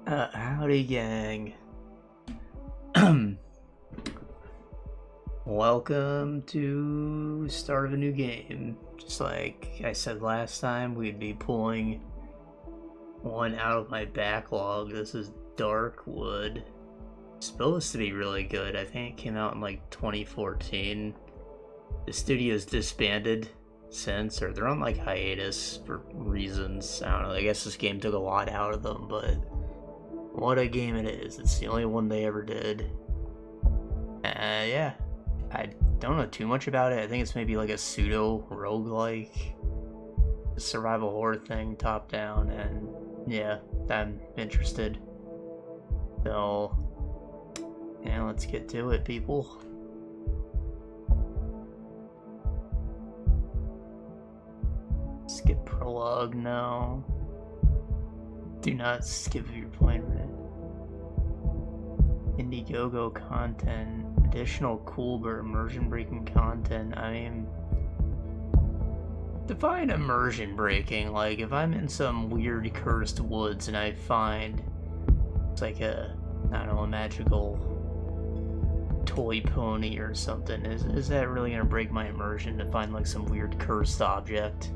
Howdy gang. Welcome to start of a new game. Just like I said last time, we'd be pulling one out of my backlog. This is Darkwood. It's supposed to be really good. I think it came out in like 2014. The studio's disbanded since, or they're on like hiatus for reasons. I don't know. I guess this game took a lot out of them, but what a game it is. It's the only one they ever did. Yeah. I don't know too much about it. I think it's maybe like a pseudo roguelike survival horror thing, top down, and yeah, I'm interested. So, yeah, let's get to it, people. Skip prologue, no. Do not skip if you're playing it. Indiegogo content, additional cool but immersion breaking content. I mean, define immersion breaking. Like, if I'm in some weird cursed woods and I find it's like a, I don't know, a magical toy pony or something, is that really gonna break my immersion to find like some weird cursed object?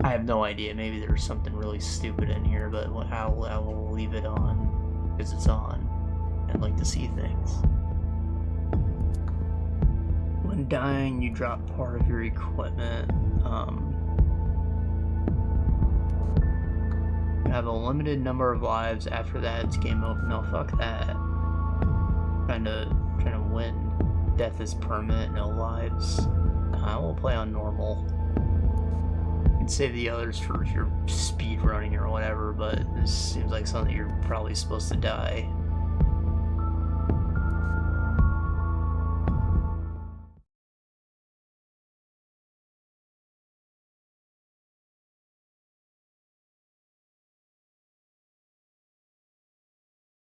I have no idea. Maybe there's something really stupid in here, but I will leave it on because it's on. I'd like to see things. When dying, you drop part of your equipment. You have a limited number of lives. After that, it's game over. No, fuck that. Trying to win. Death is permanent. No lives. I will play on normal. You can save the others for if you're speed running or whatever, but this seems like something you're probably supposed to die.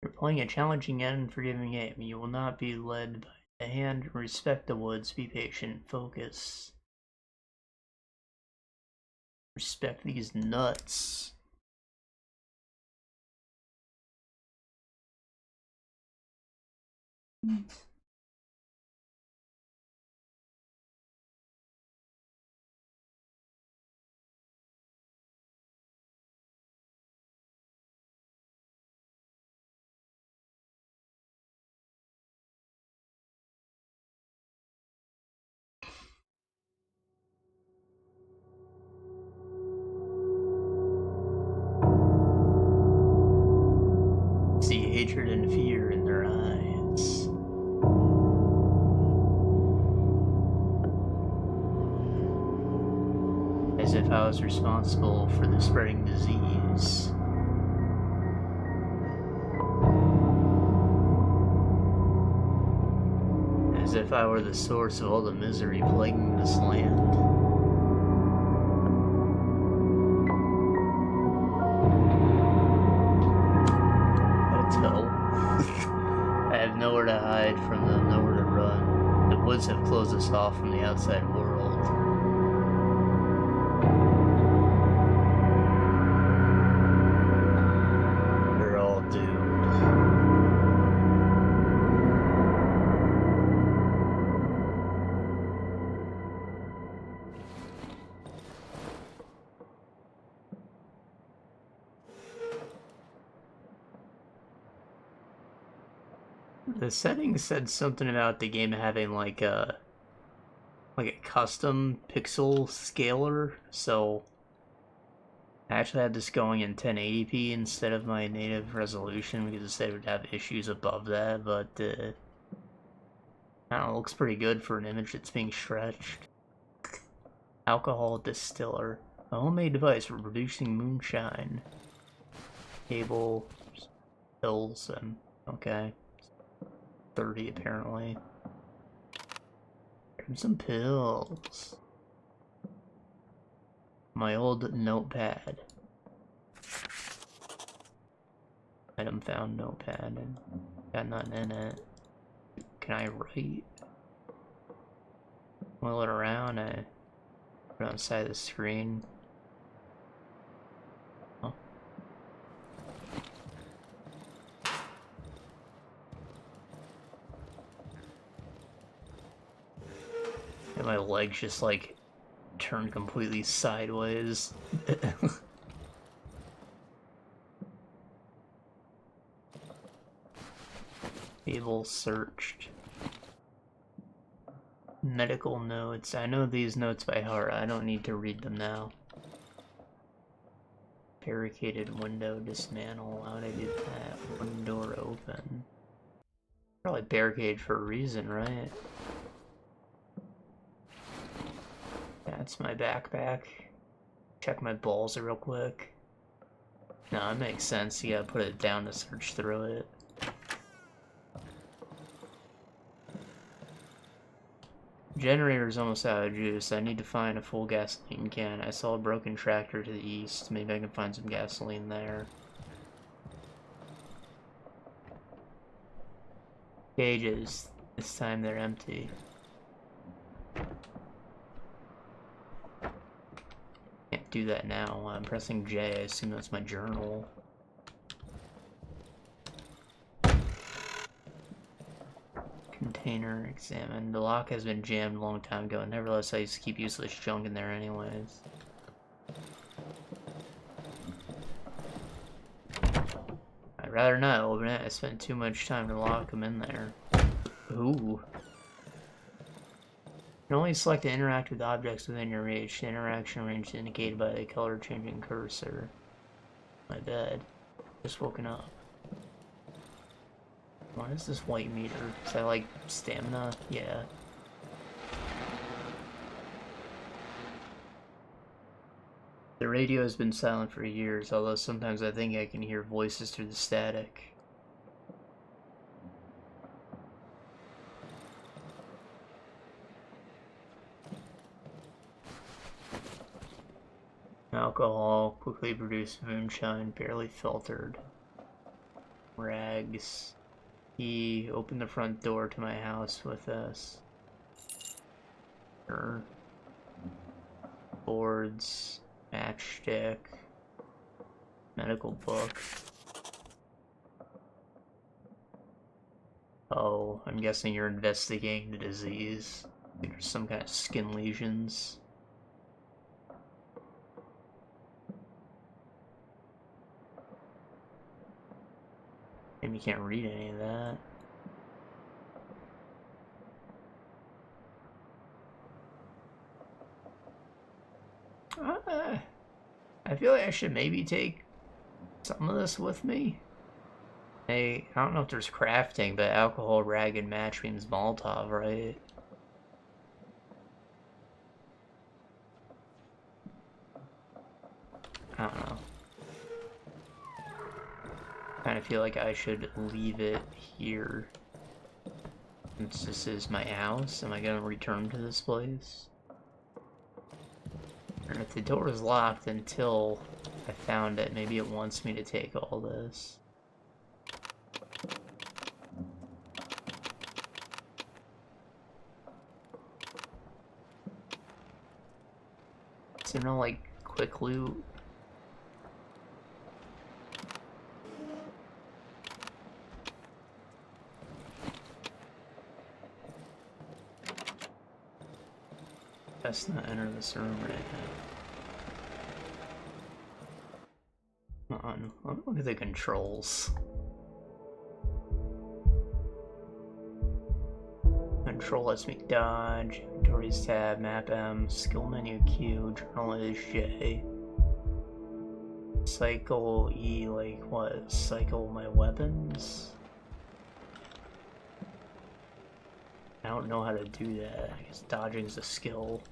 You're playing a challenging and unforgiving game. You will not be led by the hand. Respect the woods. Be patient. Focus. Respect these nuts. See hatred and fear in their eyes. As if I was responsible for the spreading disease. As if I were the source of all the misery plaguing this land. I have nowhere to hide from them, nowhere to run. The woods have closed us off from the outside world. We're all doomed. The settings said something about the game having like a custom pixel scaler, so I actually had this going in 1080p instead of my native resolution because it said it would have issues above that, but I don't know, it looks pretty good for an image that's being stretched. Alcohol distiller. A homemade device for producing moonshine. Cable, pills, and okay. 30 apparently. Some pills. My old notepad. Item found notepad and got nothing in it. Can I write? Wheel it around, I put it on the side of the screen. Oh. legs just like turned completely sideways. Table searched. Medical notes. I know these notes by heart. I don't need to read them now. Barricaded window dismantle. How would I do that? One door open. Probably barricade for a reason, right? That's my backpack. Check my balls real quick. No, that makes sense. You gotta put it down to search through it. Generator's almost out of juice. I need to find a full gasoline can. I saw a broken tractor to the east. Maybe I can find some gasoline there. Cages. This time they're empty. Can't do that now. I'm pressing J. I assume that's my journal. Container examined. The lock has been jammed a long time ago. Nevertheless, I used to keep useless junk in there anyways. I'd rather not open it. I spent too much time to lock them in there. Ooh. You can only select to interact with objects within your reach. The interaction range is indicated by the color changing cursor. My bed. Just woken up. What is this white meter? Is that like stamina? Yeah. The radio has been silent for years, although sometimes I think I can hear voices through the static. Alcohol, quickly produced moonshine, barely filtered. Rags. He opened the front door to my house with us. Boards, matchstick, medical book. Oh, I'm guessing you're investigating the disease. I think there's some kind of skin lesions. And you can't read any of that. I feel like I should maybe take some of this with me. Hey, I don't know if there's crafting, but alcohol, rag, and match means Molotov, right? I don't know. I kind of feel like I should leave it here. Since this is my house, am I going to return to this place? And if the door is locked until I found it, maybe it wants me to take all this. Is there no, like, quick loot? Let's not enter this room right now. Come on, let me look at the controls. Control lets me dodge, inventories tab, map M, skill menu Q, journal is J. Cycle E, like what? Cycle my weapons? I don't know how to do that. I guess dodging's a skill.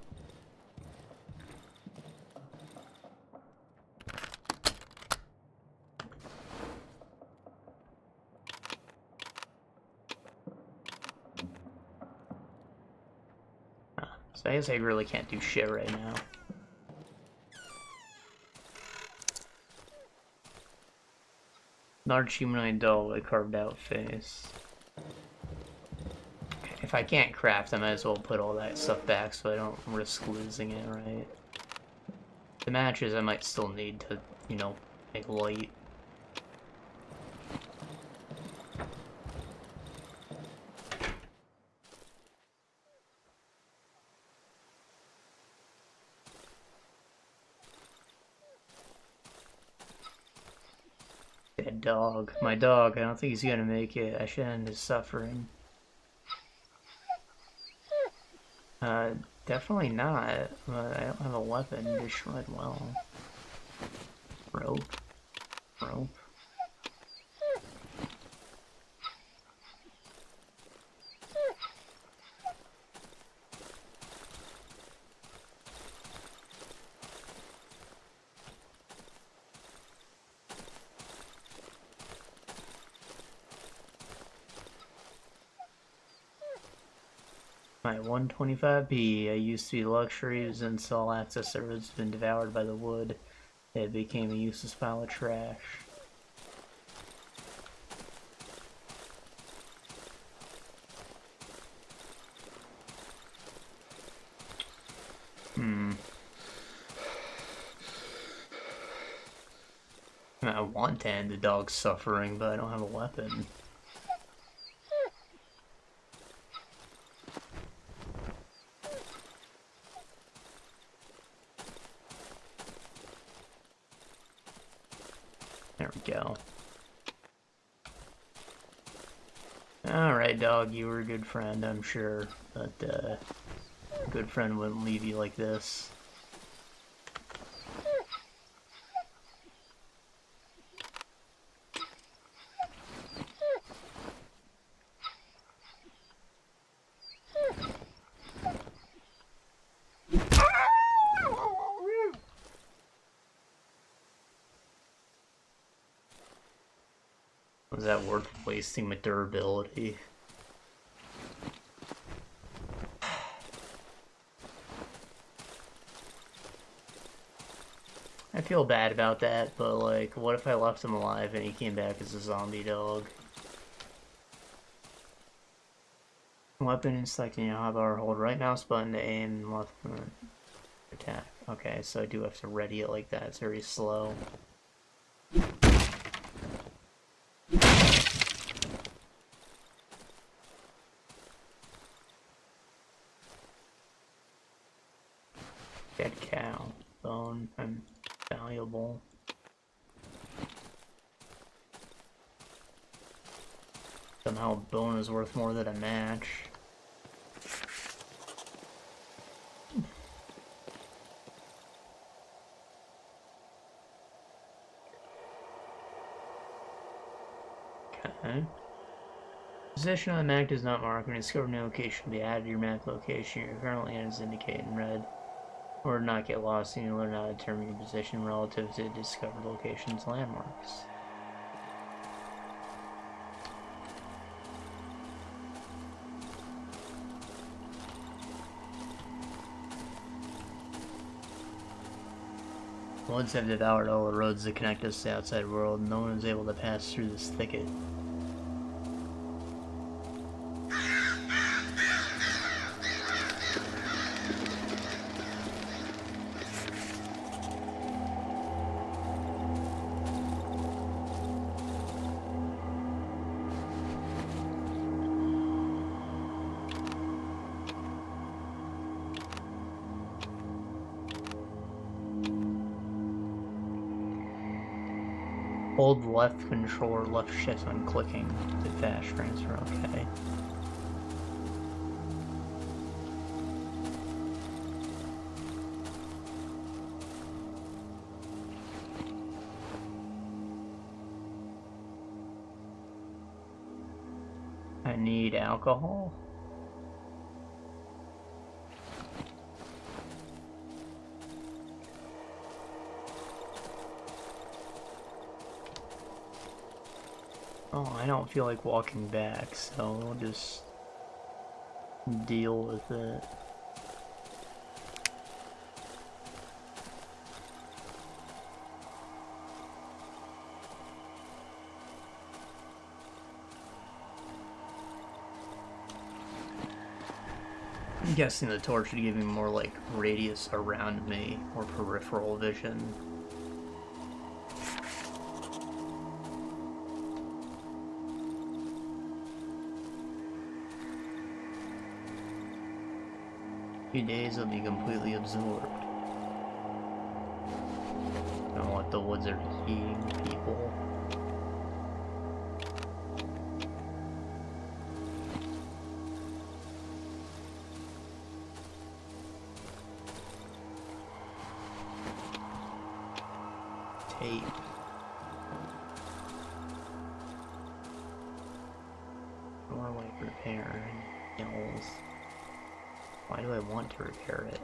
So I guess I really can't do shit right now. Large humanoid doll with a carved out face. If I can't craft, I might as well put all that stuff back so I don't risk losing it, right? The matches I might still need to, you know, make light. That dog. My dog, I don't think he's gonna make it. I should end his suffering. Definitely not. But I don't have a weapon to shred well. Rope. Rope. My 125p, I used to be luxuries and all access servers have been devoured by the wood. It became a useless pile of trash. I want to end the dog's suffering, but I don't have a weapon. There we go. Alright, dog, you were a good friend, I'm sure. But, a good friend wouldn't leave you like this. Was that worth wasting my durability? I feel bad about that, but like, what if I left him alive and he came back as a zombie dog? Weapon and selecting your hotbar, hold right mouse button to aim and left attack. Okay, so I do have to ready it like that, it's very slow. Dead cow. Bone. I'm valuable. Somehow bone is worth more than a match. Okay. Position on the map does not mark. When you discover new location, be added to your map location. You're currently in is indicated in red. Or not get lost, and you learn how to determine your position relative to discovered locations' landmarks. Woods have devoured all the roads that connect us to the outside world. No one is able to pass through this thicket. Hold left control or left shift when clicking to fast transfer, okay. I need alcohol. Oh, I don't feel like walking back, so we'll just deal with it. I'm guessing the torch would give me more like radius around me or peripheral vision. Few days I'll be completely absorbed. I don't know what the woods are eating people. tape. More like repair nails. Why do I want to repair it?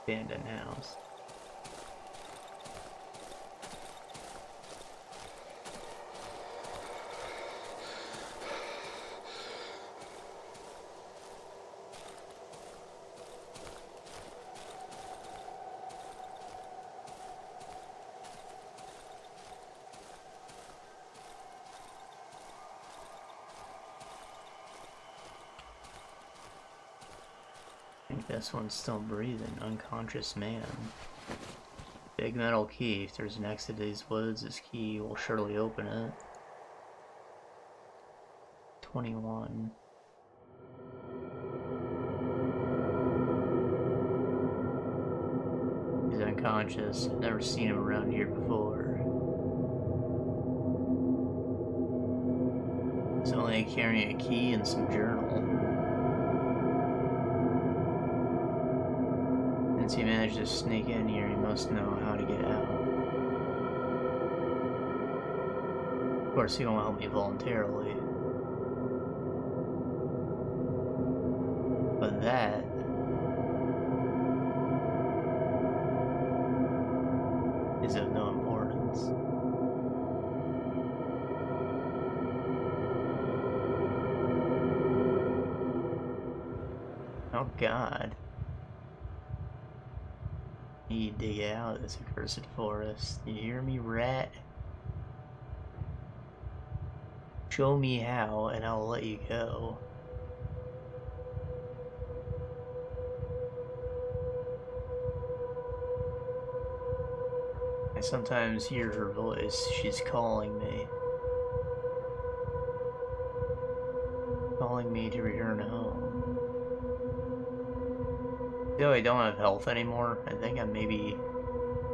Abandoned house. I think this one's still breathing. Unconscious man. Big metal key. If there's an exit to these woods, this key will surely open it. 21. He's unconscious. I've never seen him around here before. He's only carrying a key and some journal. Since he managed to sneak in here, he must know how to get out. Of course, he won't help me voluntarily. But that... is of no importance. Oh God. You dig out of this accursed forest. You hear me, rat? Show me how, and I'll let you go. I sometimes hear her voice. She's calling me. Calling me to return home. Though I don't have health anymore, I think I'm maybe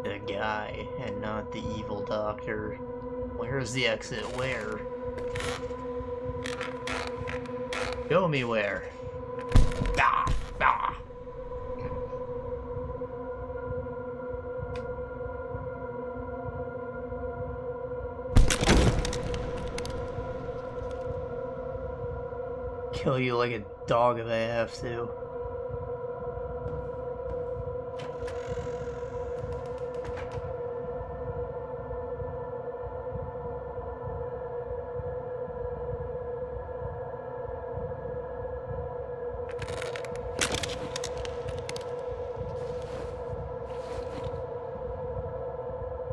the guy and not the evil doctor. Where's the exit? Where? Show me where. Ah! Ah! Kill you like a dog if I have to.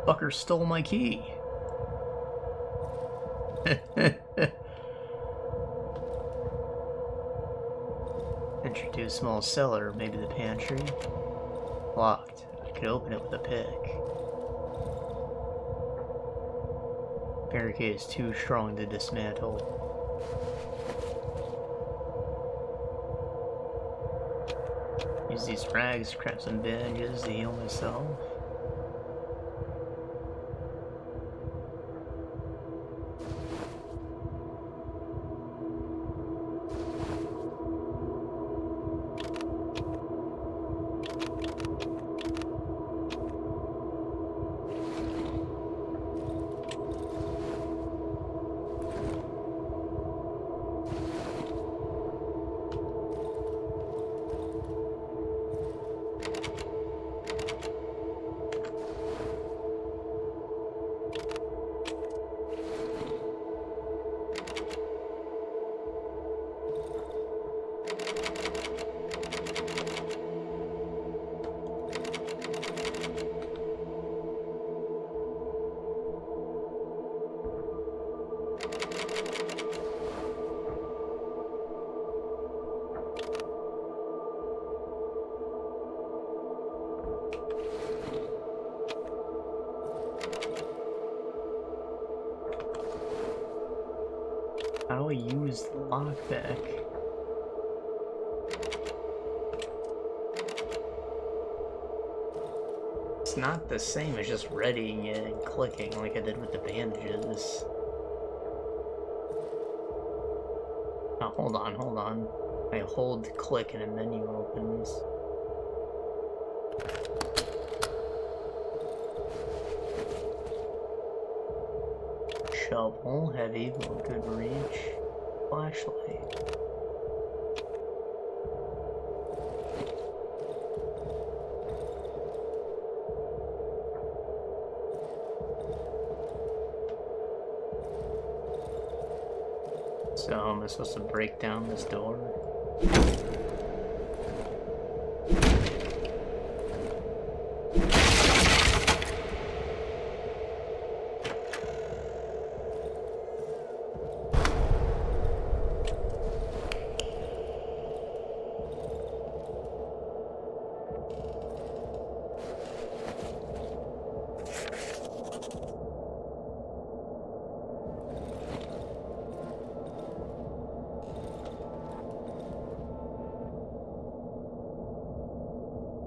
Fucker stole my key. Enter to a small cellar, maybe the pantry. Locked. I could open it with a pick. Barricade is too strong to dismantle. Use these rags to craft some bandages to heal myself. How do I use the lockpick? It's not the same as just readying it and clicking like I did with the bandages. Oh, hold on. I hold click and a menu opens. Shovel, heavy, but good reach. Flashlight. So am I supposed to break down this door?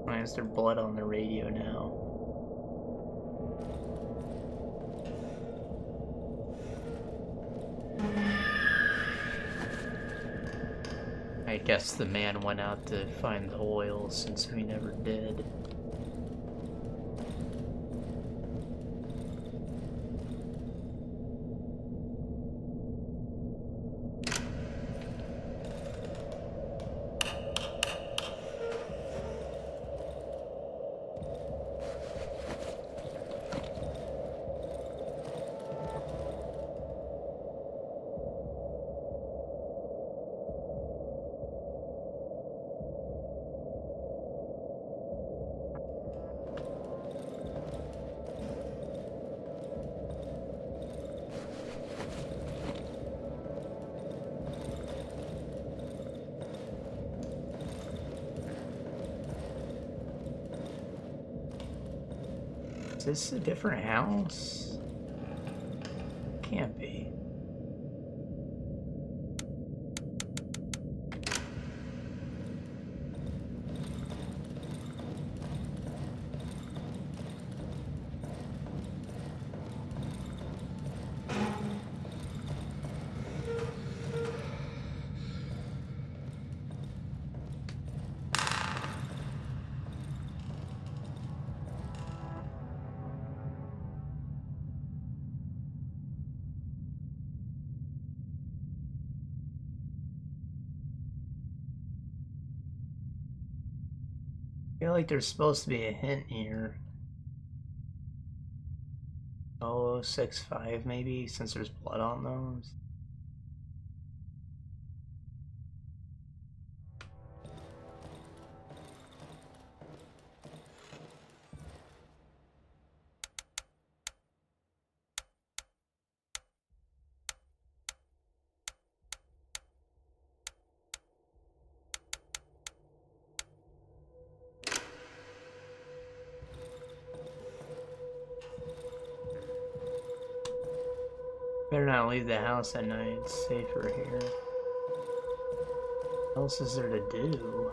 Why is there blood on the radio now? I guess the man went out to find the oil since we never did. Is this a different house? Can't be. I feel like there's supposed to be a hint here. 0065 maybe, since there's blood on those. Better not leave the house at night, it's safer here. What else is there to do?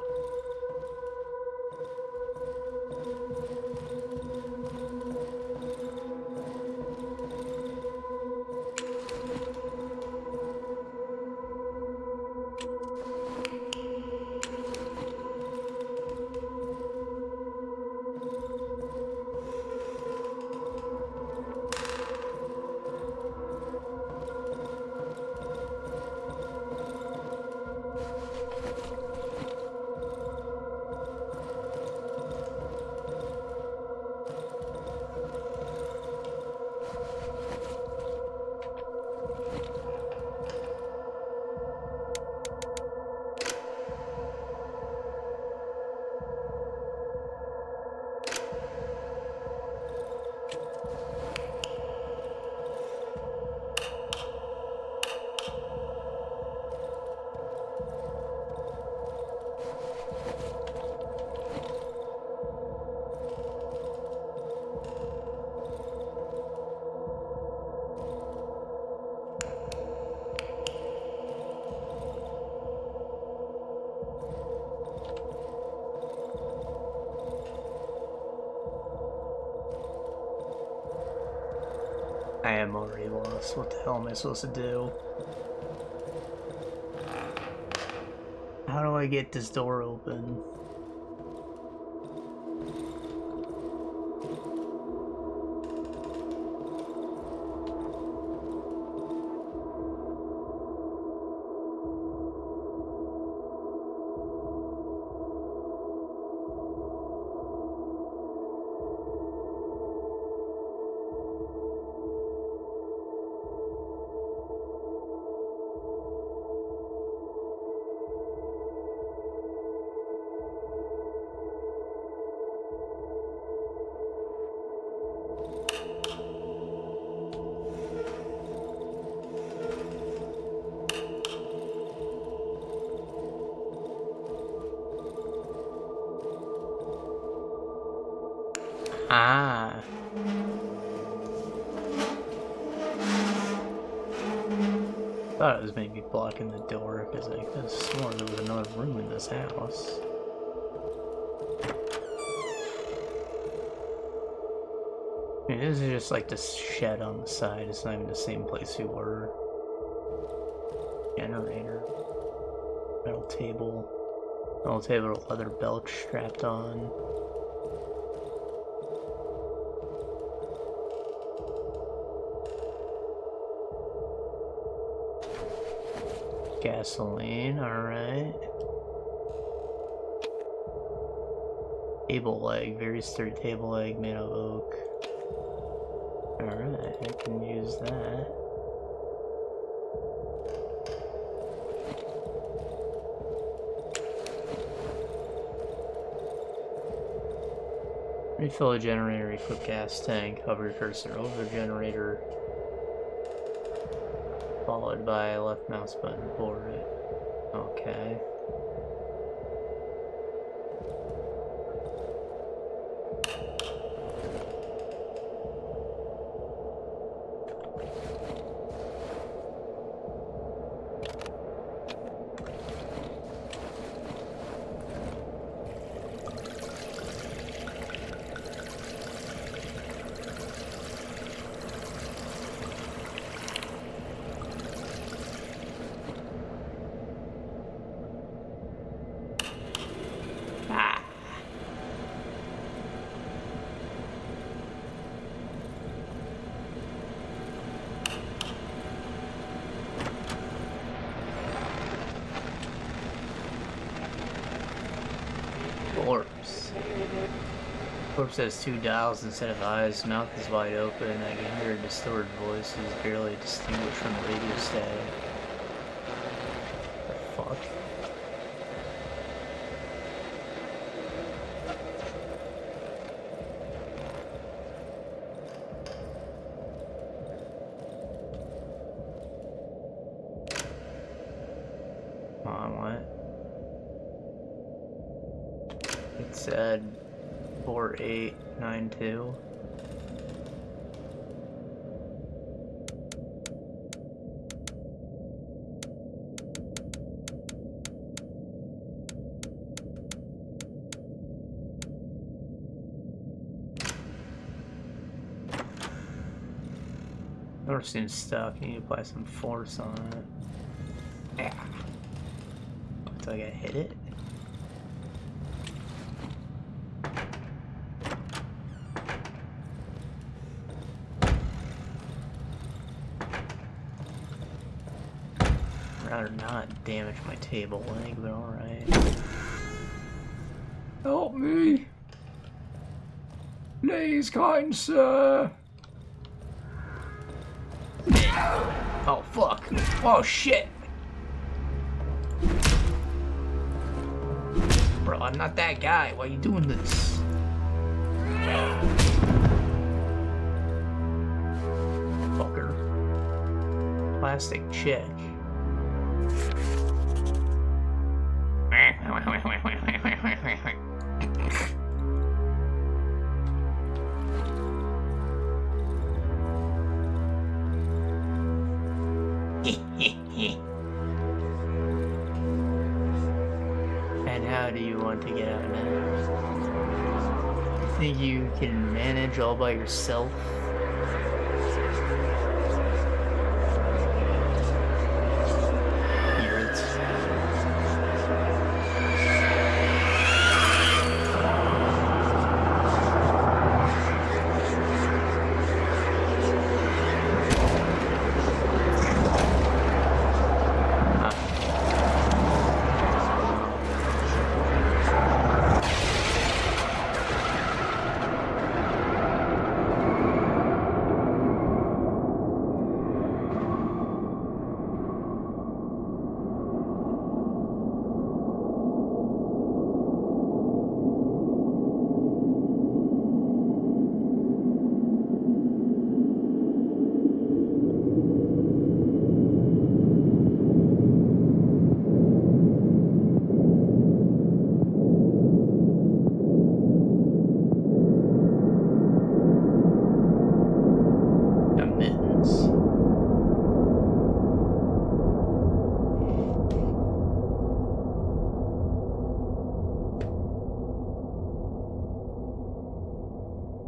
I am already lost. What the hell am I supposed to do? How do I get this door open? Ah. Thought it was maybe blocking the door because I could have sworn there was another room in this house. I mean, this is just like this shed on the side. It's not even the same place we were. Generator. Metal table. Metal table with leather belt strapped on. Gasoline, alright. Table leg, very sturdy table leg made of oak. Alright, I can use that. Refill the generator, equip gas tank, hover your cursor over the generator. Followed by left mouse button for it. Okay. Corpse has 2 dials instead of eyes, mouth is wide open, I can hear a distorted voice is barely distinguished from radio static. The fuck? Come on, what? It said 4892. Door seems stuck. You need to apply some force on it. Yeah. Looks like I hit it. Rather not damage my table leg, but alright. Help me! Please, kind sir! Oh, fuck. Oh, shit! Bro, I'm not that guy. Why are you doing this? Fucker. Plastic chick. And how do you want to get out now? You think you can manage all by yourself?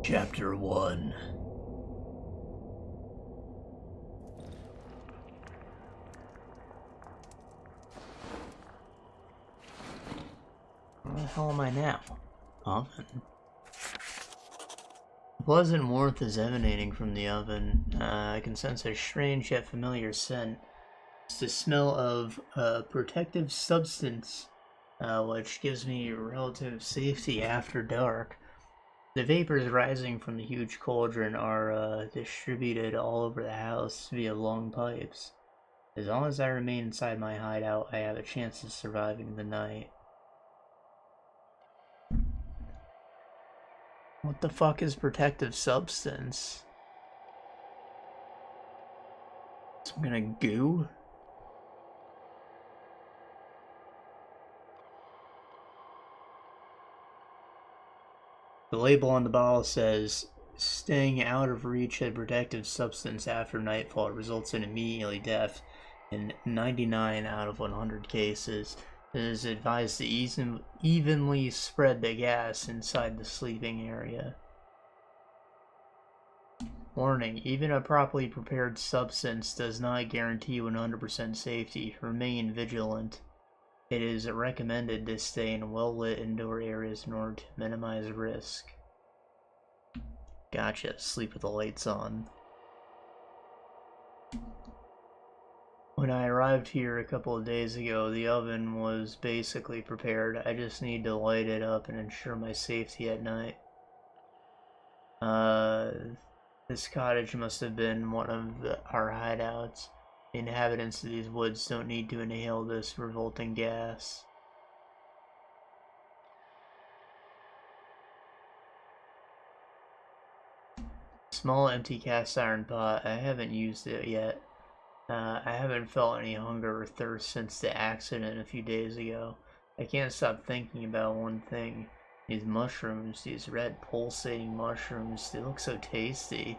Chapter 1. Where the hell am I now? Oven. A pleasant warmth is emanating from the oven. I can sense a strange yet familiar scent. It's the smell of a protective substance, which gives me relative safety after dark. The vapors rising from the huge cauldron are distributed all over the house via long pipes. As long as I remain inside my hideout, I have a chance of surviving the night. What the fuck is protective substance? Some kind of goo? The label on the bottle says, staying out of reach of protective substance after nightfall results in immediately death in 99 out of 100 cases. It is advised to evenly spread the gas inside the sleeping area. Warning, even a properly prepared substance does not guarantee 100% safety. Remain vigilant. It is recommended to stay in well-lit indoor areas in order to minimize risk. Gotcha, sleep with the lights on. When I arrived here a couple of days ago, the oven was basically prepared. I just need to light it up and ensure my safety at night. This cottage must have been one of our hideouts. The inhabitants of these woods don't need to inhale this revolting gas. Small empty cast iron pot. I haven't used it yet. I haven't felt any hunger or thirst since the accident a few days ago. I can't stop thinking about one thing. These mushrooms, these red pulsating mushrooms, they look so tasty.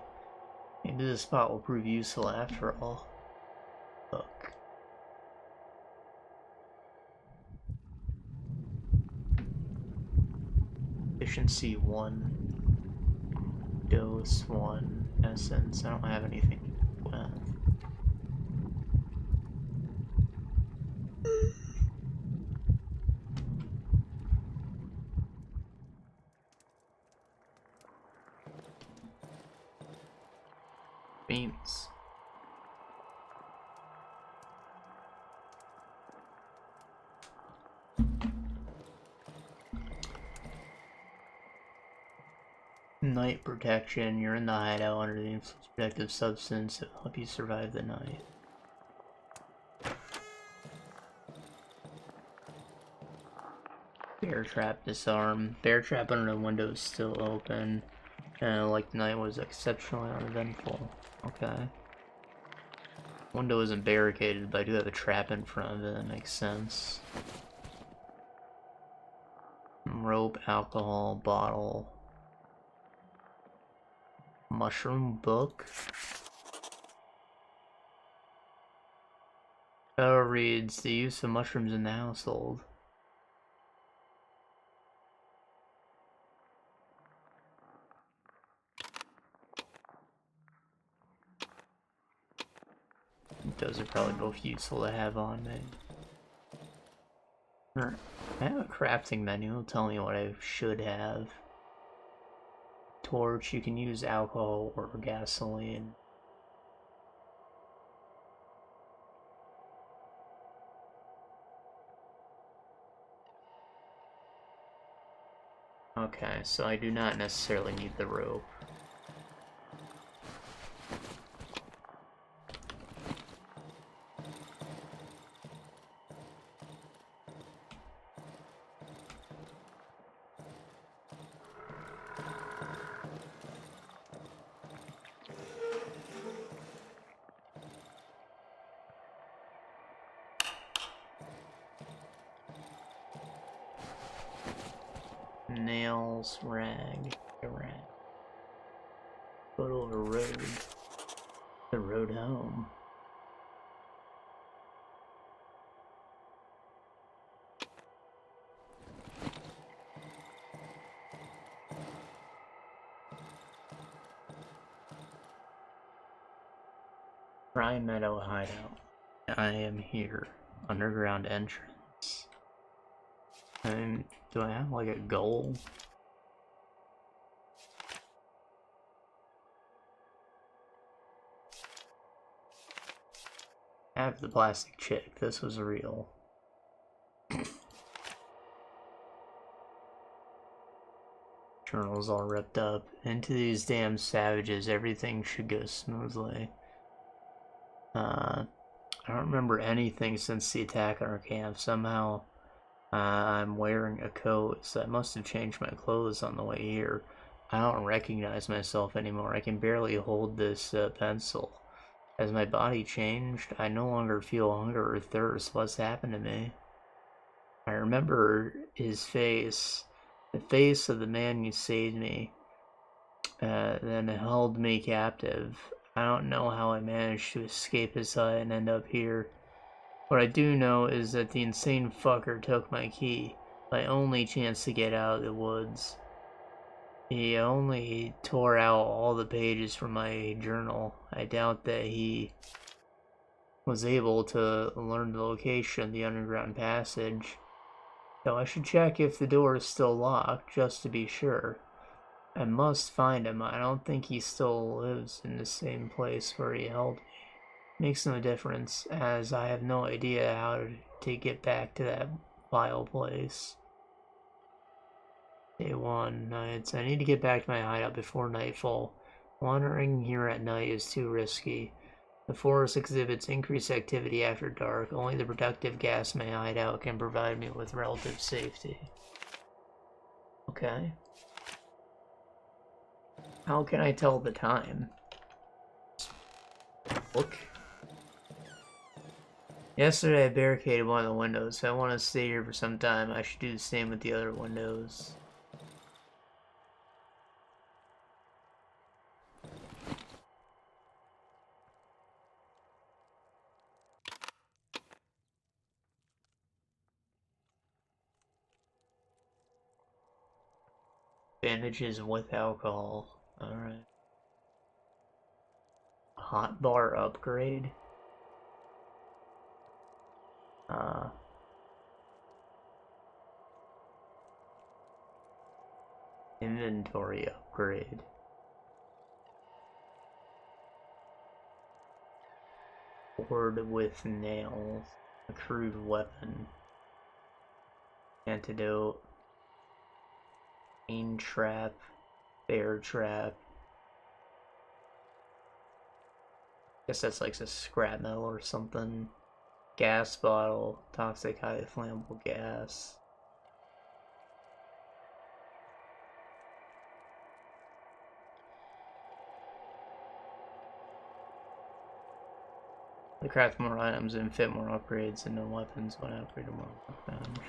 Maybe this pot will prove useful after all. Look. Efficiency 1. Dose 1. Essence. I don't have anything with. Beans. Night protection. You're in the hideout under the influence of protective substance that will help you survive the night. Bear trap disarm. Bear trap under the window is still open. Like the night was exceptionally uneventful. Okay. Window isn't barricaded, but I do have a trap in front of it. That makes sense. Rope, alcohol, bottle. Mushroom book. Reads the use of mushrooms in the household. Those are probably both useful to have on me. I have a crafting menu. It'll tell me what I should have. Torch. You can use alcohol or gasoline. Okay, so I do not necessarily need the rope. Nails, rag. Photo of a road. The road home. Rye Meadow Hideout. I am here. Underground entrance. Do I have like a goal? I have the plastic chick. This was real. Journal's all ripped up. Into these damn savages, everything should go smoothly. I don't remember anything since the attack on our camp. Somehow, I'm wearing a coat, so I must have changed my clothes on the way here. I don't recognize myself anymore. I can barely hold this pencil. Has my body changed? I no longer feel hunger or thirst. What's happened to me? I remember his face. The face of the man who saved me. Then held me captive. I don't know how I managed to escape his sight and end up here. What I do know is that the insane fucker took my key. My only chance to get out of the woods. He only tore out all the pages from my journal. I doubt that he was able to learn the location of the underground passage. So I should check if the door is still locked, just to be sure. I must find him. I don't think he still lives in the same place where he held me. Makes no difference, as I have no idea how to get back to that vile place. Day 1 nights. I need to get back to my hideout before nightfall. Wandering here at night is too risky. The forest exhibits increased activity after dark. Only the productive gas in my hideout can provide me with relative safety. Okay. How can I tell the time? Look. Yesterday I barricaded one of the windows. If I want to stay here for some time, I should do the same with the other windows. Bandages with alcohol. Alright. Hot bar upgrade. Inventory upgrade. Board with nails. A crude weapon. Antidote. Pain trap. Bear trap. Guess that's like a scrap metal or something. Gas bottle. Toxic highly flammable gas. To craft more items and fit more upgrades into weapons when upgraded more weapons.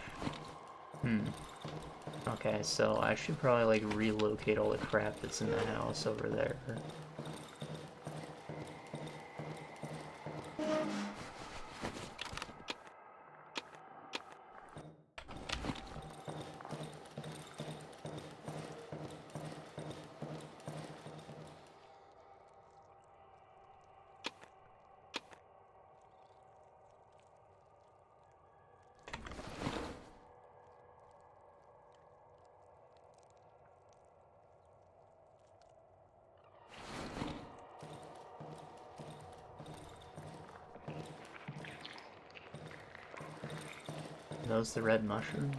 Okay, so I should probably like relocate all the crap that's in the house over there. Are those the red mushroom?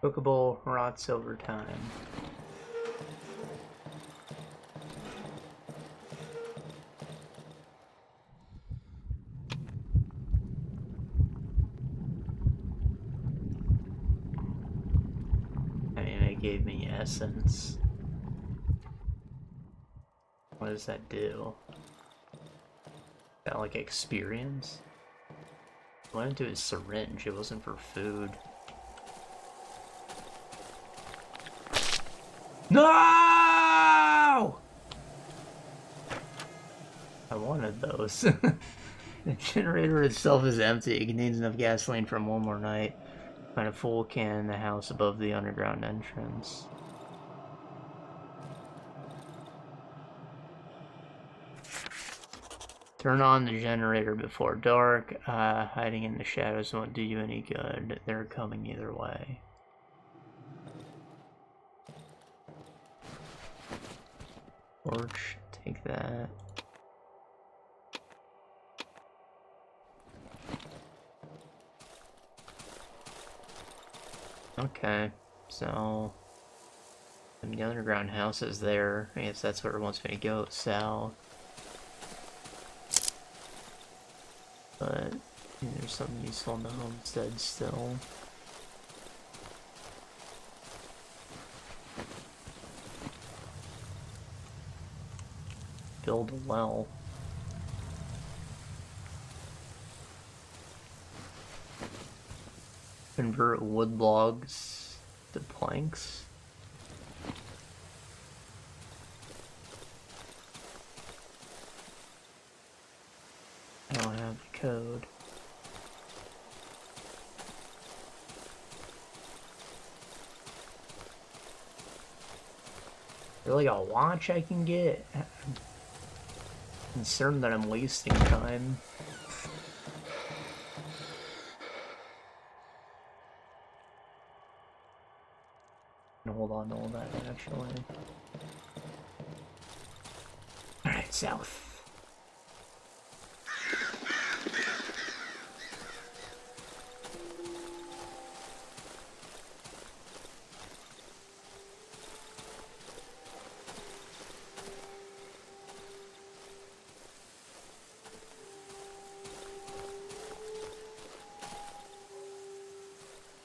Cookable rots over time. Gave me essence. What does that do? Got like experience? I went into his syringe, it wasn't for food. No! I wanted those. The generator itself is empty. It contains enough gasoline for one more night. Find a full can in the house above the underground entrance. Turn on the generator before dark. Hiding in the shadows won't do you any good. They're coming either way. Torch, take that. Okay, so the underground house is there. I guess that's where it wants me to go, south. But there's something useful in the homestead still. Build a well. Convert wood logs to planks. I don't have the code. Really a watch I can get? I'm concerned that I'm wasting time. Hold on to all that, actually. Alright, south.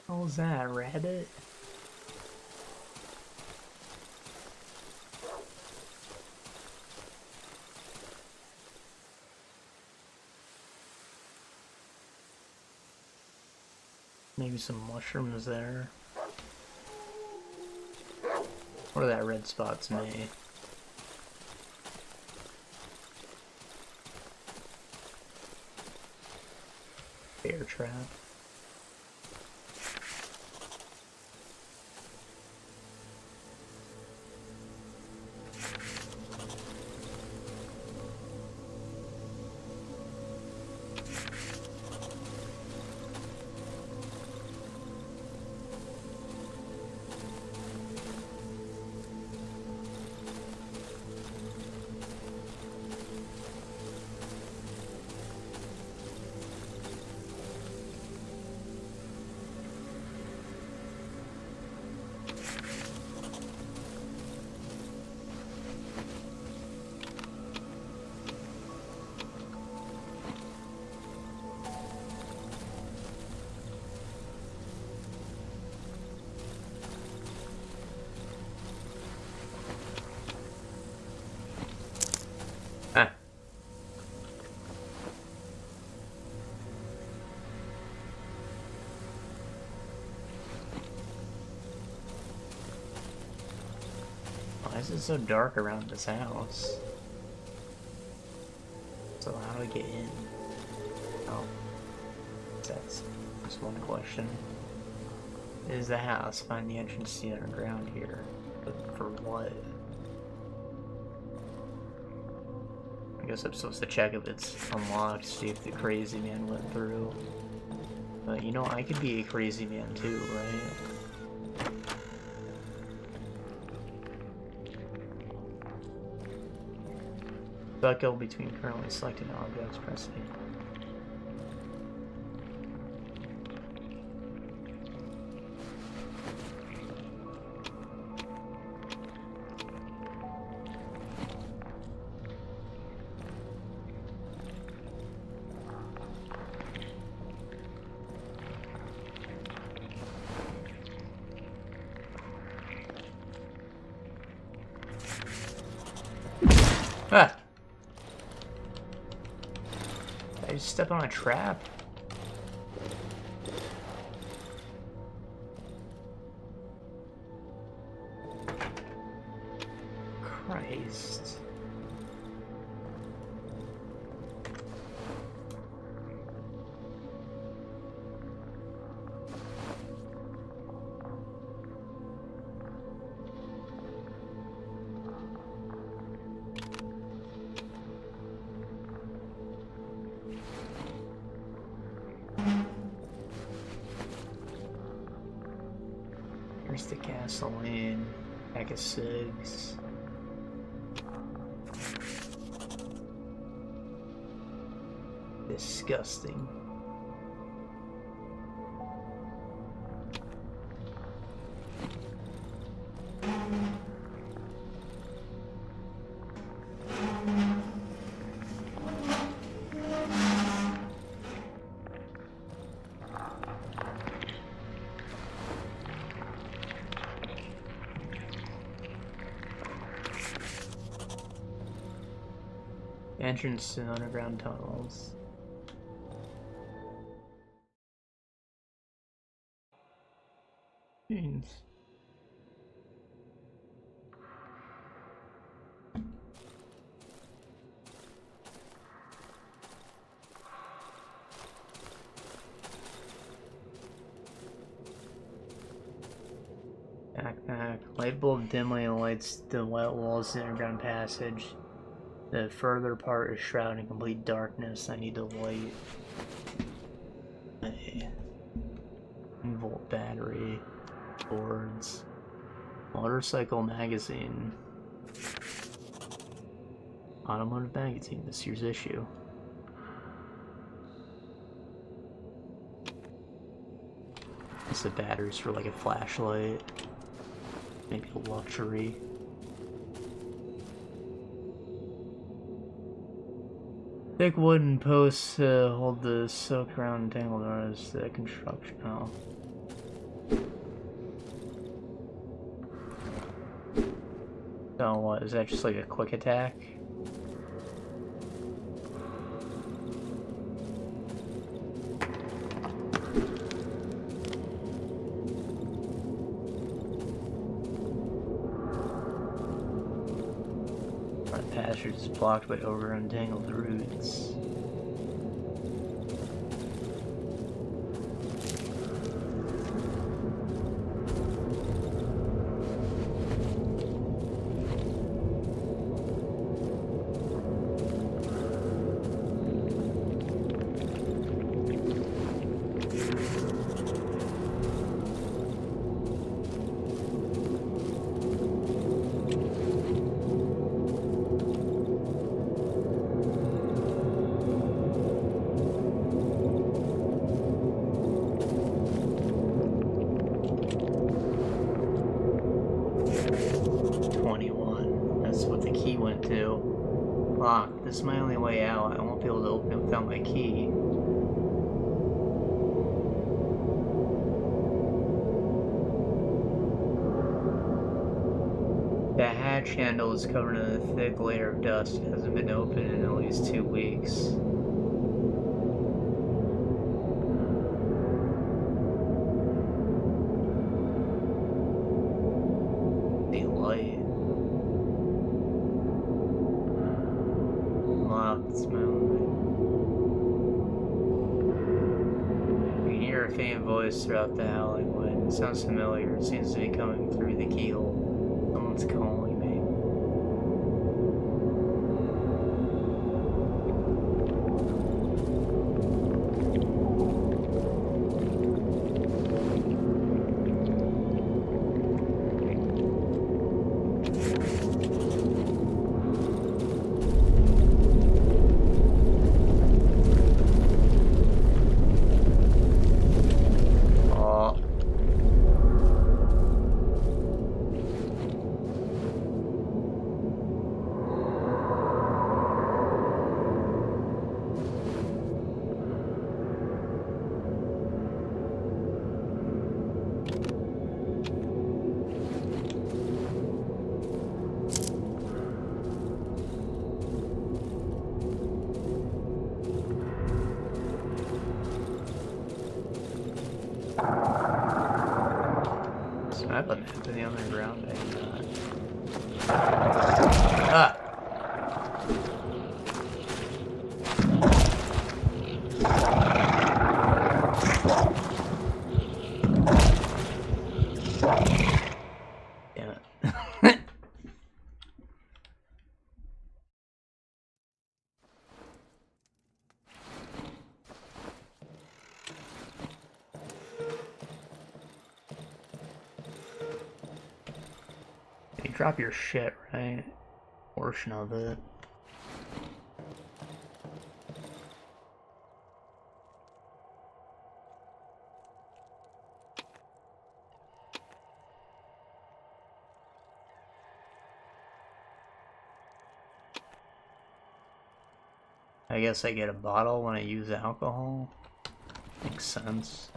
What was that, rabbit? Maybe some mushrooms there. What are that red spot's me? Bear trap. Why is it so dark around this house? So how do I get in? Oh. That's just one question. Is the house? Find the entrance to the underground here. But for what? I guess I'm supposed to check if it's unlocked, see if the crazy man went through. But you know, I could be a crazy man too, right? Buckle between currently selected objects, press A. Ah! Did I just step on a trap? Christ. There's the gasoline, pack of cigs. Disgusting. Entrance to underground tunnels. Means. Backpack. Light bulb dimly lights the wet walls of the underground passage. The further part is shrouded in complete darkness. I need to light a 1-volt battery, boards, motorcycle magazine, automotive magazine, this year's issue. It's the batteries for like a flashlight, maybe a luxury. Thick wooden posts hold the soaked around entangled wires to the construction. Oh. So what, is that just like a quick attack? The passage is blocked by over-entangled roots. Locked. This is my only way out. I won't be able to open it without my key. The hatch handle is covered in a thick layer of dust. It hasn't been opened in at least 2 weeks. The light. It's my only. You can hear a faint voice throughout the alleyway. It sounds familiar. It seems to be coming through the keyhole. Someone's calling me. I have a map in the underground. I do not. Ah! Damn it. You drop your shit, right? Portion of it. I guess I get a bottle when I use alcohol. Makes sense.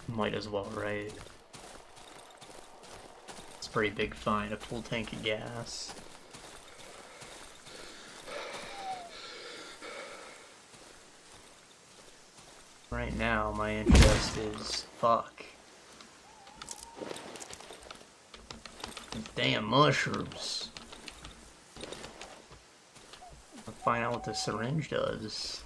Might as well, right? It's a pretty big find, a full tank of gas. Right now, my interest is fuck. Damn mushrooms. I'll find out what the syringe does.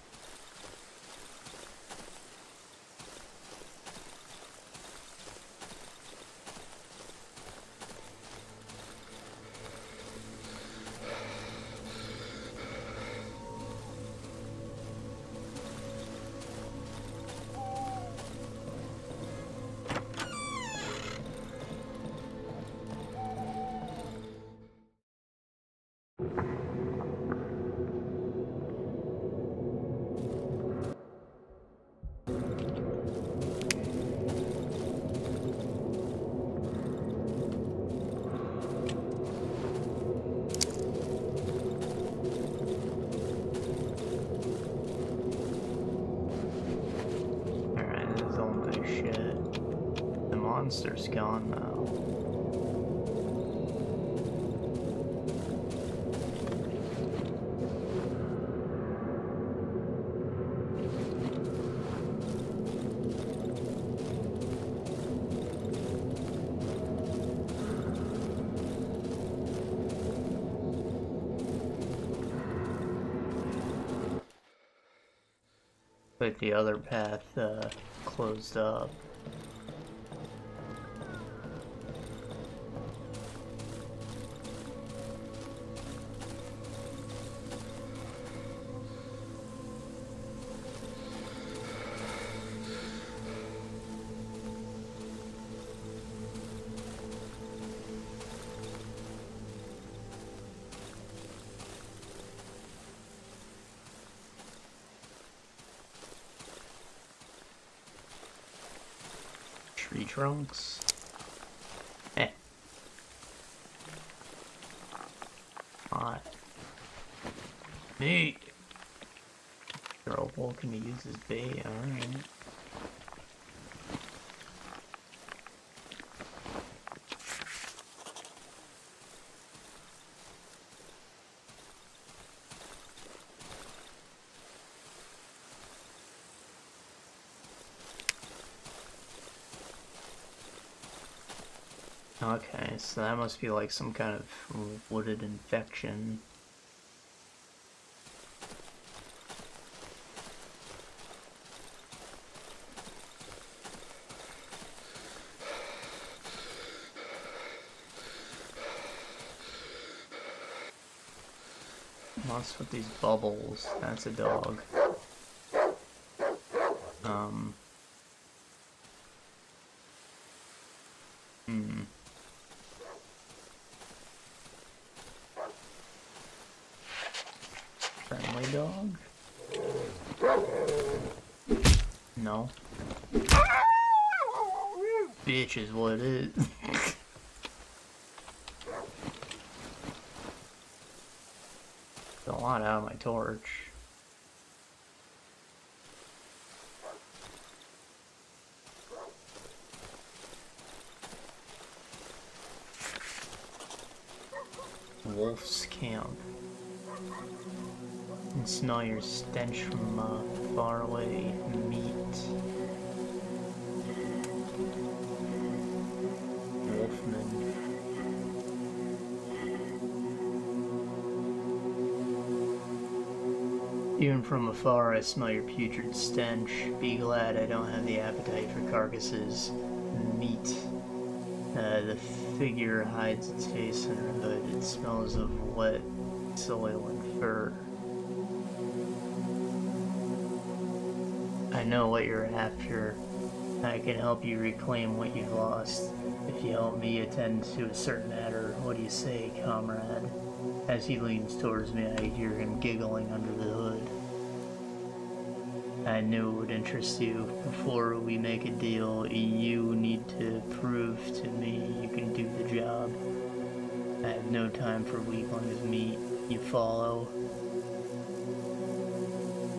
Monster's gone now. But the other path closed up. Tree trunks. Eh. Hot. Meat. Girl bull can be used as bait, alright. Okay, so that must be like some kind of wooded infection. What's with these bubbles? That's a dog. Friendly dog? No. Bitch is what it is. A lot out of my torch. Wolf's camp. You can smell your stench from far away. Meat. Wolfman. Even from afar, I smell your putrid stench. Be glad I don't have the appetite for carcasses and meat. The figure hides its face in her hood. It smells of wet soil and fur. I know what you're after. I can help you reclaim what you've lost. If you help me attend to a certain matter, what do you say, comrade? As he leans towards me, I hear him giggling under the hood. I knew it would interest you. Before we make a deal, you need to prove to me you can do the job. I have no time for weaklings meat. You follow?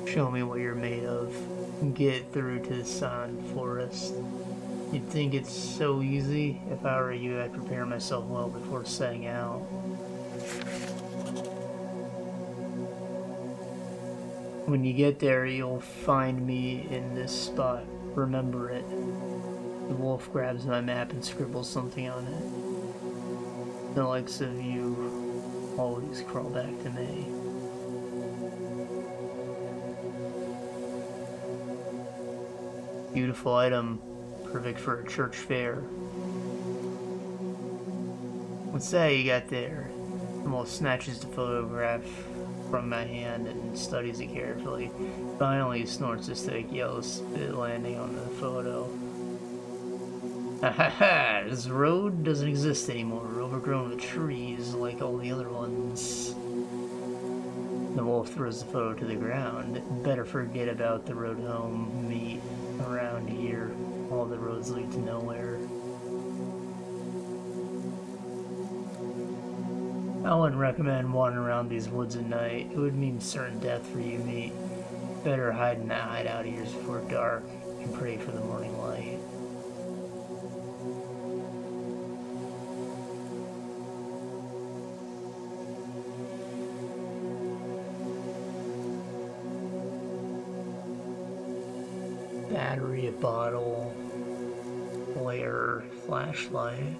Show me what you're made of. Get through to the silent forest. You'd think it's so easy. If I were you, I'd prepare myself well before setting out. When you get there, you'll find me in this spot. Remember it. The wolf grabs my map and scribbles something on it. The likes of you always crawl back to me. Beautiful item. Perfect for a church fair. What's that you got there? Well, snatches the photograph from my hand and studies it carefully. Finally, snorts a thick yellow spit landing on the photo. Ha ha ha! This road doesn't exist anymore, overgrown with trees like all the other ones. The wolf throws the photo to the ground. Better forget about the road home. Meet around here. All the roads lead to nowhere. I wouldn't recommend wandering around these woods at night. It would mean certain death for you, mate. Better hide in that hideout of yours before dark and pray for the morning light. Battery, a bottle, flare, flashlight.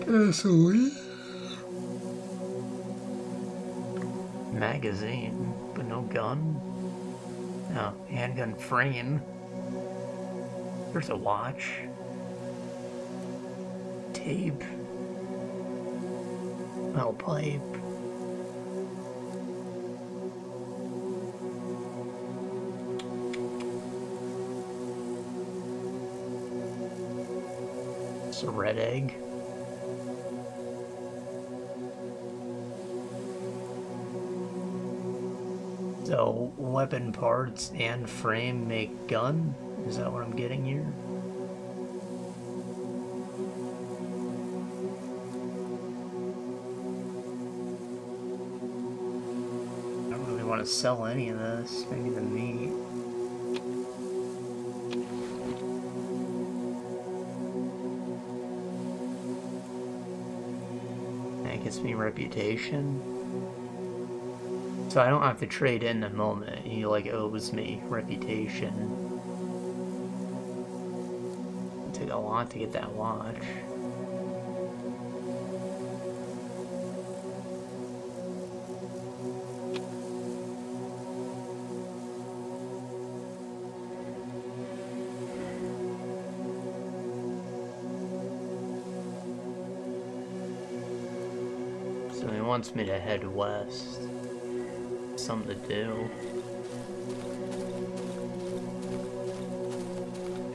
Gasoline. Magazine, but no gun. No, handgun frame. There's a watch. Tape. Metal pipe. It's a red egg. So, weapon parts and frame make gun? Is that what I'm getting here? I don't really want to sell any of this. Maybe the meat. That gets me reputation. So I don't have to trade in a moment. He like owes me reputation. It took a lot to get that watch. So he wants me to head west. Something to do.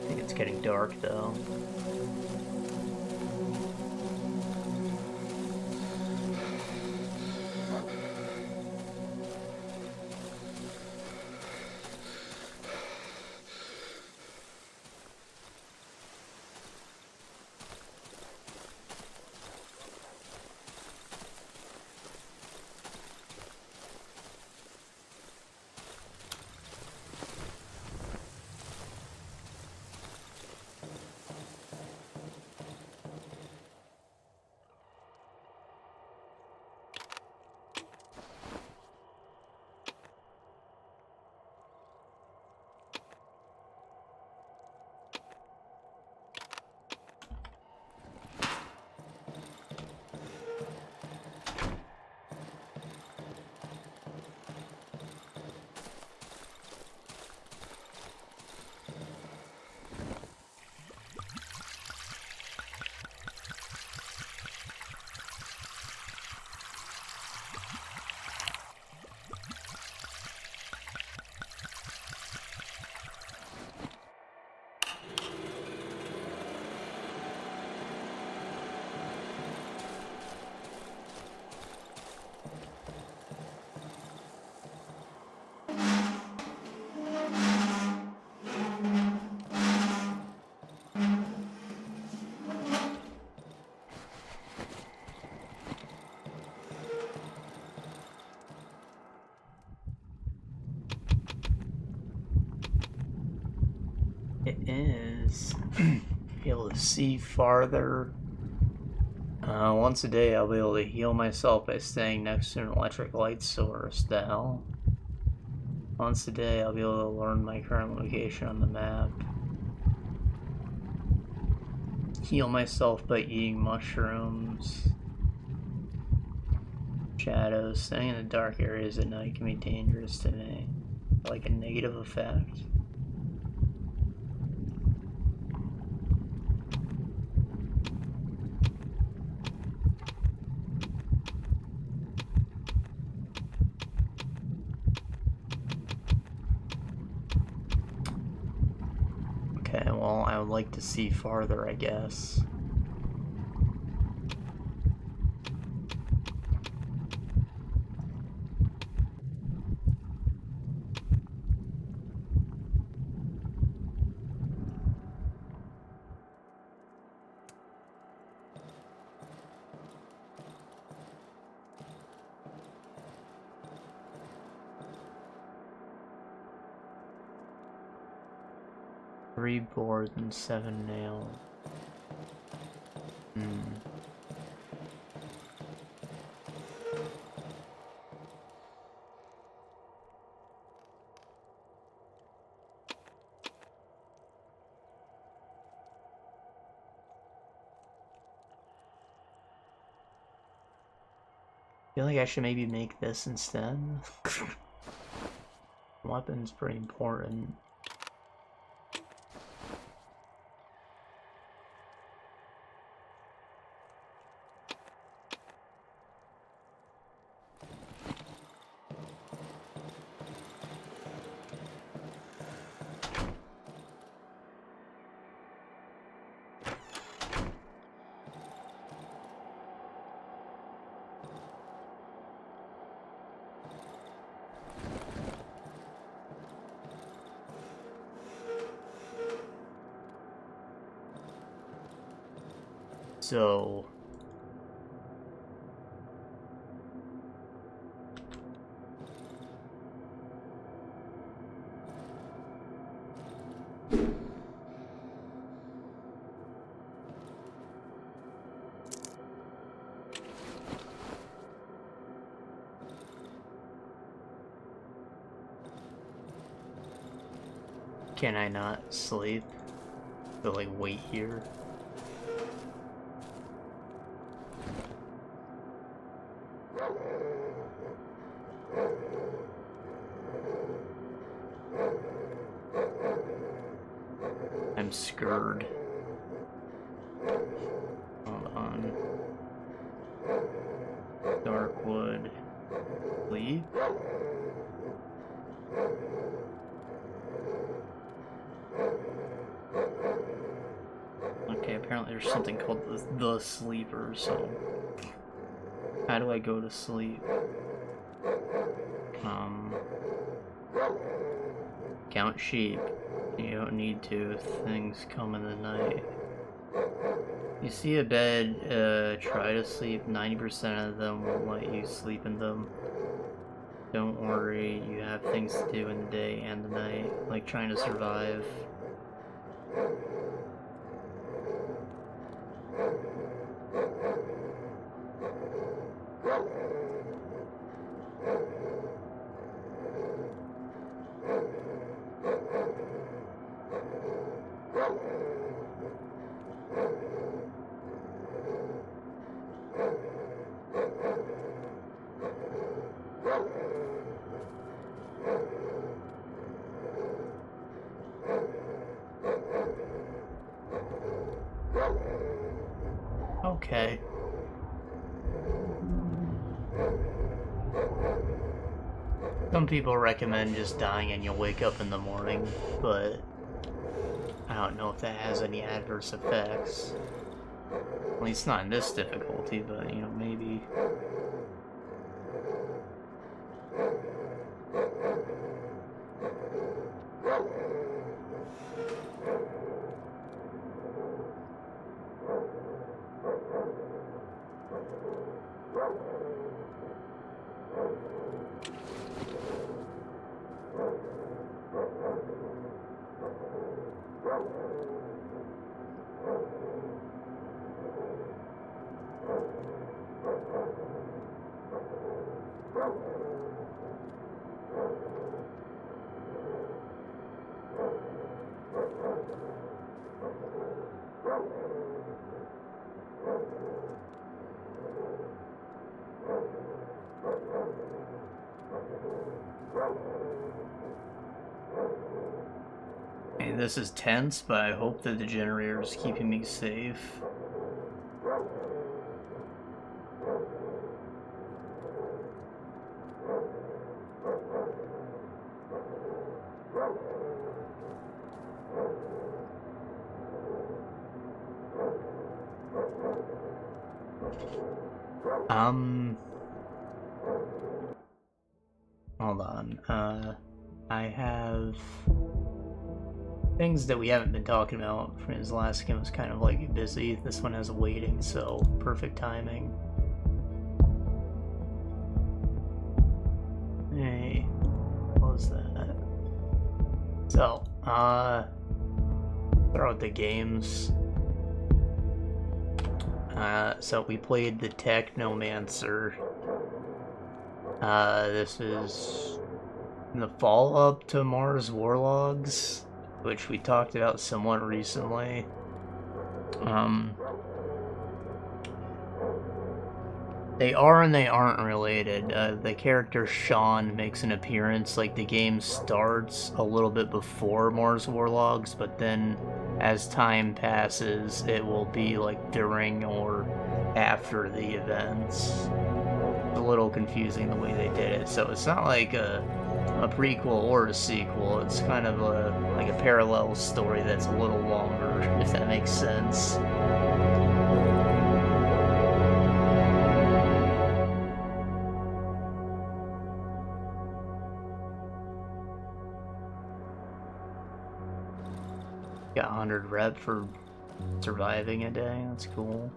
I think it's getting dark though. is be able to see farther. Once a day I'll be able to heal myself by staying next to an electric light source. The hell? Once a day I'll be able to learn my current location on the map. Heal myself by eating mushrooms. Shadows. Staying in the dark areas at night can be dangerous to me. Like a negative effect. Okay, well, I would like to see farther, I guess. Three boards and 7 nails. I feel like I should maybe make this instead. Weapon's pretty important. So can I not sleep? So like wait here? I'm scared. Hold on. Darkwood. Sleep? Okay, apparently there's something called the sleeper, so how do I go to sleep? Count sheep. You don't need to. Things come in the night. You see a bed, try to sleep. 90% of them won't let you sleep in them. Don't worry, you have things to do in the day and the night, like trying to survive. Okay. Some people recommend just dying and you'll wake up in the morning, but I don't know if that has any adverse effects. At least not in this difficulty, but you know, maybe. This is tense, but I hope that the generator is keeping me safe. Hold on. I have things that we haven't been talking about. From his last game was kind of like busy. This one has waiting, so perfect timing. Hey, what was that? So, throw out the games. So we played the Technomancer. This is the follow-up to Mars Warlogs, which we talked about somewhat recently. They are and they aren't related. The character Sean makes an appearance, like the game starts a little bit before Mars Warlogs, but then as time passes, it will be like during or after the events. It's a little confusing the way they did it, so it's not like a prequel or a sequel. It's kind of like a parallel story that's a little longer, if that makes sense. Got 100 rep for surviving a day. That's cool.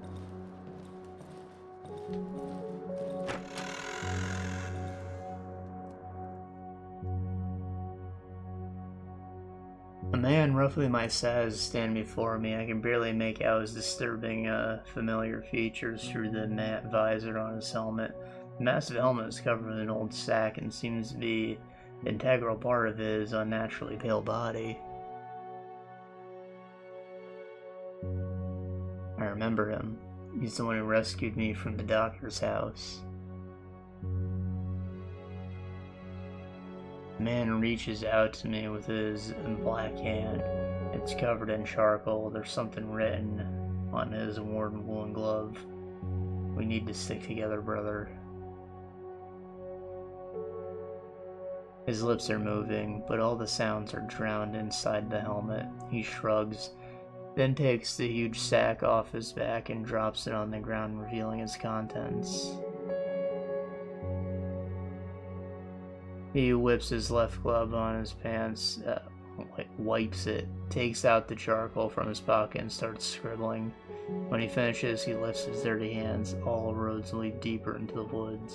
A man roughly my size is standing before me. I can barely make out his disturbing, familiar features through the matte visor on his helmet. The massive helmet is covered with an old sack and seems to be an integral part of his unnaturally pale body. I remember him. He's the one who rescued me from the doctor's house. The man reaches out to me with his black hand. It's covered in charcoal. There's something written on his worn woolen glove. We need to stick together, brother. His lips are moving, but all the sounds are drowned inside the helmet. He shrugs, then takes the huge sack off his back and drops it on the ground, revealing its contents. He whips his left glove on his pants, wipes it, takes out the charcoal from his pocket and starts scribbling. When he finishes, he lifts his dirty hands. All roads lead deeper into the woods.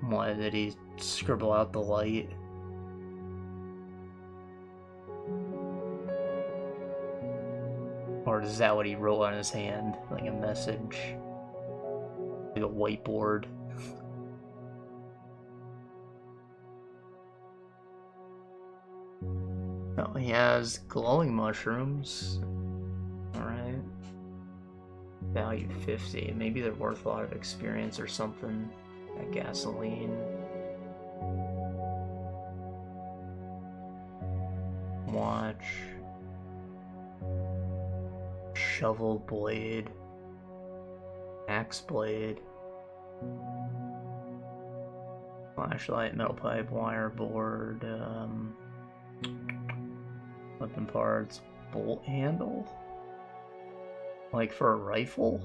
Why did he scribble out the light? Or is that what he wrote on his hand? Like a message? Like a whiteboard? Oh, he has glowing mushrooms. Alright. Value 50. Maybe they're worth a lot of experience or something. That gasoline. Watch. Shovel blade. Axe blade. Flashlight, metal pipe, wire board, weapon parts, bolt handle? Like for a rifle?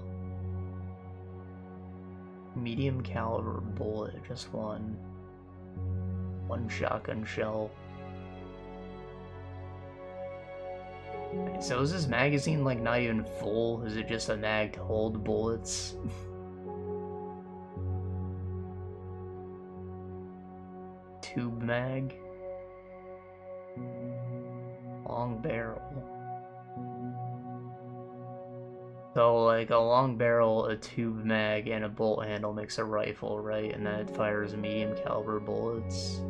Medium caliber bullet, just one. One shotgun shell. So is this magazine like not even full? Is it just a mag to hold bullets? Tube mag. Long barrel. So, like, a long barrel, a tube mag, and a bolt handle makes a rifle, right? And that fires medium caliber bullets.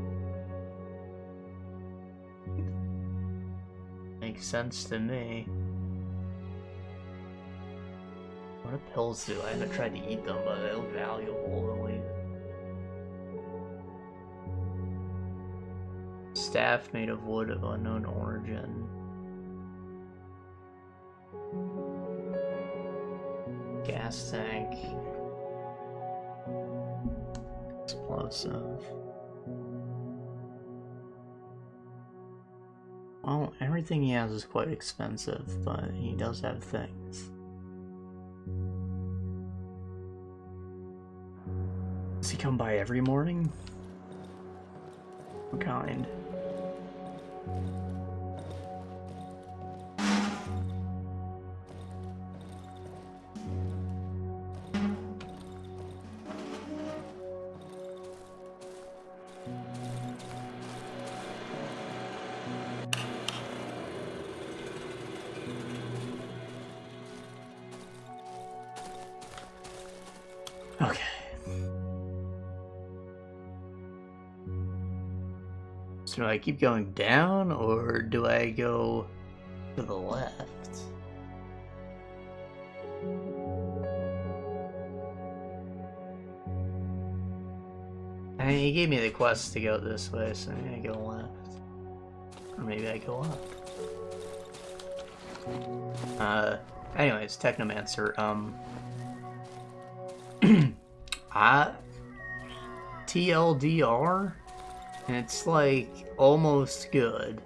Makes sense to me. What do pills do? I haven't tried to eat them, but they look valuable at least. Staff made of wood of unknown origin. Gas tank. Explosive. Well, everything he has is quite expensive, but he does have things. Does he come by every morning? What kind? Okay. So do I keep going down, or do I go to the left? I mean, he gave me the quest to go this way, so maybe I go left. Or maybe I go up. Anyways, Technomancer, TLDR, and it's like almost good.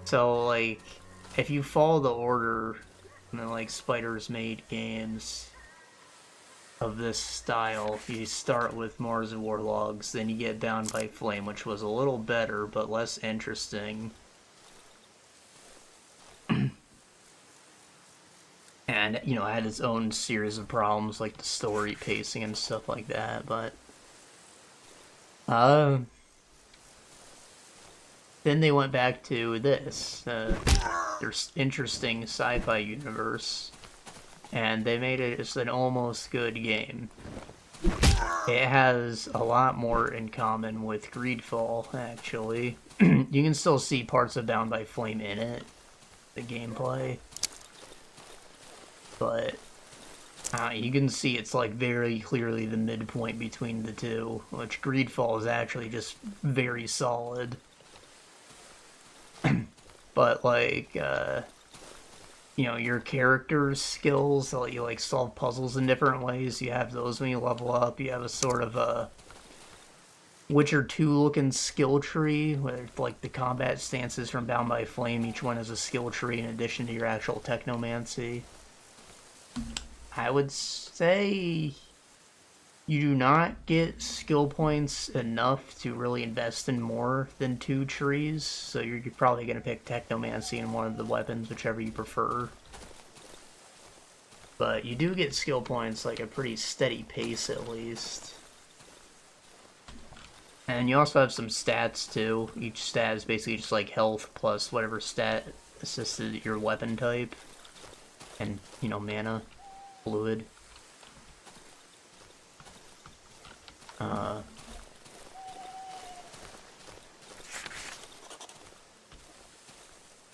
So like, if you follow the order, and then like Spider's made games of this style, you start with Mars Warlogs, then you get Bound by Flame, which was a little better but less interesting. And, you know, it had its own series of problems, like the story pacing and stuff like that, but... then they went back to this, their interesting sci-fi universe, and they made it just an almost good game. It has a lot more in common with Greedfall, actually. You can still see parts of Bound by Flame in it, the gameplay. But you can see it's like very clearly the midpoint between the two, which Greedfall is actually just very solid. But like, you know, your character's skills, that let you like solve puzzles in different ways, you have those when you level up. You have a sort of a Witcher 2 looking skill tree, where like the combat stances from Bound by Flame, each one has a skill tree in addition to your actual Technomancy. I would say you do not get skill points enough to really invest in more than 2 trees, so you're probably going to pick Technomancy and one of the weapons, whichever you prefer. But you do get skill points like a pretty steady pace at least. And you also have some stats too. Each stat is basically just like health plus whatever stat assisted your weapon type. And, you know, mana, fluid.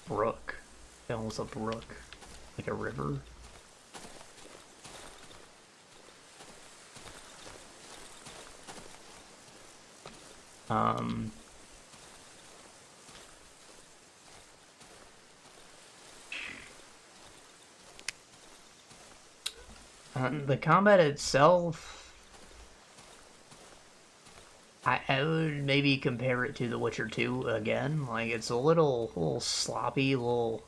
Brook. That was a brook. Like a river. The combat itself, I would maybe compare it to The Witcher 2 again. Like, it's a little sloppy, a little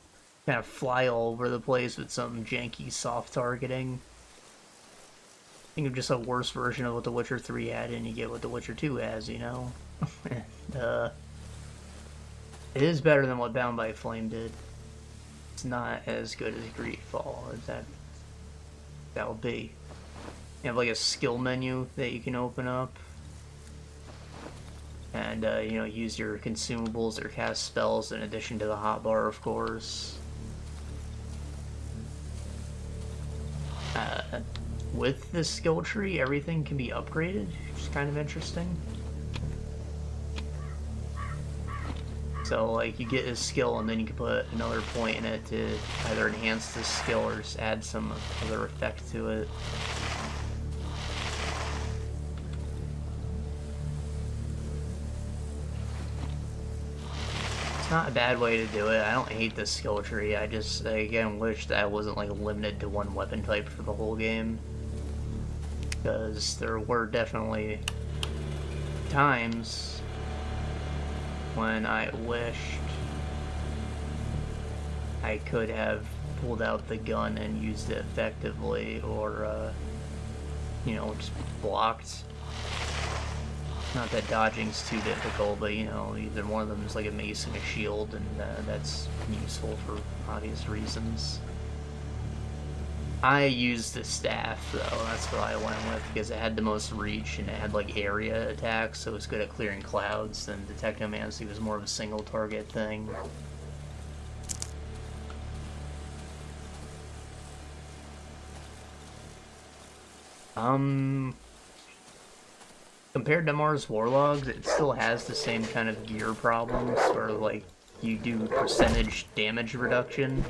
kind of fly all over the place with some janky soft targeting. Think of just a worse version of what The Witcher 3 had, and you get what The Witcher 2 has, you know? And, it is better than what Bound by Flame did. It's not as good as Greedfall, as that will be. You have like a skill menu that you can open up. And, you know, use your consumables or cast spells in addition to the hotbar, of course. with this skill tree, everything can be upgraded, which is kind of interesting. So, like, you get a skill, and then you can put another point in it to either enhance this skill or just add some other effect to it. It's not a bad way to do it. I don't hate the skill tree. I just, again, wish that I wasn't, like, limited to one weapon type for the whole game. Because there were definitely times when I wished I could have pulled out the gun and used it effectively, or, you know, just blocked. Not that dodging's too difficult, but, you know, either one of them is like a mace and a shield, and that's useful for obvious reasons. I used the staff, though. That's what I went with, because it had the most reach, and it had, like, area attacks, so it was good at clearing clouds, and the Technomancer was more of a single-target thing. Compared to Mars Warlogs, it still has the same kind of gear problems, where, like, you do percentage damage reduction,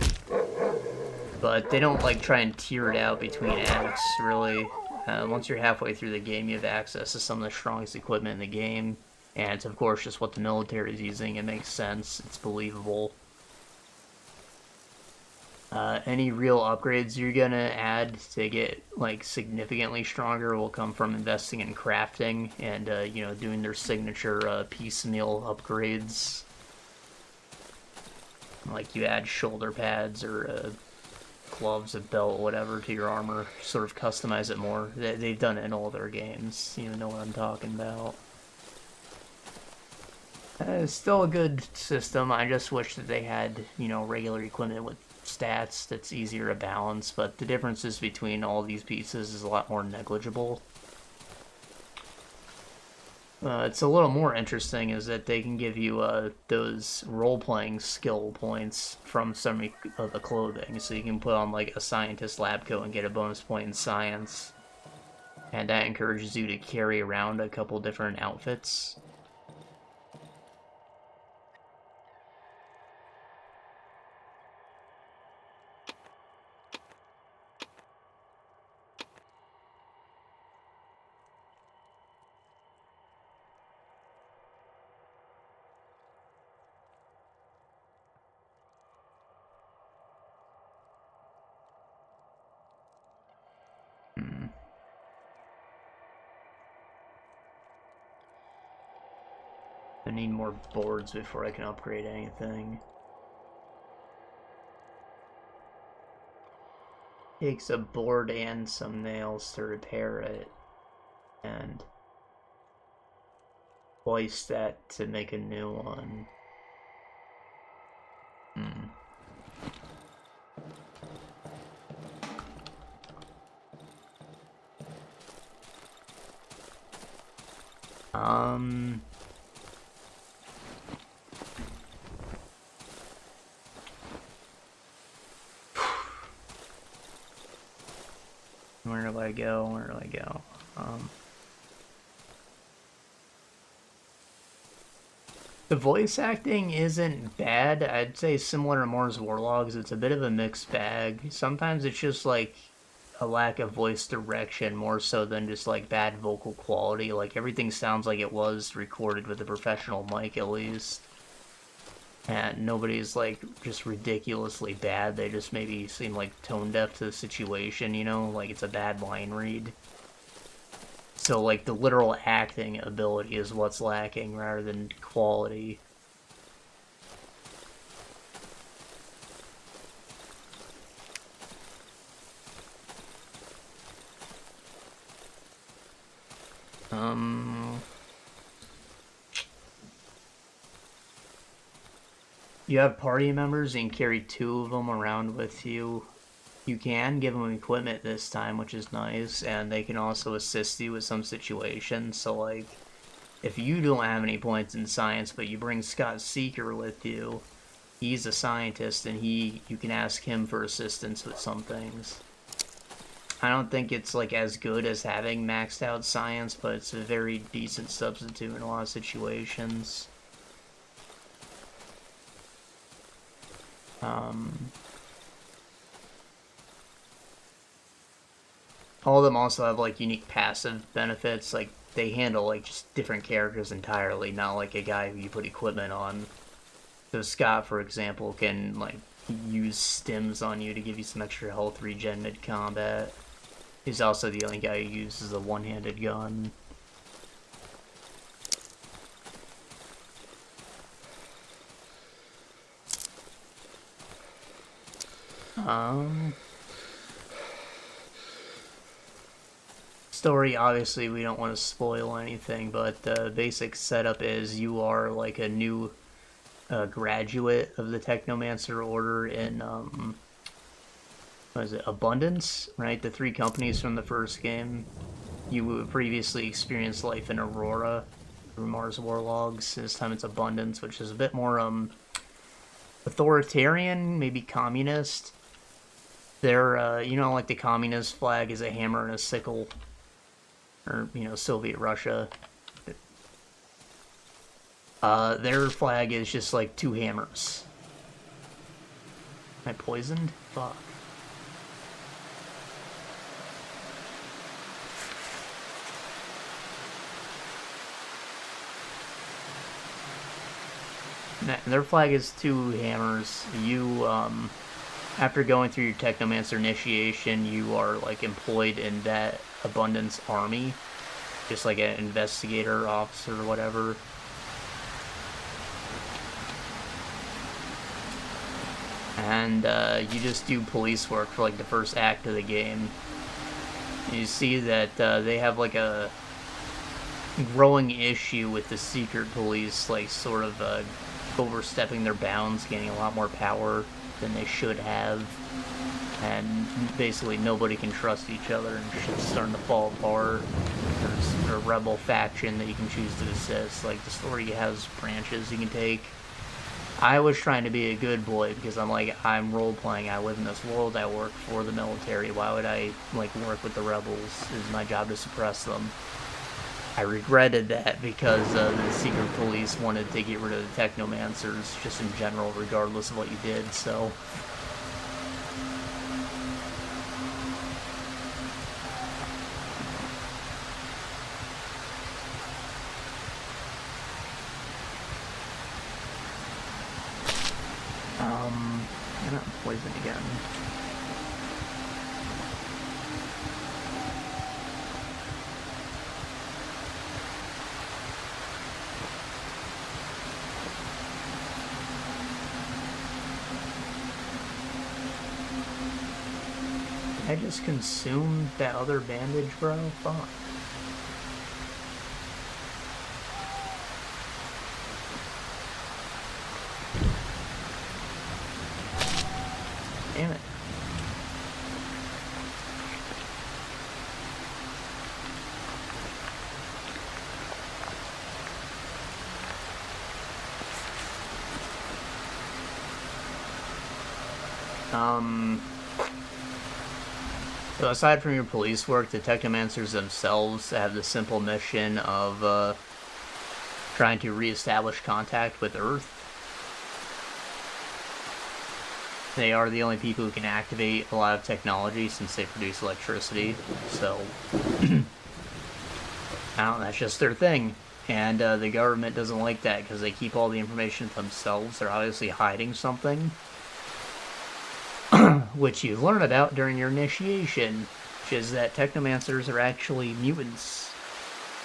but they don't, like, try and tier it out between acts, really. Once you're halfway through the game, you have access to some of the strongest equipment in the game, and it's, of course, just what the military is using. It makes sense. It's believable. Any real upgrades you're gonna add to get, like, significantly stronger will come from investing in crafting and, you know, doing their signature, piecemeal upgrades. Like, you add shoulder pads or, gloves, a belt, whatever, to your armor, sort of customize it more. They've done it in all their games. You know what I'm talking about. It's still a good system. I just wish that they had, you know, regular equipment with stats that's easier to balance, but the differences between all these pieces is a lot more negligible. It's a little more interesting is that they can give you those role-playing skill points from some of the clothing, so you can put on, like, a scientist lab coat and get a bonus point in science, and that encourages you to carry around a couple different outfits. I need more boards before I can upgrade anything. Takes a board and some nails to repair it, and twice that to make a new one. Where do I go? Where do I go? The voice acting isn't bad. I'd say similar to Mars Warlogs, it's a bit of a mixed bag. Sometimes it's just like a lack of voice direction more so than just like bad vocal quality. Like everything sounds like it was recorded with a professional mic at least. And nobody's like just ridiculously bad. They just maybe seem like tone deaf to the situation, you know? Like it's a bad line read. So, like, the literal acting ability is what's lacking rather than quality. You have party members and carry 2 of them around with you. You can give them equipment this time, which is nice, and they can also assist you with some situations. So, like, if you don't have any points in science, but you bring Scott Seeker with you, he's a scientist, and you can ask him for assistance with some things. I don't think it's like as good as having maxed out science, but it's a very decent substitute in a lot of situations. All of them also have like unique passive benefits, like they handle like just different characters entirely, not like a guy who you put equipment on. So Scott, for example, can like use stims on you to give you some extra health regen mid-combat. He's also the only guy who uses a one-handed gun. Story, obviously we don't want to spoil anything, but the basic setup is you are like a new graduate of the Technomancer order in, what is it, Abundance, right? The 3 companies from the first game. You previously experienced life in Aurora through Mars Warlogs. This time it's Abundance, which is a bit more authoritarian, maybe communist. They're, you know, like the communist flag is a hammer and a sickle. Or, you know, Soviet Russia. Their flag is just like 2 hammers. Am I poisoned? Fuck. Their flag is 2 hammers. You, after going through your Technomancer initiation, you are, like, employed in that Abundance army. Just like an investigator, officer, or whatever. And, you just do police work for, like, the first act of the game. And you see that, they have, like, a growing issue with the secret police, like, sort of, overstepping their bounds, gaining a lot more power than they should have, and basically nobody can trust each other, and shit's starting to fall apart. There's a rebel faction that you can choose to assist. Like, the story has branches you can take. I was trying to be a good boy because I'm like, I'm role-playing, I live in this world, I work for the military, why would I, like, work with the rebels? It's my job to suppress them. I regretted that because the secret police wanted to get rid of the Technomancers just in general, regardless of what you did, so... I'm not poisoned again. I just consumed that other bandage, bro? Fuck. Damn it. So aside from your police work, the Technomancers themselves have the simple mission of trying to reestablish contact with Earth. They are the only people who can activate a lot of technology since they produce electricity, so I don't know, that's just their thing. And the government doesn't like that because they keep all the information to themselves. They're obviously hiding something. Which you learn about during your initiation, which is that Technomancers are actually mutants.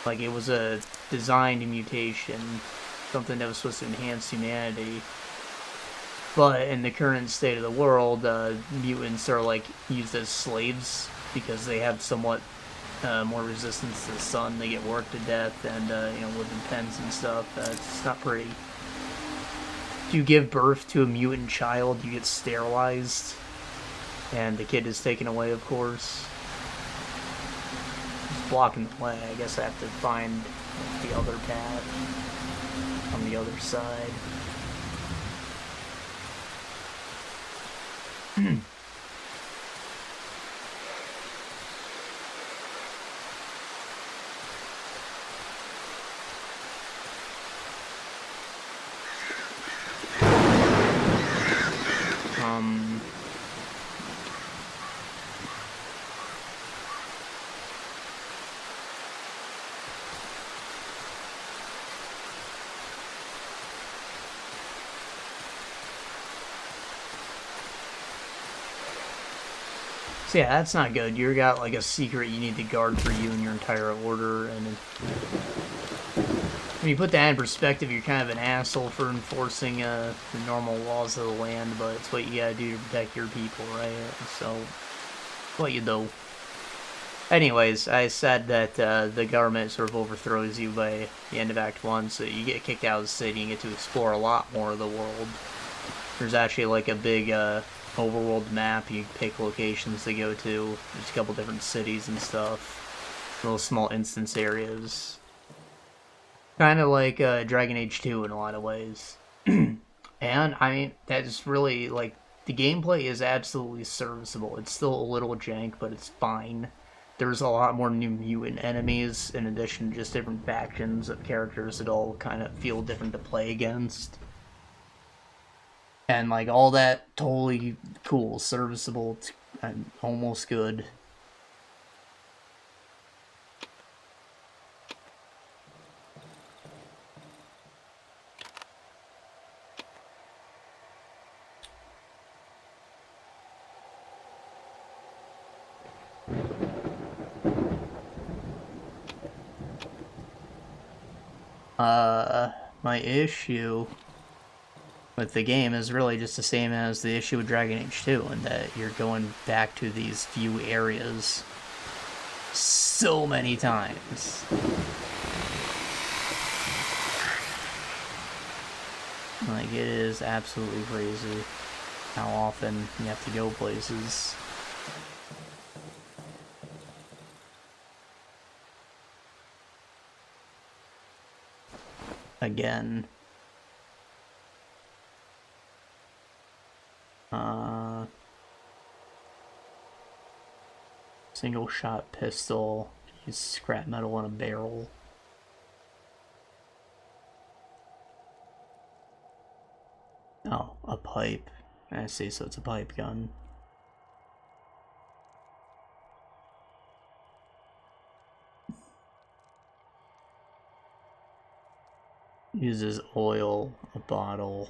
Like, it was a designed mutation, something that was supposed to enhance humanity. But in the current state of the world, mutants are, like, used as slaves because they have somewhat more resistance to the sun. They get worked to death and, you know, live in pens and stuff. It's not pretty. If you give birth to a mutant child, you get sterilized. And the kid is taken away, of course. Just blocking the way. I guess I have to find the other path on the other side. So yeah, that's not good. You got like a secret you need to guard for you and your entire order, and when you put that in perspective, you're kind of an asshole for enforcing the normal laws of the land, but it's what you gotta do to protect your people, right? So, what you do. Anyways, I said that the government sort of overthrows you by the end of Act 1, so you get kicked out of the city and get to explore a lot more of the world. There's actually like a big overworld map. You pick locations to go to. There's a couple different cities and stuff. Little small instance areas. Kind of like Dragon Age 2 in a lot of ways. And, I mean, that's really, like, the gameplay is absolutely serviceable. It's still a little jank, but it's fine. There's a lot more new mutant enemies, in addition to just different factions of characters that all kind of feel different to play against. And, like, all that, totally cool, serviceable, and almost good. My issue with the game is really just the same as the issue with Dragon Age 2, in that you're going back to these few areas so many times. Like, it is absolutely crazy how often you have to go places. Again. Single shot pistol. Use scrap metal in a barrel. Oh, a pipe. I see, so it's a pipe gun. Uses oil, a bottle.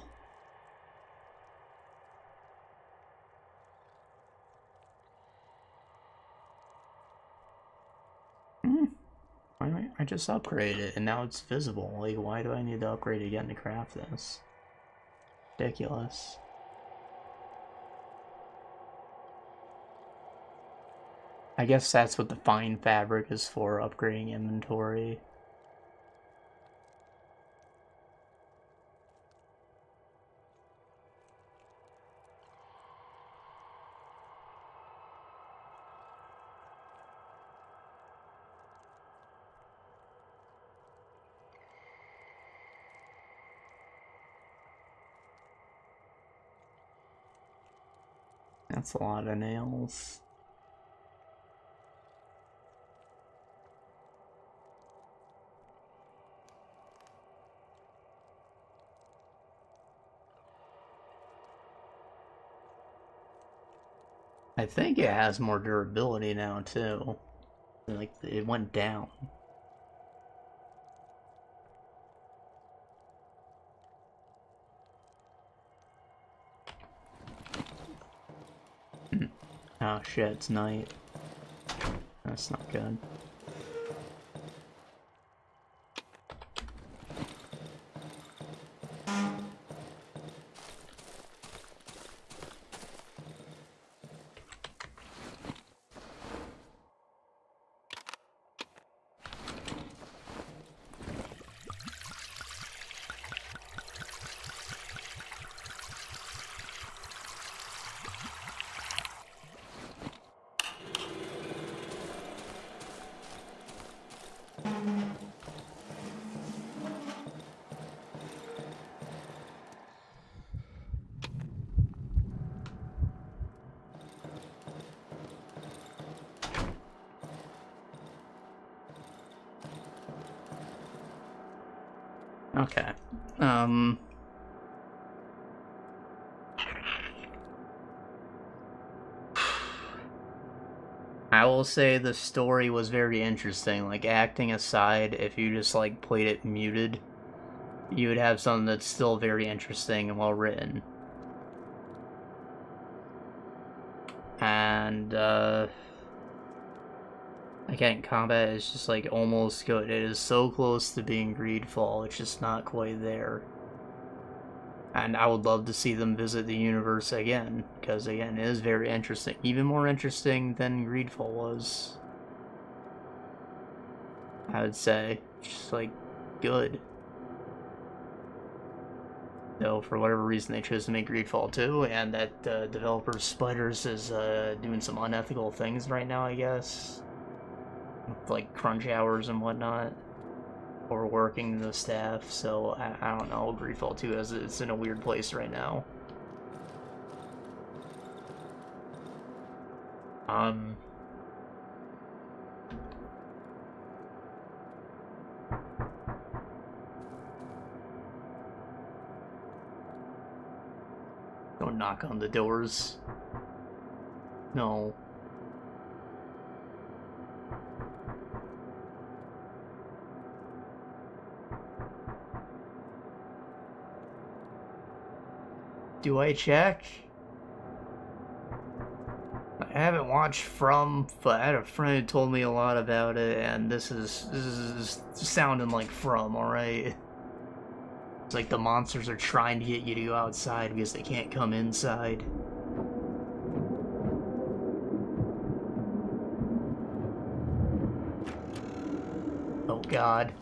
I just upgraded it and now it's visible. Like, why do I need to upgrade again to craft this? Ridiculous. I guess that's what the fine fabric is for, upgrading inventory. That's a lot of nails. I think it has more durability now too. Like, it went down. Oh shit, it's night. That's not good. Okay. I will say the story was very interesting. Like, acting aside, if you just, like, played it muted, you would have something that's still very interesting and well written. And, again, combat is just, like, almost good. It is so close to being Greedfall, it's just not quite there. And I would love to see them visit the universe again, because, again, it is very interesting. Even more interesting than Greedfall was. I would say. Just, like, good. Though, for whatever reason, they chose to make Greedfall 2, and that developer Spiders is doing some unethical things right now, I guess. With, like, crunch hours and whatnot. Or working the staff, so I don't know. Greedfall 2 it's in a weird place right now. Don't knock on the doors. No. Do I check? I haven't watched From, but I had a friend who told me a lot about it, and this is sounding like From, alright? It's like the monsters are trying to get you to go outside because they can't come inside. Oh god.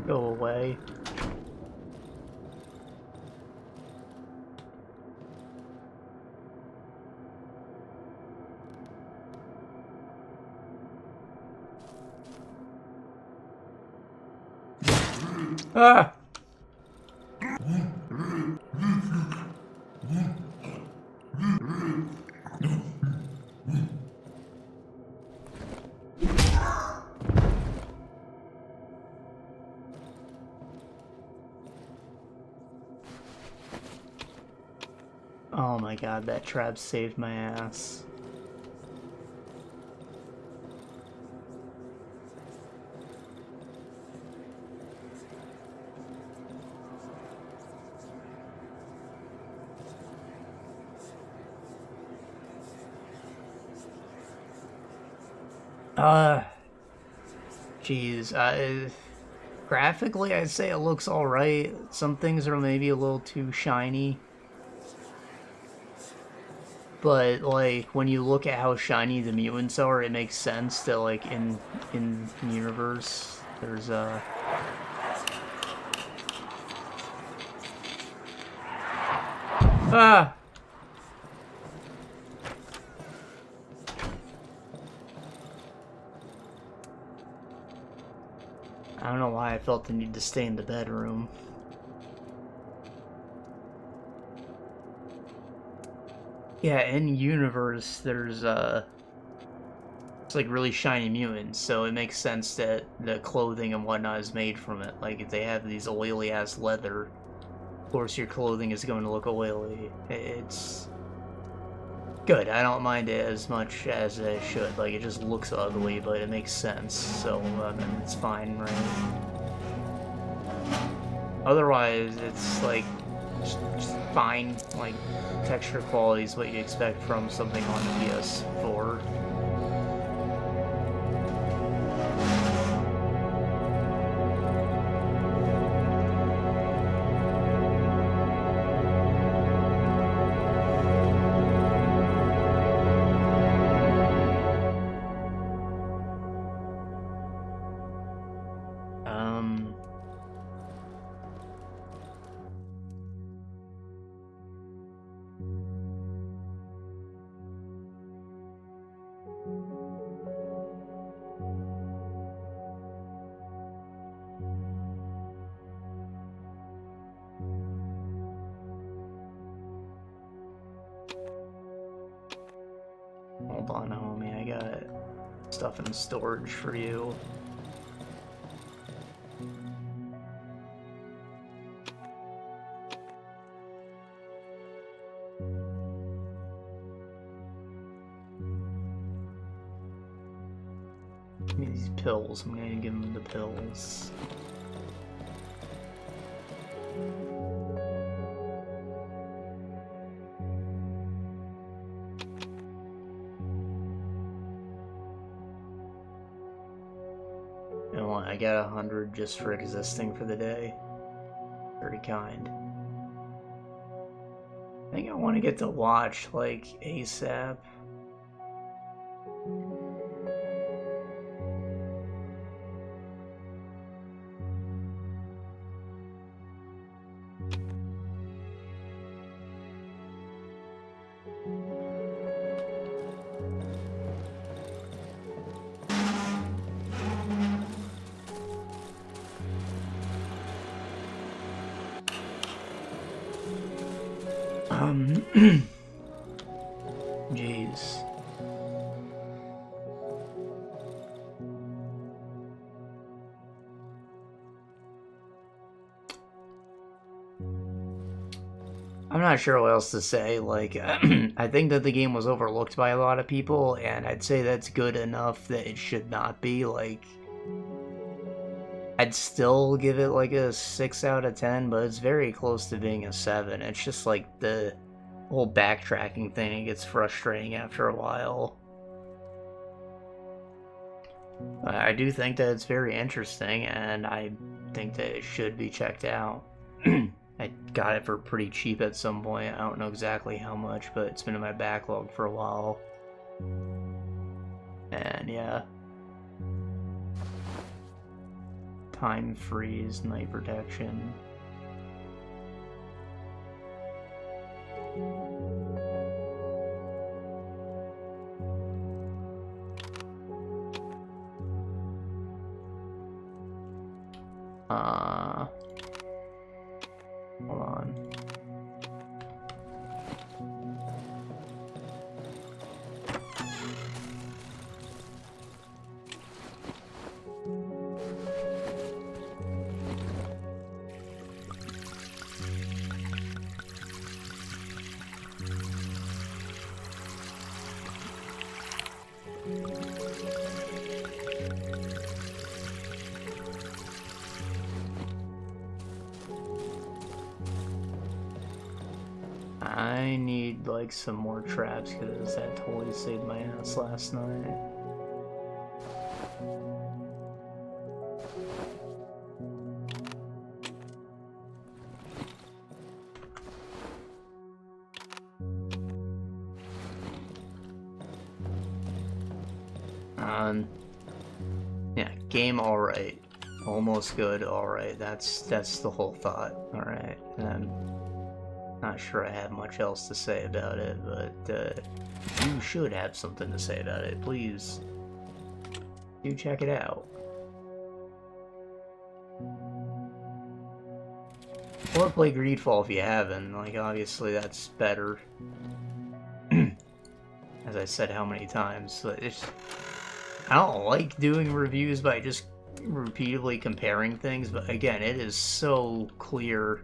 Go away. Ah! Oh my god, that trap saved my ass. Jeez, graphically I'd say it looks alright. Some things are maybe a little too shiny. But, like, when you look at how shiny the mutants are, it makes sense that, like, in the universe, there's a... Ah! I don't know why I felt the need to stay in the bedroom. Yeah, in universe, there's it's like really shiny mutants, so it makes sense that the clothing and whatnot is made from it. Like, if they have these oily ass leather, of course your clothing is going to look oily. It's good. I don't mind it as much as it should. Like, it just looks ugly, but it makes sense, so I mean, it's fine, right? Otherwise, it's like just fine, like, texture quality is what you expect from something on the PS4. Hold on, homie, I got stuff in storage for you. me these pills. I'm gonna give him the pills. I got 100 just for existing for the day. Very kind. I think I want to get to watch, like, ASAP. Jeez. I'm not sure what else to say. Like, I think that the game was overlooked by a lot of people, and I'd say that's good enough that it should not be. Like, I'd still give it like a 6 out of 10, but it's very close to being a 7. It's just like the whole backtracking thing gets frustrating after a while. I do think that it's very interesting, and I think that it should be checked out. I got it for pretty cheap at some point. I don't know exactly how much, but it's been in my backlog for a while. And yeah. Time freeze, night protection. Hold on. I need like some more traps because that totally saved my ass last night. Yeah, game alright. Almost good, alright. That's the whole thought. Alright. And not sure I have much else to say about it, but you should have something to say about it. Please do check it out. Or play Greedfall if you haven't. Like, obviously that's better. As I said how many times. But I don't like doing reviews by just repeatedly comparing things, but again, it is so clear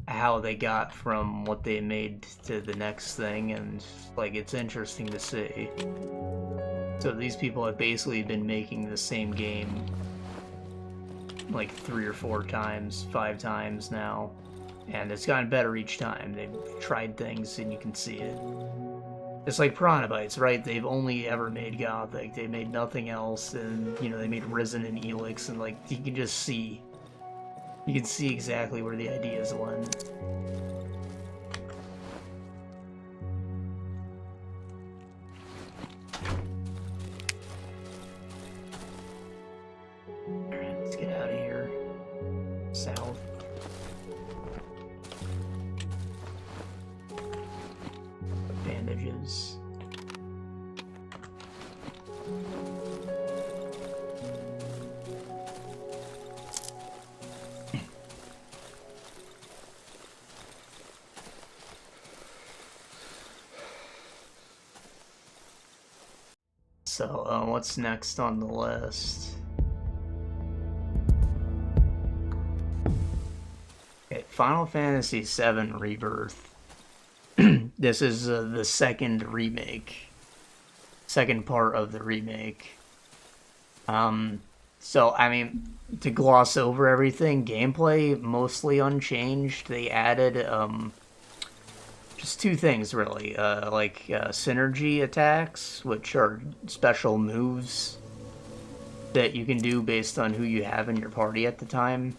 how they got from what they made to the next thing, and like it's interesting to see. So these people have basically been making the same game like 3 or 4 times, 5 times now, and it's gotten better each time. They've tried things and you can see it. It's like Piranha Bytes, right? They've only ever made Gothic. They made nothing else, and you know, they made Risen and Elix, and like you can just see. You can see exactly where the ideas went. Alright, let's get out of here. South. Bandages. So, what's next on the list? Okay, Final Fantasy VII Rebirth. This is the second remake. Second part of the remake. So, I mean, to gloss over everything, gameplay mostly unchanged. They added, just two things, really. Synergy attacks, which are special moves that you can do based on who you have in your party at the time.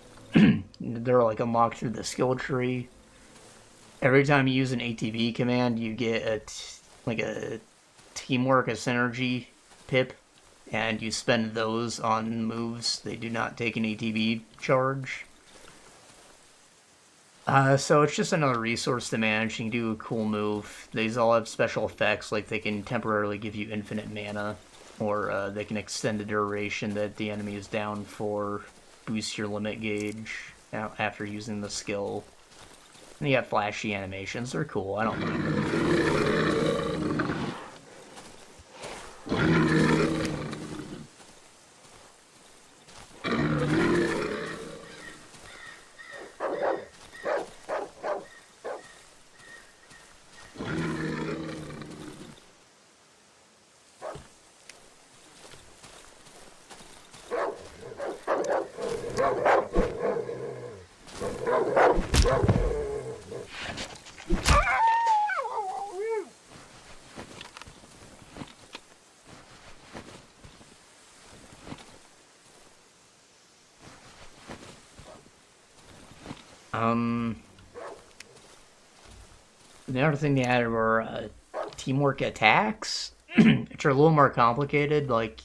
They're, like, unlocked through the skill tree. Every time you use an ATB command, you get a teamwork, a synergy pip, and you spend those on moves. They do not take an ATB charge. So it's just another resource to manage. You can do a cool move. These all have special effects, like they can temporarily give you infinite mana, or they can extend the duration that the enemy is down for, boost your limit gauge after using the skill. And you got flashy animations. They're cool. I don't mind them. The other thing they added were teamwork attacks, which are a little more complicated. Like,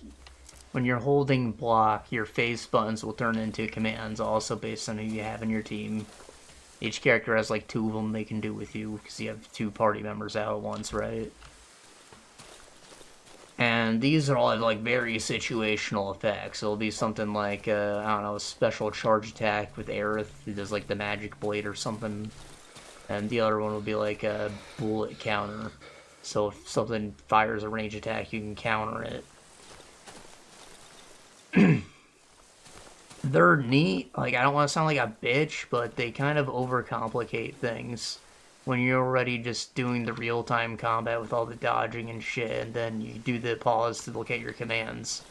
when you're holding block, your face buttons will turn into commands, also based on who you have in your team. Each character has, like, 2 of them they can do with you, because you have 2 party members out at once, right? And these are all have, like, very situational effects. It'll be something like, I don't know, a special charge attack with Aerith, who does, like, the magic blade or something. And the other one will be like a bullet counter. So if something fires a range attack, you can counter it. They're neat. Like, I don't want to sound like a bitch, but they kind of overcomplicate things. When you're already just doing the real-time combat with all the dodging and shit, and then you do the pause to look at your commands.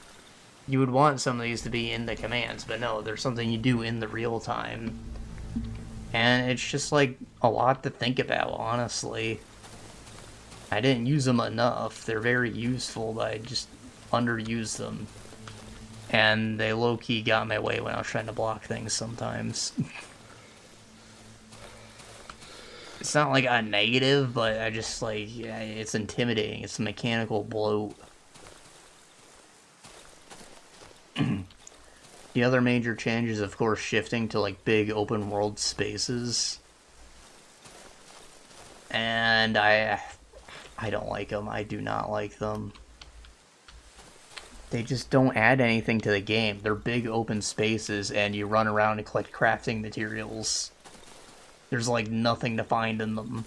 You would want some of these to be in the commands, but no, there's something you do in the real time. And it's just, like, a lot to think about, honestly. I didn't use them enough. They're very useful, but I just underused them. And they low-key got my way when I was trying to block things sometimes. It's not, like, a negative, but I just, like, yeah, it's intimidating. It's a mechanical bloat. The other major change is, of course, shifting to, like, big open-world spaces. And I don't like them. I do not like them. They just don't add anything to the game. They're big open spaces, and you run around and collect crafting materials. There's, like, nothing to find in them.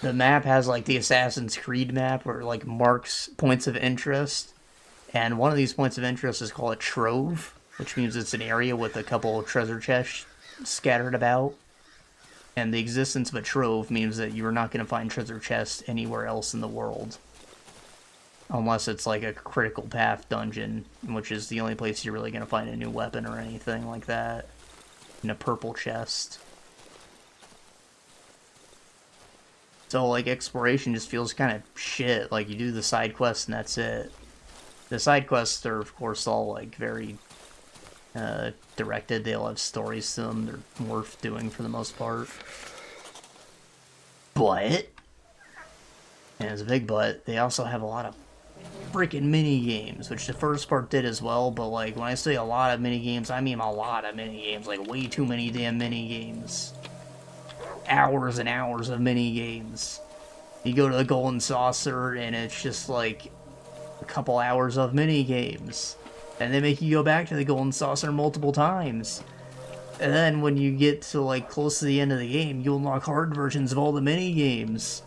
The map has, like, the Assassin's Creed map, where it, like, marks points of interest. And one of these points of interest is called a trove, which means it's an area with a couple of treasure chests scattered about. And the existence of a trove means that you're not going to find treasure chests anywhere else in the world. Unless it's like a critical path dungeon, which is the only place you're really going to find a new weapon or anything like that. In a purple chest. So, like, exploration just feels kind of shit. Like, you do the side quests and that's it. The side quests are, of course, all, like, very directed. They all have stories to them. They're worth doing for the most part. But, and it's a big but, they also have a lot of freaking mini-games, which the first part did as well, but, like, when I say a lot of mini-games, I mean a lot of mini-games. Like, way too many damn mini-games. Hours and hours of mini-games. You go to the Golden Saucer, and it's just, like, a couple hours of mini-games. And they make you go back to the Golden Saucer multiple times. And then when you get to, like, close to the end of the game, you unlock hard versions of all the mini-games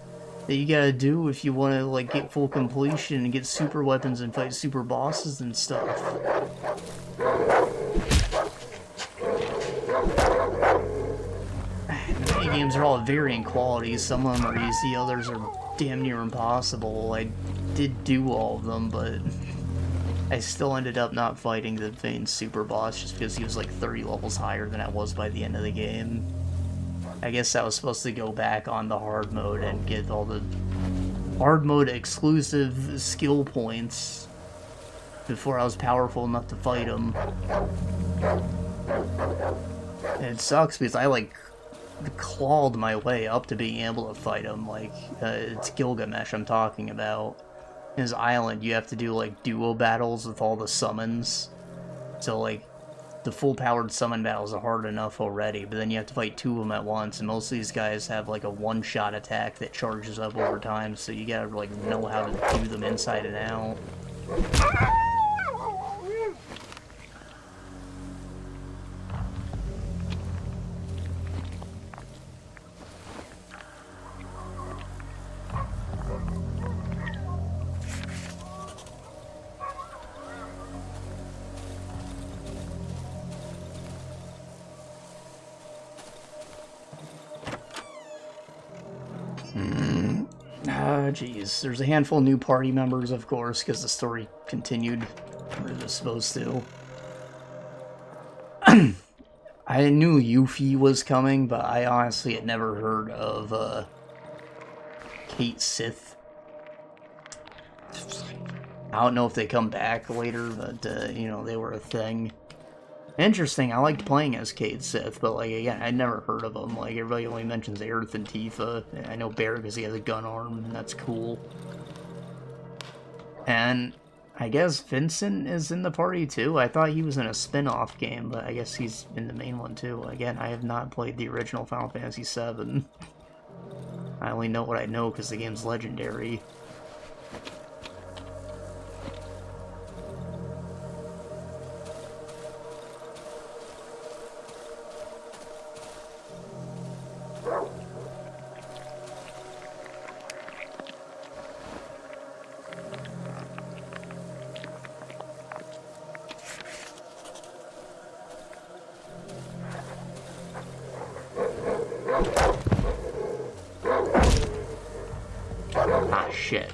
that you gotta do if you want to, like, get full completion and get super weapons and fight super bosses and stuff. The mini-games are all of varying qualities. Some of them are easy, others are damn near impossible. I did do all of them, but I still ended up not fighting the main super boss just because he was like 30 levels higher than I was by the end of the game. I guess I was supposed to go back on the hard mode and get all the hard mode exclusive skill points before I was powerful enough to fight him. And it sucks because I like clawed my way up to being able to fight him. Like, it's Gilgamesh I'm talking about. His island, you have to do like duo battles with all the summons. So like the full powered summon battles are hard enough already, but then you have to fight two of them at once, and most of these guys have like a one-shot attack that charges up over time, so you gotta like know how to do them inside and out. Jeez. There's a handful of new party members, of course, because the story continued where it was supposed to. I knew Yuffie was coming, but I honestly had never heard of Kate Sith. I don't know if they come back later, but, you know, they were a thing. Interesting, I liked playing as Cade Sith, but, like, again, I'd never heard of him. Like, everybody only mentions Aerith and Tifa. I know Bear because he has a gun arm, and that's cool. And I guess Vincent is in the party, too. I thought he was in a spin-off game, but I guess he's in the main one, too. Again, I have not played the original Final Fantasy VII. I only know what I know because the game's legendary. Shit.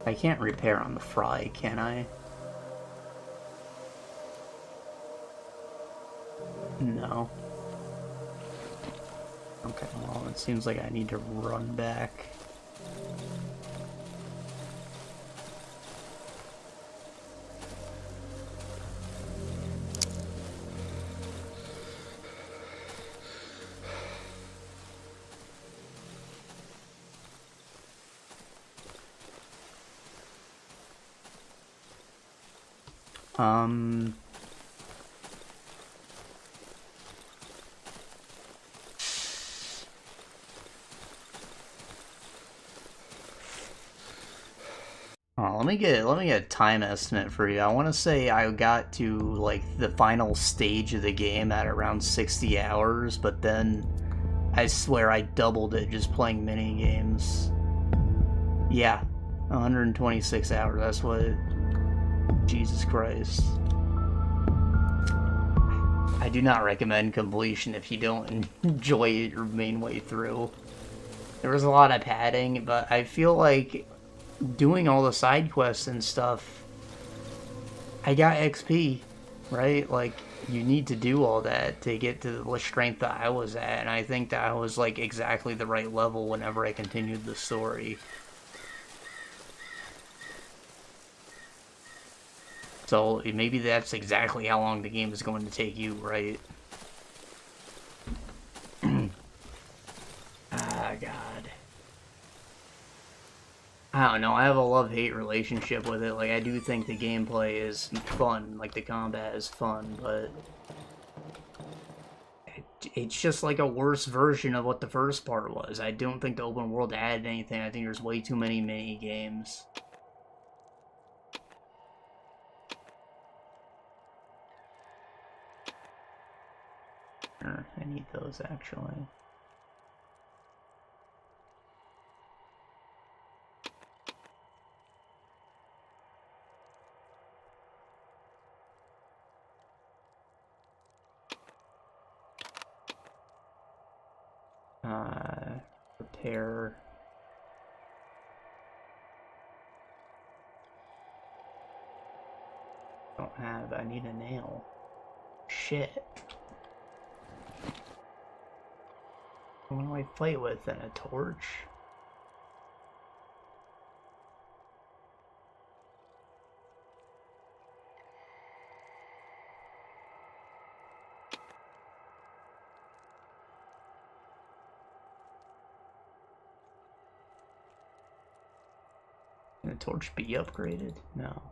I can't repair on the Fry, can I? No. Okay, well, it seems like I need to run back. Oh, let me get a time estimate for you. I want to say I got to like the final stage of the game at around 60 hours, but then I swear I doubled it just playing mini games. Yeah, 126 hours. That's what. Jesus Christ. I do not recommend completion if you don't enjoy your main way through. There was a lot of padding, but I feel like doing all the side quests and stuff, I got XP, right? Like, you need to do all that to get to the strength that I was at, and I think that I was, like, exactly the right level whenever I continued the story. So, maybe that's exactly how long the game is going to take you, right? Ah, God. I don't know, I have a love-hate relationship with it. Like, I do think the gameplay is fun, like, the combat is fun, but it's just like a worse version of what the first part was. I don't think the open world added anything. I think there's way too many mini games. I need those actually. Repair. Don't have, I need a nail. Shit. What do I fight with then? A torch? Can the torch be upgraded? No.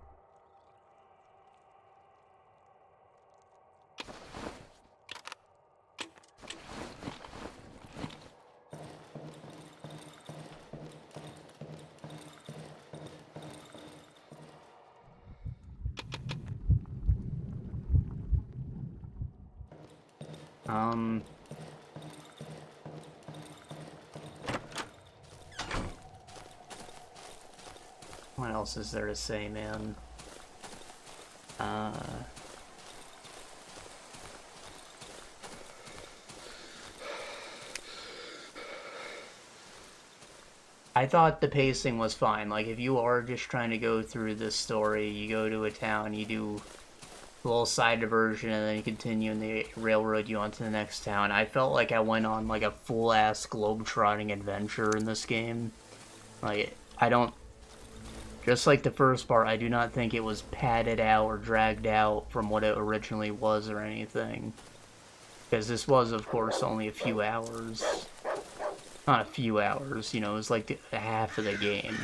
What else is there to say, man? I thought the pacing was fine. Like, if you are just trying to go through this story, you go to a town, you do a little side diversion, and then you continue and they railroad you onto the next town. I felt like I went on, like, a full-ass globe-trotting adventure in this game. Like, I don't... Just like the first part, I do not think it was padded out or dragged out from what it originally was or anything. Because this was, of course, only a few hours. Not a few hours, you know, it was like half of the game.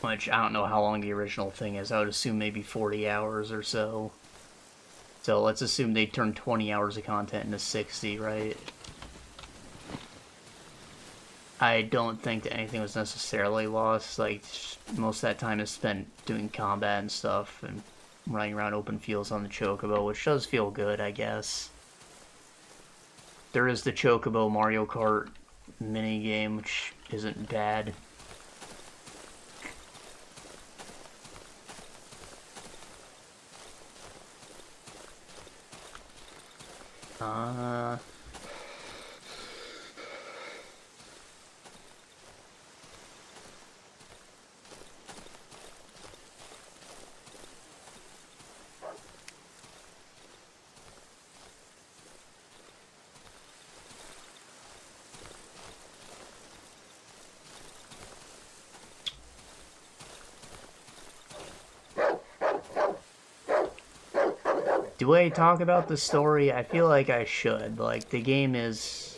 Which, I don't know how long the original thing is. I would assume maybe 40 hours or so. So let's assume they turned 20 hours of content into 60, right? I don't think that anything was necessarily lost. Like, most of that time is spent doing combat and stuff and running around open fields on the Chocobo, which does feel good, I guess. There is the Chocobo Mario Kart minigame, which isn't bad. Do I talk about the story? I feel like I should. Like, the game is...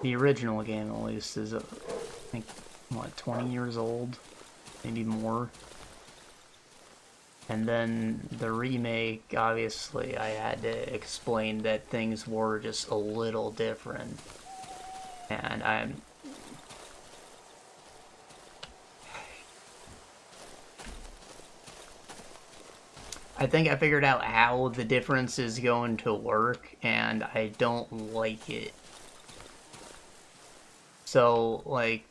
The original game, at least, is, I think, what, 20 years old? Maybe more. And then the remake, obviously, I had to explain that things were just a little different. And I think I figured out how the difference is going to work, and I don't like it. So, like,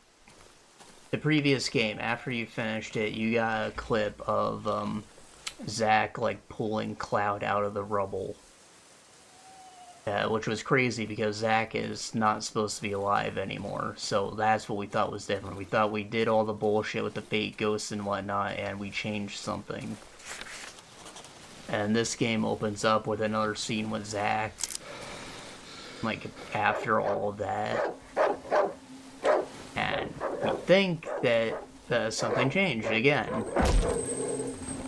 the previous game, after you finished it, you got a clip of, Zack, like, pulling Cloud out of the rubble. Which was crazy, because Zack is not supposed to be alive anymore, so that's what we thought was different. We thought we did all the bullshit with the fake ghosts and whatnot, and we changed something. And this game opens up with another scene with Zack, like, after all of that. And we think that something changed again.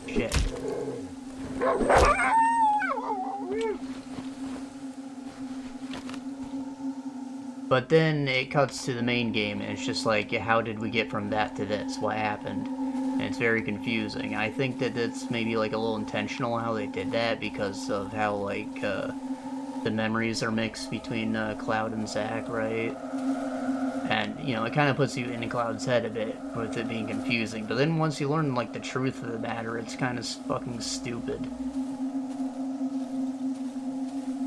Shit. But then it cuts to the main game, and it's just like, how did we get from that to this? What happened? And it's very confusing. I think that it's maybe, like, a little intentional how they did that, because of how, like, the memories are mixed between Cloud and Zack, right? And, you know, it kind of puts you in Cloud's head a bit, with it being confusing. But then once you learn, like, the truth of the matter, it's kind of fucking stupid.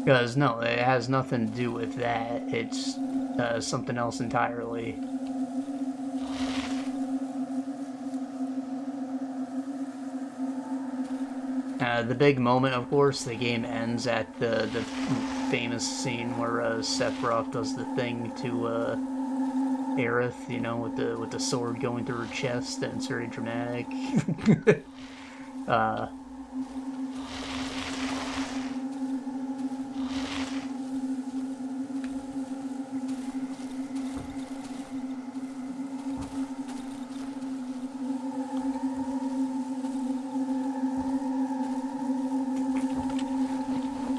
Because, no, it has nothing to do with that. It's something else entirely. The big moment, of course, the game ends at the famous scene where Sephiroth does the thing to Aerith, you know, with the sword going through her chest, and it's very dramatic.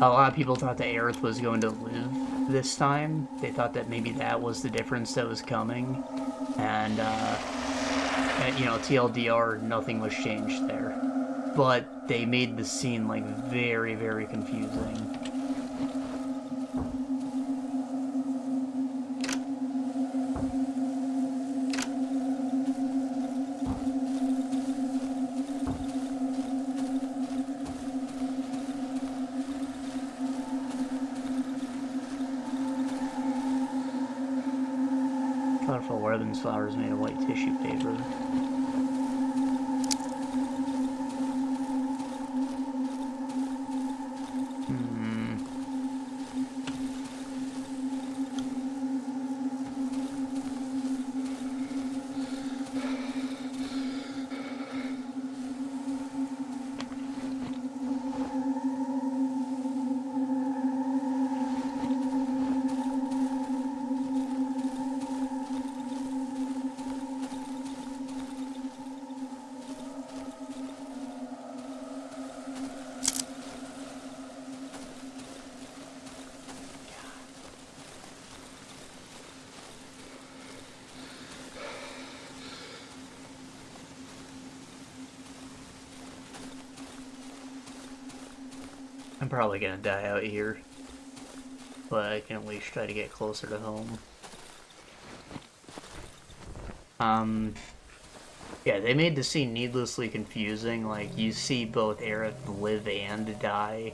A lot of people thought that Aerith was going to live this time. They thought that maybe that was the difference that was coming. And you know, TLDR, nothing was changed there. But they made the scene, like, very, very confusing. Colorful webbing flowers made of white tissue paper. I'm probably gonna die out here, but I can at least try to get closer to home. Yeah, they made the scene needlessly confusing. Like, you see both Aerith live and die,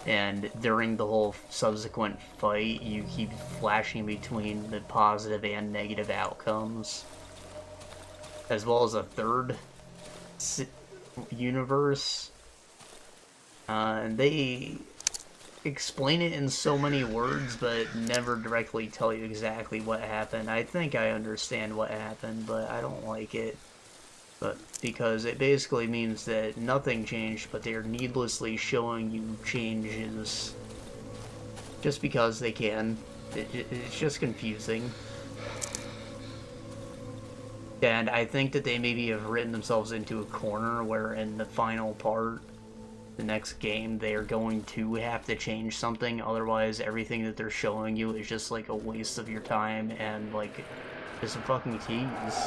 and during the whole subsequent fight, you keep flashing between the positive and negative outcomes, as well as a third universe. And they explain it in so many words, but never directly tell you exactly what happened. I think I understand what happened, but I don't like it. But because it basically means that nothing changed, but they're needlessly showing you changes just because they can. It's just confusing. And I think that they maybe have written themselves into a corner where in the final part, the next game, they are going to have to change something. Otherwise, everything that they're showing you is just like a waste of your time and like just a fucking tease.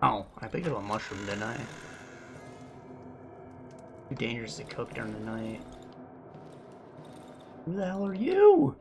Oh, I picked up a mushroom, didn't I? Too dangerous to cook during the night. Who the hell are you?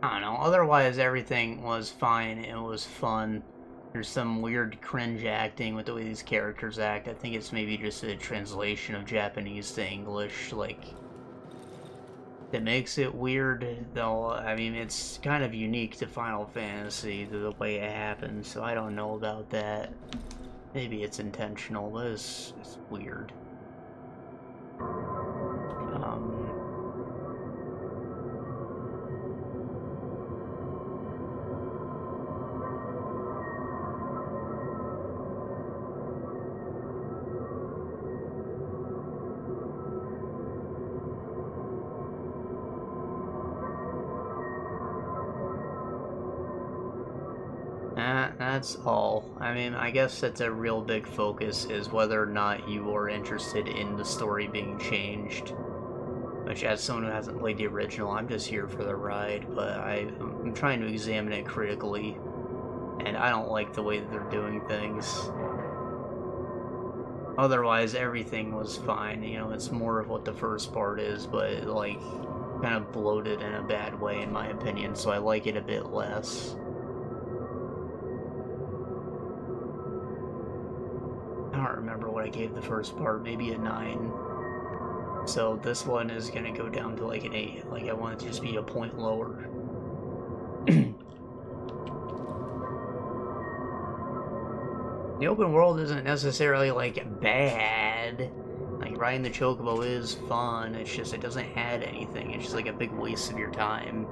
I don't know, otherwise everything was fine, it was fun. There's some weird cringe acting with the way these characters act. I think it's maybe just a translation of Japanese to English, like, that makes it weird, though. I mean, it's kind of unique to Final Fantasy, the way it happens, so I don't know about that. Maybe it's intentional, but it's weird. That's all. I mean, I guess that's a real big focus, is whether or not you are interested in the story being changed. Which, as someone who hasn't played the original, I'm just here for the ride, but I'm trying to examine it critically, and I don't like the way that they're doing things. Otherwise, everything was fine. You know, it's more of what the first part is, but, like, kind of bloated in a bad way, in my opinion, so I like it a bit less. I don't remember what I gave the first part, maybe a 9. So this one is gonna go down to like an 8. Like, I want it to just be a point lower. The open world isn't necessarily like bad. Like, riding the chocobo is fun, it's just it doesn't add anything. It's just like a big waste of your time.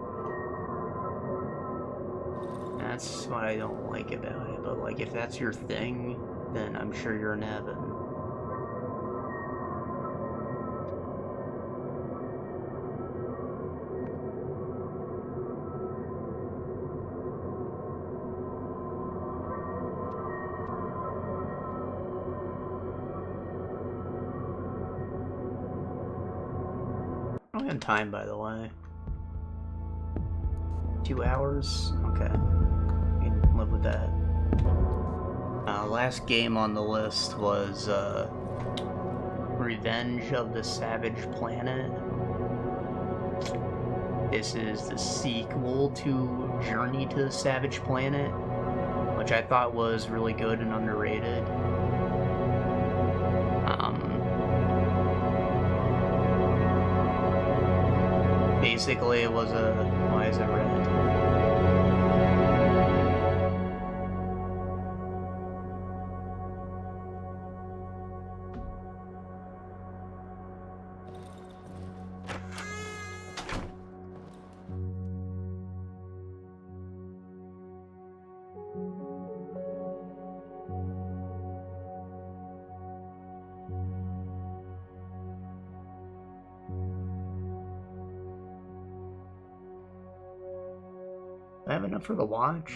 That's what I don't like about it, but like, if that's your thing, then I'm sure you're in heaven. I'm on time, by the way. 2 hours? Okay. I can live with that. Last game on the list was Revenge of the Savage Planet. This is the sequel to Journey to the Savage Planet, which I thought was really good and underrated. Basically, it was a... Why is it red? I have enough for the watch.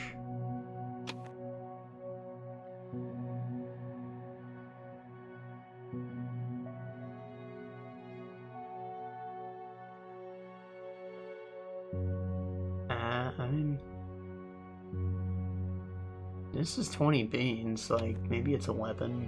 I mean, this is 20 beans, like, maybe it's a weapon.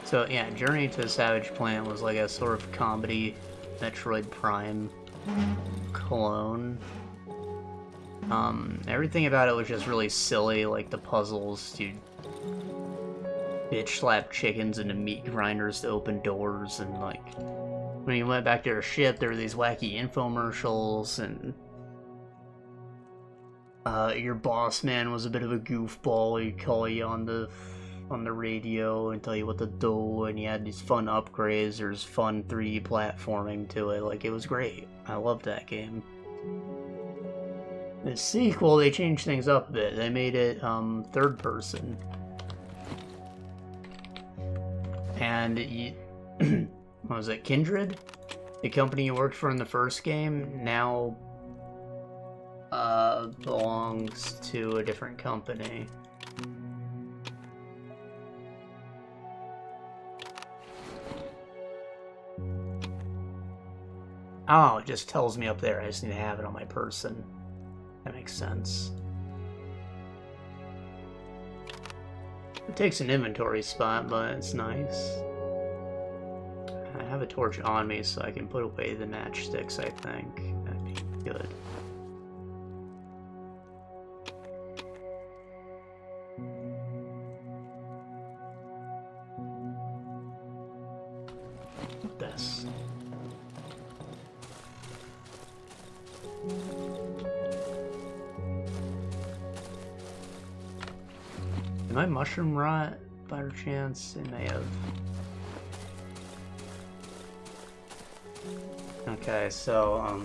So yeah, Journey to the Savage Planet was like a sort of comedy Metroid Prime clone. Everything about it was just really silly, like the puzzles to bitch slap chickens into meat grinders to open doors, and like when you went back to your ship there were these wacky infomercials, and your boss man was a bit of a goofball. He'd call you on the radio and tell you what to do, and you had these fun upgrades. There's fun 3D platforming to it. Like, it was great. I loved that game. The sequel, they changed things up a bit. They made it third person. And you, what was it, Kindred? The company you worked for in the first game now belongs to a different company. Oh, it just tells me up there. I just need to have it on my person. That makes sense. It takes an inventory spot, but it's nice. I have a torch on me, so I can put away the matchsticks, I think. That'd be good. This. Did my mushroom rot by chance? It may have. Okay, so,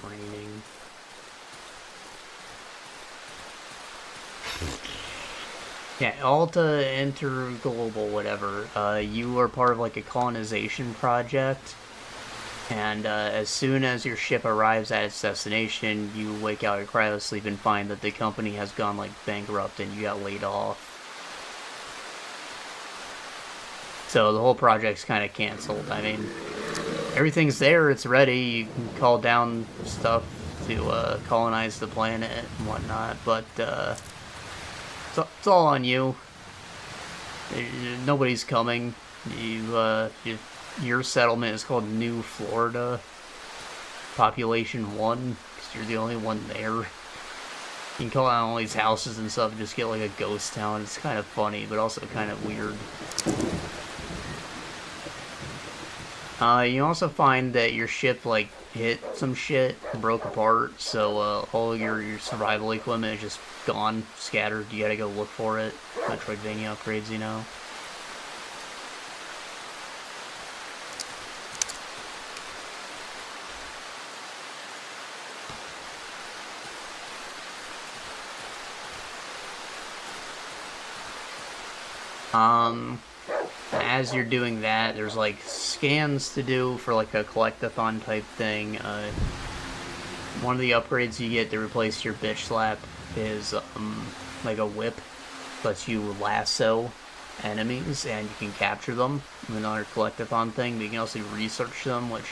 raining. Yeah, Alta Interglobal, whatever. You are part of like a colonization project, and as soon as your ship arrives at its destination, you wake out of cryosleep and find that the company has gone like bankrupt and you got laid off. So the whole project's kind of canceled. I mean, everything's there, it's ready. You can call down stuff to colonize the planet and whatnot, but it's all on you. Nobody's coming. Your settlement is called New Florida. Population 1, because you're the only one there. You can call out all these houses and stuff and just get like a ghost town. It's kind of funny, but also kind of weird. You also find that your ship like hit some shit, broke apart, so all your survival equipment is just gone, scattered. You gotta go look for it. Metroidvania upgrades, you know. As you're doing that, there's like scans to do for like a collectathon type thing. One of the upgrades you get to replace your bitch slap is like a whip, lets you lasso enemies and you can capture them. Another collectathon thing, but you can also research them, which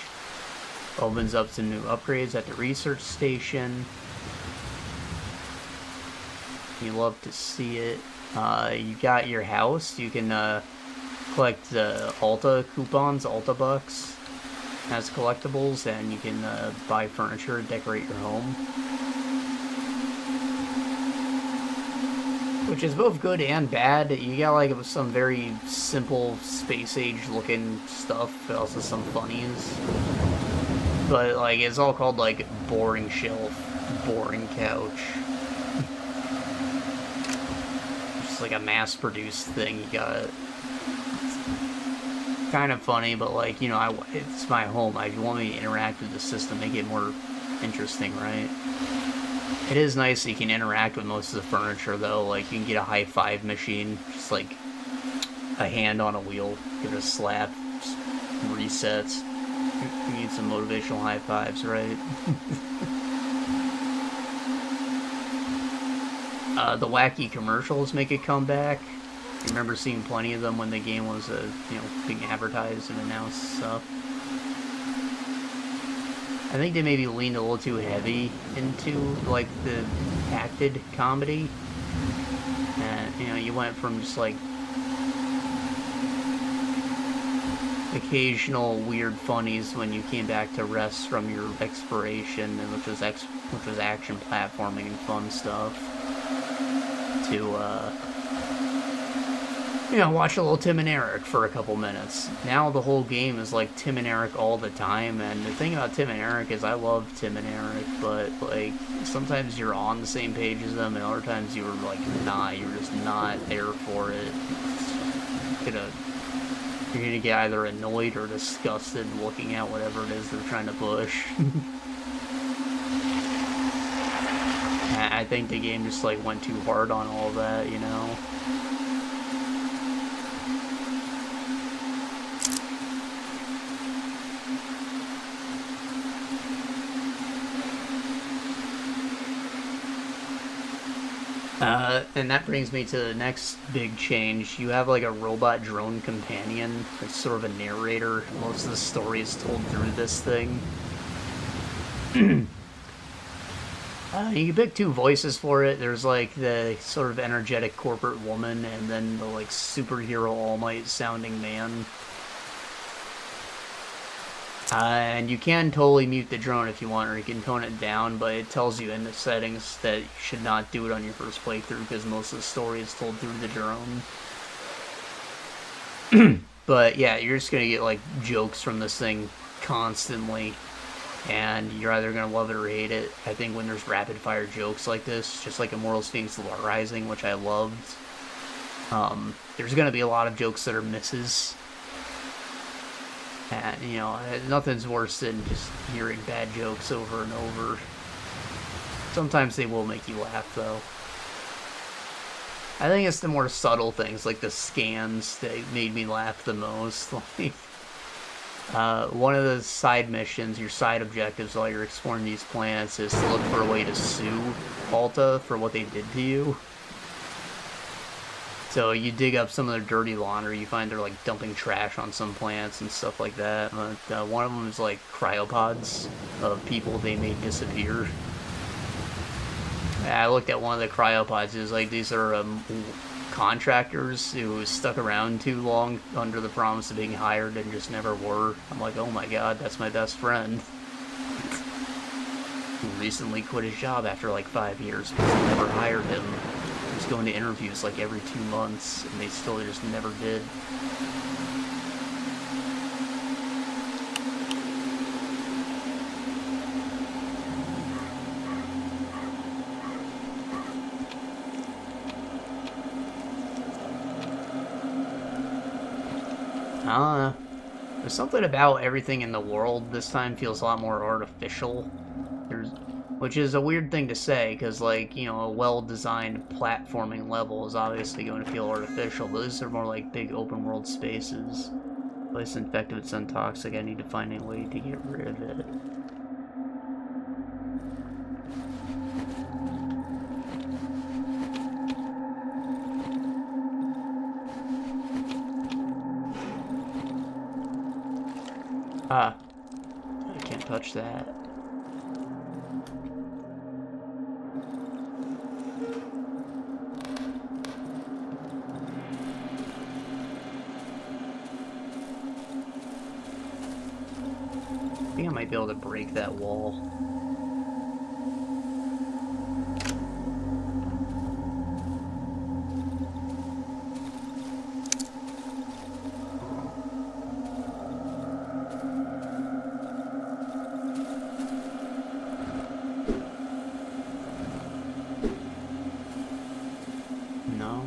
opens up some new upgrades at the research station. You love to see it. You got your house. You can collect the Alta coupons, Alta bucks, as collectibles, and you can buy furniture and decorate your home. Which is both good and bad. You got like some very simple space age looking stuff, but also some funnies. But like it's all called like boring shelf, boring couch. Just like a mass-produced thing. You got kind of funny, but like, you know, it's my home. If you want me to interact with the system, make it more interesting, right? It is nice that you can interact with most of the furniture, though. Like, you can get a high five machine, just like a hand on a wheel, give it a slap, just resets. You need some motivational high fives, right? The wacky commercials make a comeback. I remember seeing plenty of them when the game was, you know, being advertised and announced stuff. I think they maybe leaned a little too heavy into, like, the acted comedy. And, you know, you went from just, like, occasional weird funnies when you came back to rest from your exploration, which was action platforming and fun stuff, to, you know, watch a little Tim and Eric for a couple minutes. Now the whole game is like Tim and Eric all the time, and the thing about Tim and Eric is I love Tim and Eric, but like sometimes you're on the same page as them, and other times you were like not. You're just not there for it. You're gonna get either annoyed or disgusted looking at whatever it is they're trying to push. I think the game just like went too hard on all of that, you know. And that brings me to the next big change. You have like a robot drone companion. It's sort of a narrator. Most of the story is told through this thing. You can pick two voices for it. There's like the sort of energetic corporate woman and then the like superhero All Might sounding man. And you can totally mute the drone if you want, or you can tone it down, but it tells you in the settings that you should not do it on your first playthrough because most of the story is told through the drone. But yeah, you're just gonna get like jokes from this thing constantly, and you're either gonna love it or hate it. I think when there's rapid fire jokes like this, just like Immortals Phoenix Rising, which I loved, there's gonna be a lot of jokes that are misses. And, you know, nothing's worse than just hearing bad jokes over and over. Sometimes they will make you laugh, though. I think it's the more subtle things, like the scans, that made me laugh the most. Like, one of the side missions, your side objectives while you're exploring these planets, is to look for a way to sue Alta for what they did to you. So you dig up some of their dirty laundry, you find they're like dumping trash on some plants and stuff like that. One of them is like cryopods of people they made disappear. I looked at one of the cryopods, it was like these are contractors who stuck around too long under the promise of being hired and just never were. I'm like, oh my god, that's my best friend. Who recently quit his job after like 5 years because they never hired him. Just going to interviews like every 2 months, and they still just never did. I don't know. There's something about everything in the world this time feels a lot more artificial. Which is a weird thing to say, because, like, you know, a well-designed platforming level is obviously going to feel artificial, but these are more like big open-world spaces. Place infected with some toxic, I need to find a way to get rid of it. Ah. I can't touch that. I think I might be able to break that wall. No.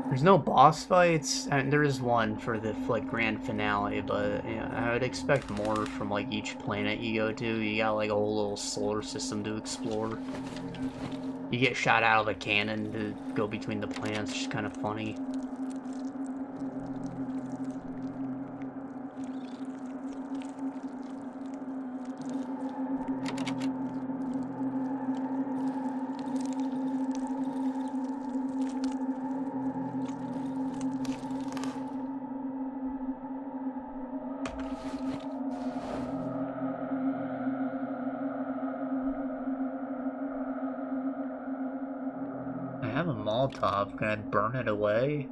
There's no boss fights. I mean, there is one for the like grand finale, but you know, I would expect more from like each planet you go to. You got like a whole little solar system to explore. You get shot out of a cannon to go between the planets, which is kind of funny. I have a Molotov. Can I burn it away?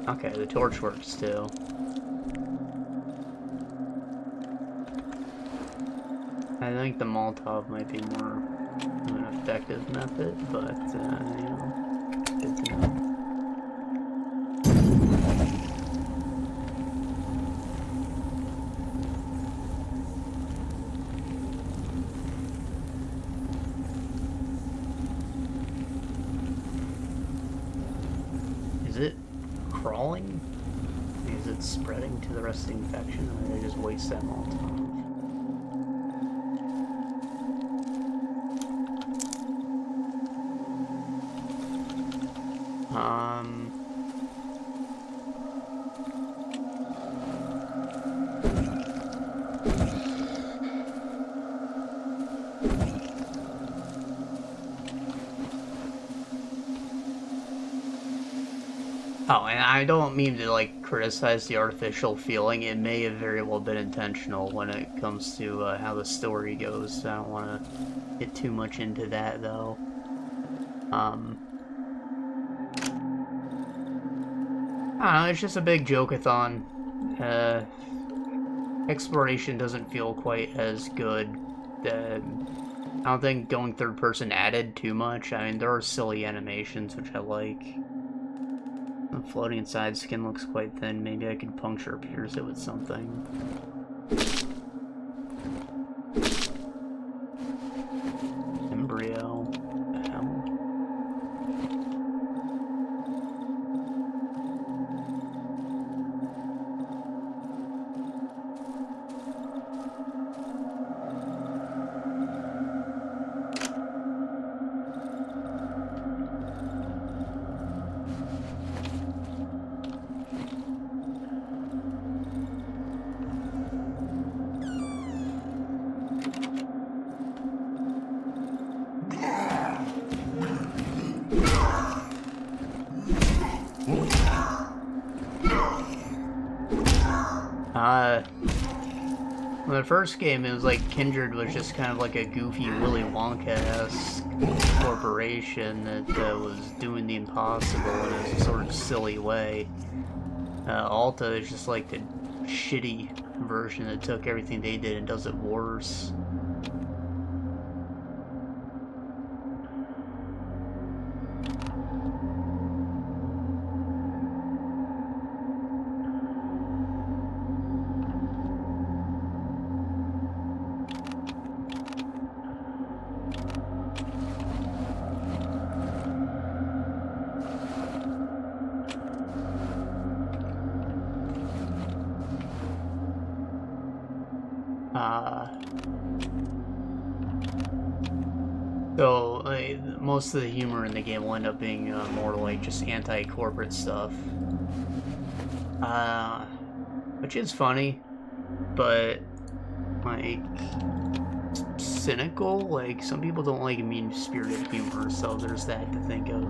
Okay, the torch works too. I think the Molotov might be more of an effective method, but, you know, good to know. crawling? Is it spreading to the rest of the infection, or did I just waste that Molotov? Oh, and I don't mean to, like, criticize the artificial feeling. It may have very well been intentional when it comes to how the story goes. I don't want to get too much into that, though. I don't know, it's just a big joke-a-thon. Exploration doesn't feel quite as good. I don't think going third person added too much. I mean, there are silly animations, which I like. The floating inside skin looks quite thin. Maybe I could puncture or pierce it with something. Embryo. What the hell? The first game, it was like Kindred was just kind of like a goofy Willy Wonka-esque corporation that was doing the impossible in a sort of silly way. Alta is just like the shitty version that took everything they did and does it worse. So, most of the humor in the game will end up being more like just anti-corporate stuff. Which is funny, but, like, cynical. Like, some people don't like mean-spirited humor, so there's that to think of.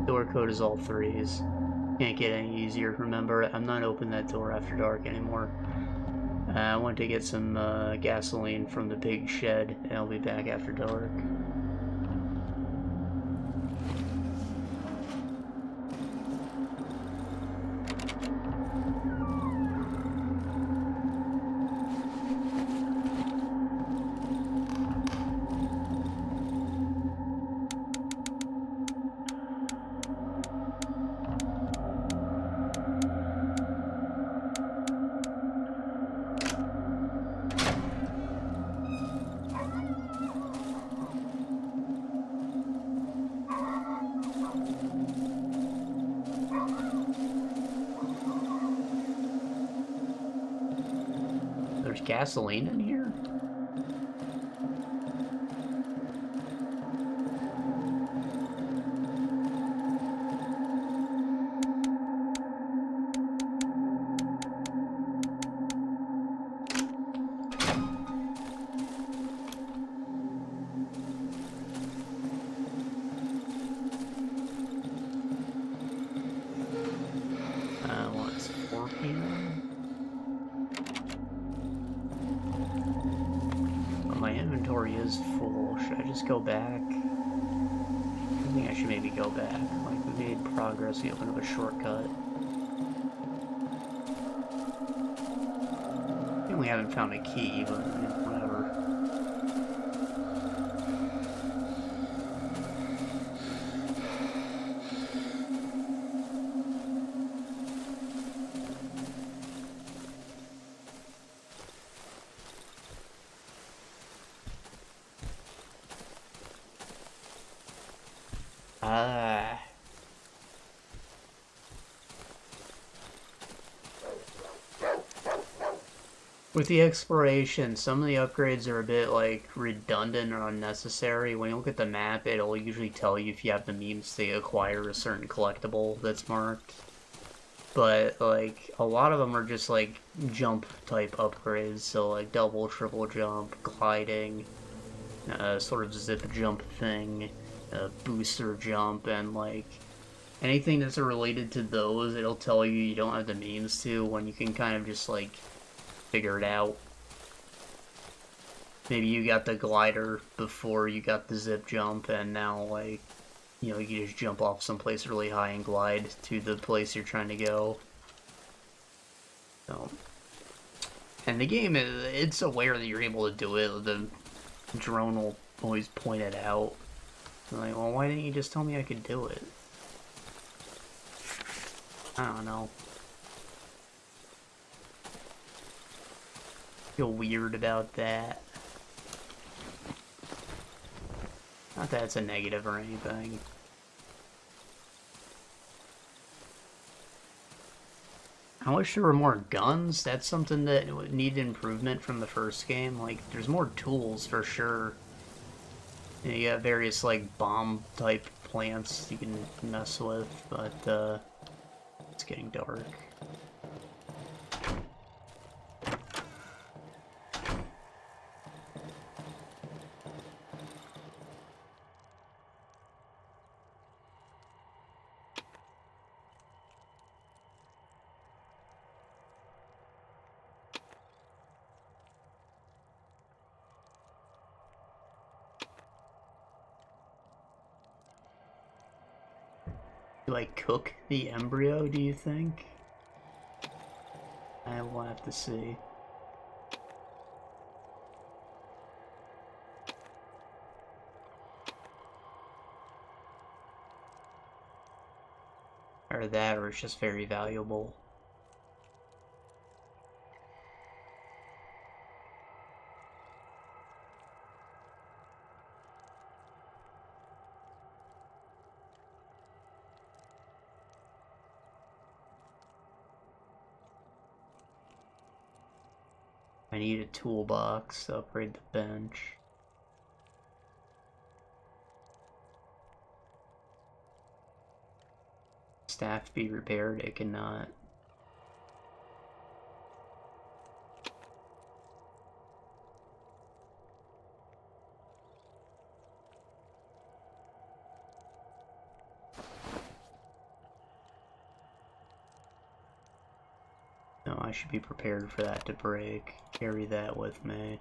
Door code is all 3s. Can't get any easier. Remember, I'm not opening that door after dark anymore. I went to get some gasoline from the big shed, and I'll be back after dark. Gasoline in here? Well, it's 4 p.m. My inventory is full. Should I just go back? I think I should maybe go back. Like, we made progress. We opened up a shortcut. I think we haven't found a key, but whatever. With the exploration, some of the upgrades are a bit, like, redundant or unnecessary. When you look at the map, it'll usually tell you if you have the means to acquire a certain collectible that's marked. But, like, a lot of them are just, like, jump-type upgrades. So, like, double, triple jump, gliding, sort of zip jump thing, booster jump, and, like, anything that's related to those, it'll tell you you don't have the means to, when you can kind of just, like, figure it out. Maybe you got the glider before you got the zip jump, and now, like, you know, you just jump off someplace really high and glide to the place you're trying to go. So, and the game, it's aware that you're able to do it. The drone will always point it out. I'm like, well, why didn't you just tell me I could do it? I don't know. Feel weird about that. Not that it's a negative or anything. I wish there were more guns. That's something that would need improvement from the first game. Like, there's more tools for sure. You got various, like, bomb-type plants you can mess with, but, it's getting dark. Do I cook the embryo, do you think? I will have to see. Or that, or it's just very valuable. I need a toolbox to upgrade the bench. Staff be repaired? It cannot. No, I should be prepared for that to break. Carry that with me.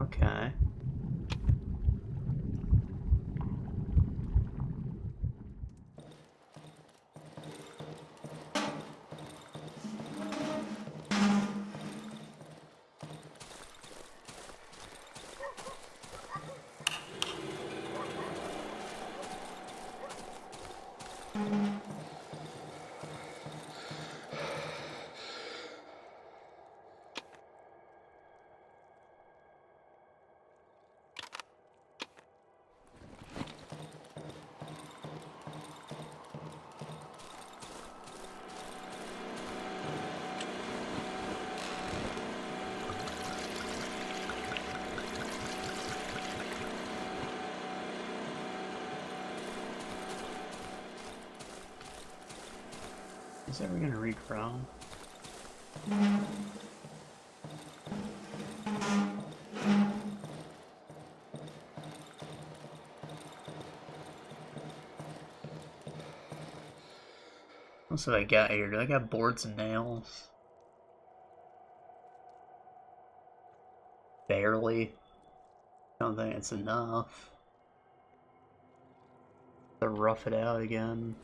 Okay. Is that ever gonna regrow? What have I got here? Do I got boards and nails? Barely. I don't think it's enough. To rough it out again.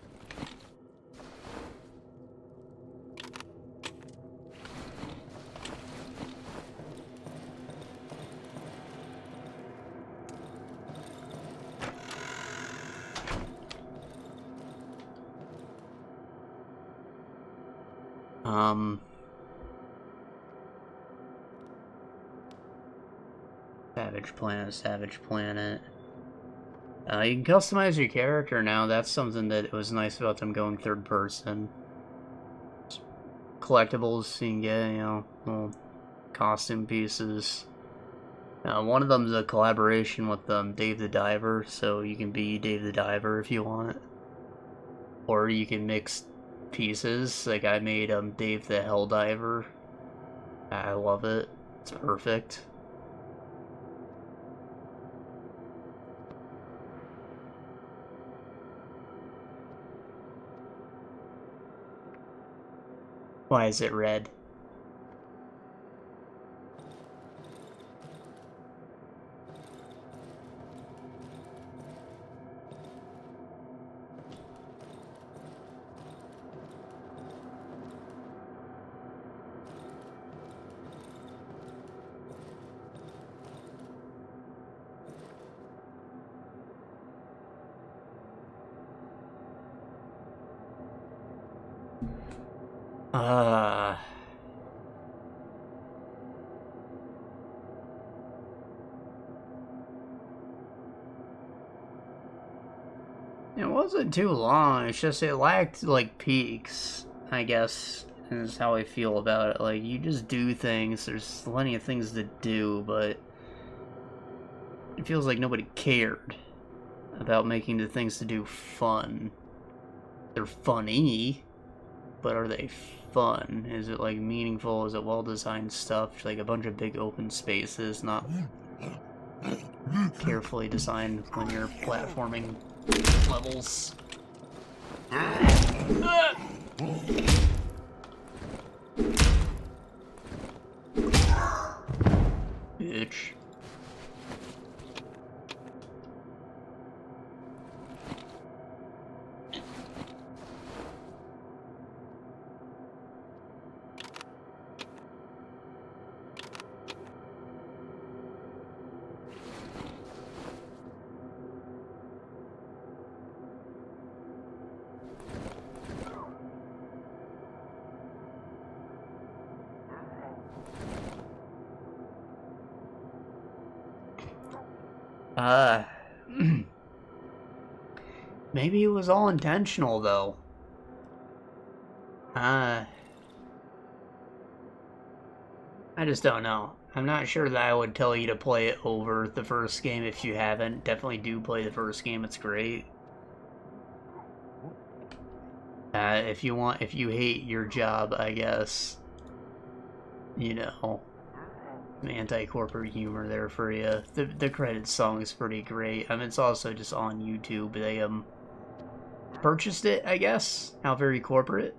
Savage Planet, Savage Planet. You can customize your character now. That's something that was nice about them going third person. Collectibles, you can get, you know, little costume pieces. One of them's a collaboration with Dave the Diver, so you can be Dave the Diver if you want. Or you can mix pieces, like I made Dave the Helldiver. I love it. It's perfect. Why is it red? It wasn't too long, it's just it lacked, like, peaks, I guess, is how I feel about it. Like, you just do things, there's plenty of things to do, but it feels like nobody cared about making the things to do fun. They're funny, but are they fun? Is it, like, meaningful? Is it well-designed stuff? Like, a bunch of big open spaces, not carefully designed when you're platforming levels. Bitch. Maybe it was all intentional, though. I just don't know. I'm not sure that I would tell you to play it over the first game if you haven't. Definitely do play the first game, it's great. If you hate your job, I guess, you know, some anti-corporate humor there for you. The credits song is pretty great. I mean, it's also just on YouTube. They, purchased it, I guess. How very corporate.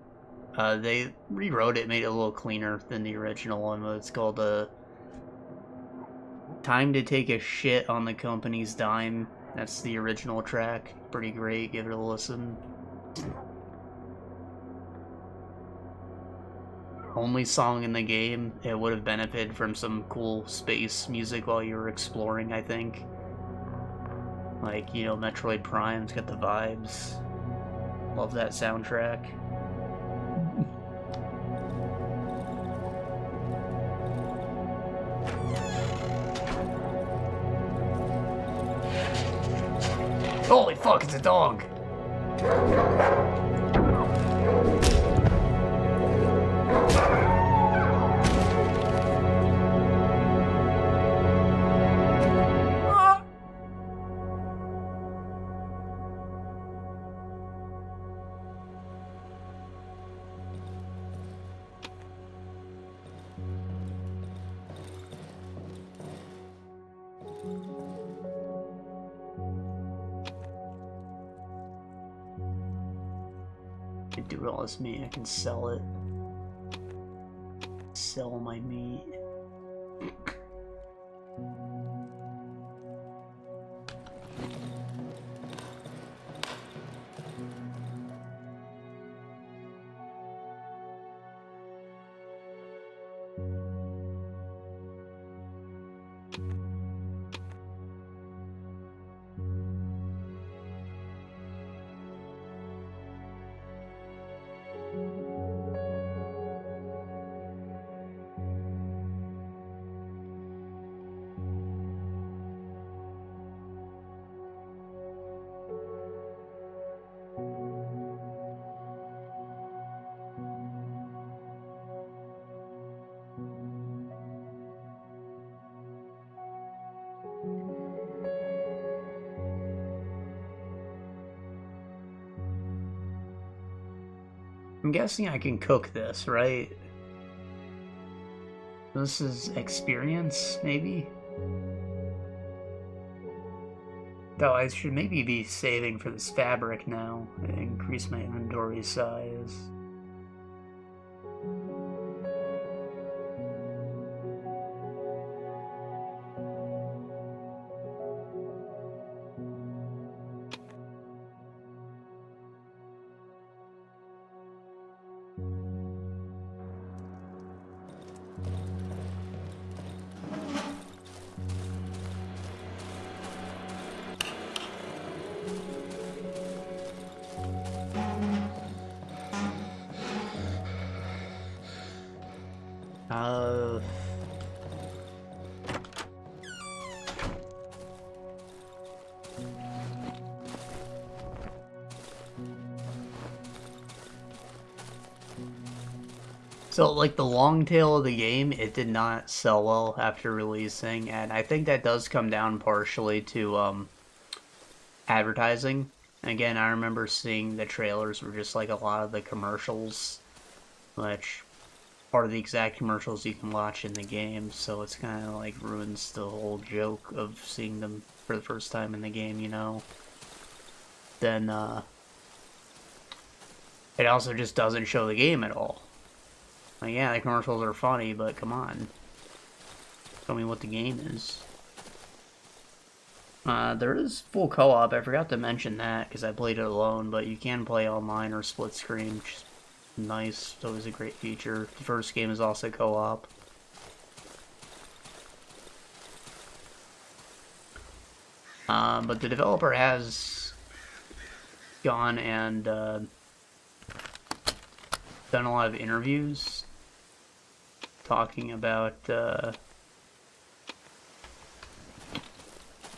They rewrote it, made it a little cleaner than the original one. It's called, Time to Take a Shit on the Company's Dime. That's the original track. Pretty great. Give it a listen. Only song in the game. It would have benefited from some cool space music while you were exploring, I think. Like, you know, Metroid Prime's got the vibes. Love that soundtrack. Holy fuck, it's a dog! I can do all this meat, I can sell it. Sell my meat. I'm guessing I can cook this, right? This is experience, maybe? Though I should maybe be saving for this fabric now. Increase my inventory size. So, like, the long tail of the game, it did not sell well after releasing, and I think that does come down partially to, advertising. Again, I remember seeing the trailers were just like a lot of the commercials, which are the exact commercials you can watch in the game, so it's kind of like ruins the whole joke of seeing them for the first time in the game, you know? Then, it also just doesn't show the game at all. Like, yeah, the commercials are funny, but come on. Tell me what the game is. There is full co-op. I forgot to mention that because I played it alone, but you can play online or split screen, which is nice. It's always a great feature. The first game is also co-op. But the developer has gone and done a lot of interviews talking about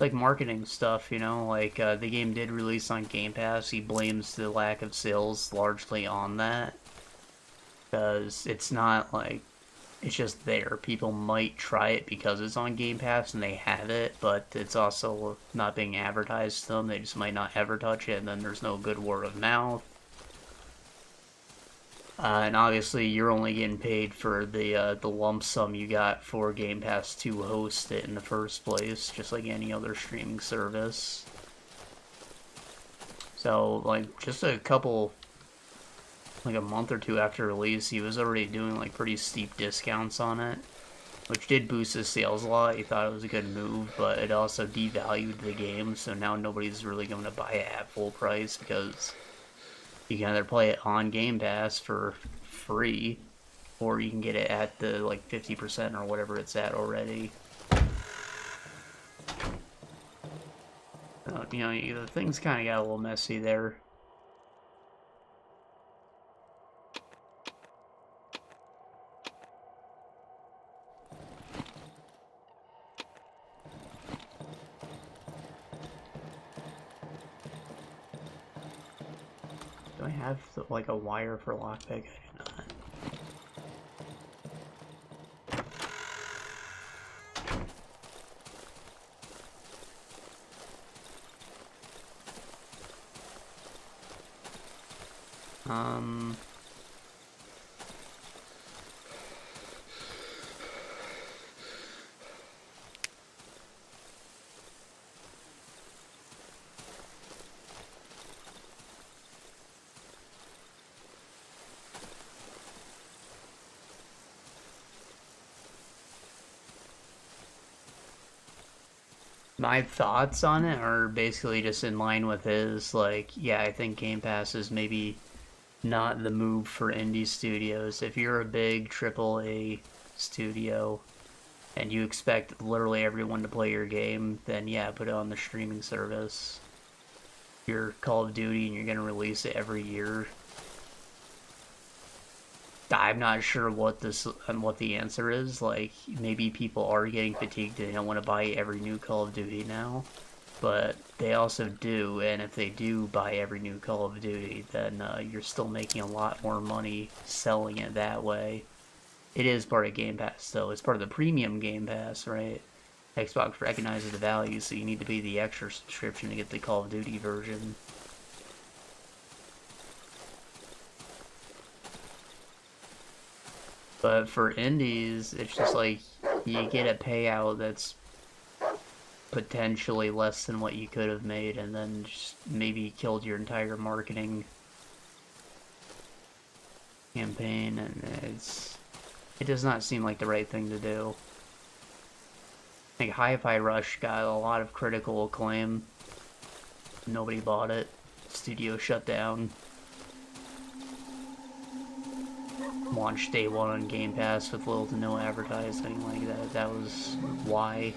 like marketing stuff, you know, like the game did release on Game Pass. He blames the lack of sales largely on that because it's not like it's just there. People might try it because it's on Game Pass and they have it, but it's also not being advertised to them. They just might not ever touch it, and then there's no good word of mouth. And obviously, you're only getting paid for the lump sum you got for Game Pass to host it in the first place, just like any other streaming service. So, like, just a couple, like a month or two after release, he was already doing, like, pretty steep discounts on it, which did boost his sales a lot. He thought it was a good move, but it also devalued the game, so now nobody's really going to buy it at full price because you can either play it on Game Pass for free, or you can get it at the, like, 50% or whatever it's at already. You know, the things kind of got a little messy there. Do I have, like, a wire for lockpick? I do not. My thoughts on it are basically just in line with his. Like, yeah, I think Game Pass is maybe not the move for indie studios. If you're a big AAA studio and you expect literally everyone to play your game, then yeah, put it on the streaming service. If you're Call of Duty and you're going to release it every year, I'm not sure what the answer is. Like, maybe people are getting fatigued and they don't want to buy every new Call of Duty now, but they also do, and if they do buy every new Call of Duty, then you're still making a lot more money selling it that way. It is part of Game Pass, though. It's part of the premium Game Pass, right? Xbox recognizes the value, so you need to pay the extra subscription to get the Call of Duty version. But for indies, it's just like you get a payout that's potentially less than what you could have made, and then just maybe killed your entire marketing campaign, and it does not seem like the right thing to do. I think Hi-Fi Rush got a lot of critical acclaim. Nobody bought it. Studio shut down. Launched day one on Game Pass with little to no advertising like that. That was why.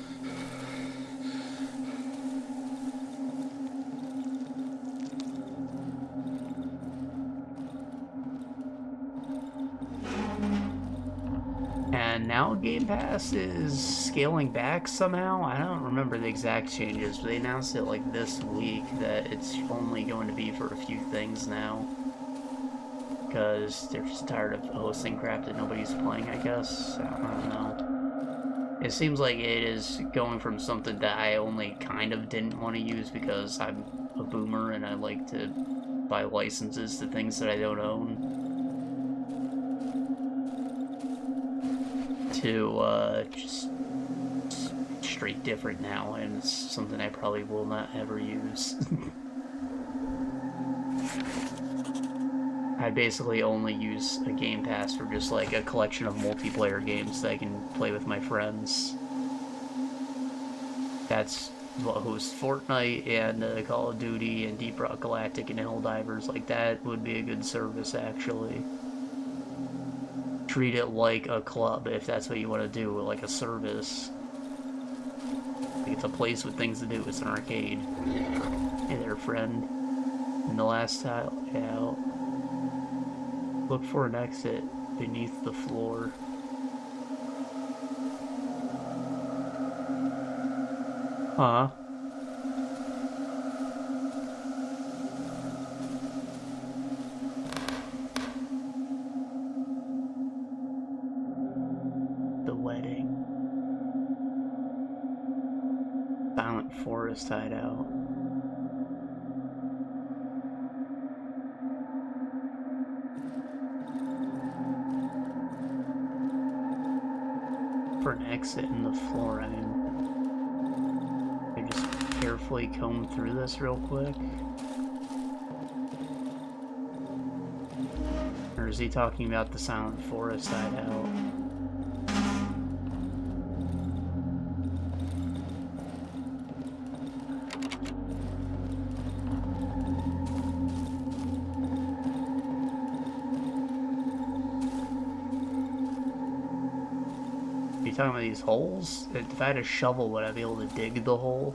And now Game Pass is scaling back somehow. I don't remember the exact changes, but they announced it like this week that it's only going to be for a few things now. Because they're just tired of hosting crap that nobody's playing, I guess. I don't know. It seems like it is going from something that I only kind of didn't want to use because I'm a boomer and I like to buy licenses to things that I don't own, to just straight different now, and it's something I probably will not ever use. I basically only use a Game Pass for just like a collection of multiplayer games that I can play with my friends. That's what hosts Fortnite and Call of Duty and Deep Rock Galactic and Helldivers. Like, that would be a good service, actually. Treat it like a club if that's what you want to do, like a service. Like, it's a place with things to do. It's an arcade. Hey there, friend. In the last tile, yeah. Look for an exit beneath the floor. Huh? The wedding. Silent Forest hideout. For an exit in the floor, I mean, I just carefully comb through this real quick. Or is he talking about the Silent Forest hideout? Talking about these holes? If I had a shovel, would I be able to dig the hole?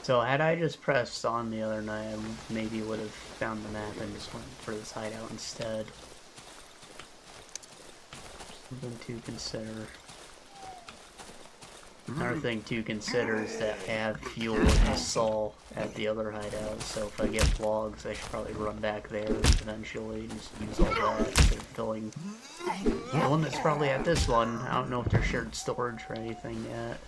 So had I just pressed on the other night, I maybe would have found the map and just went for this hideout instead. Something to consider. Another thing to consider is that I have fuel in the saw at the other hideout, so if I get logs, I should probably run back there eventually, just use all that instead of filling the one that's probably at this one. I don't know if there's shared storage or anything yet.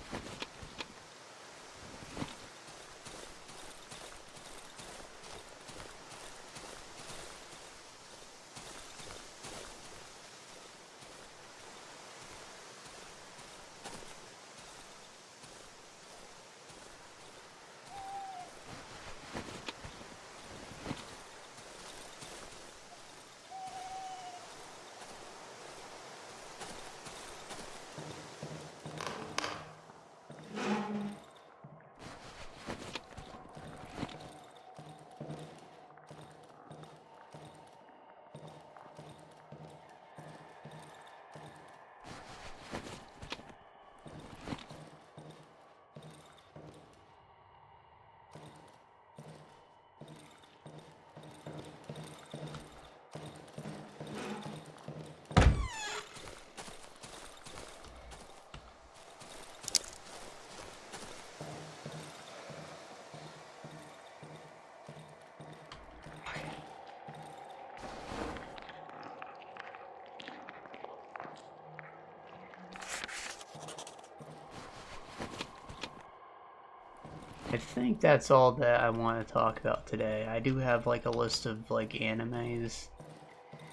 I think that's all that I want to talk about today. I do have like a list of like animes,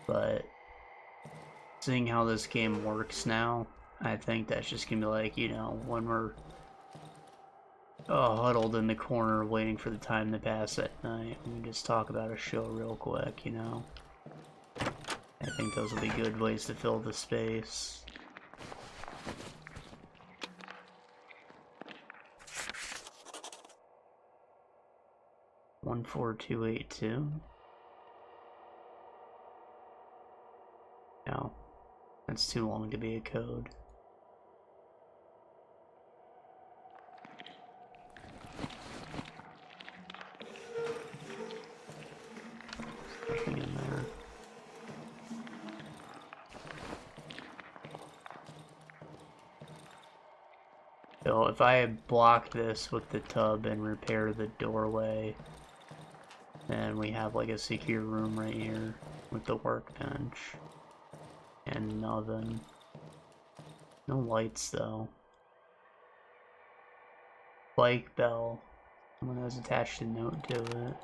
but seeing how this game works now, I think that's just gonna be like, you know, when we're huddled in the corner waiting for the time to pass at night, we can just talk about a show real quick, you know. I think those will be good ways to fill the space. One 14282. No, that's too long to be a code. Nothing in there. So if I block this with the tub and repair the doorway, then we have like a secure room right here with the workbench and an oven. No lights though. Bike bell. Someone has attached a note to it.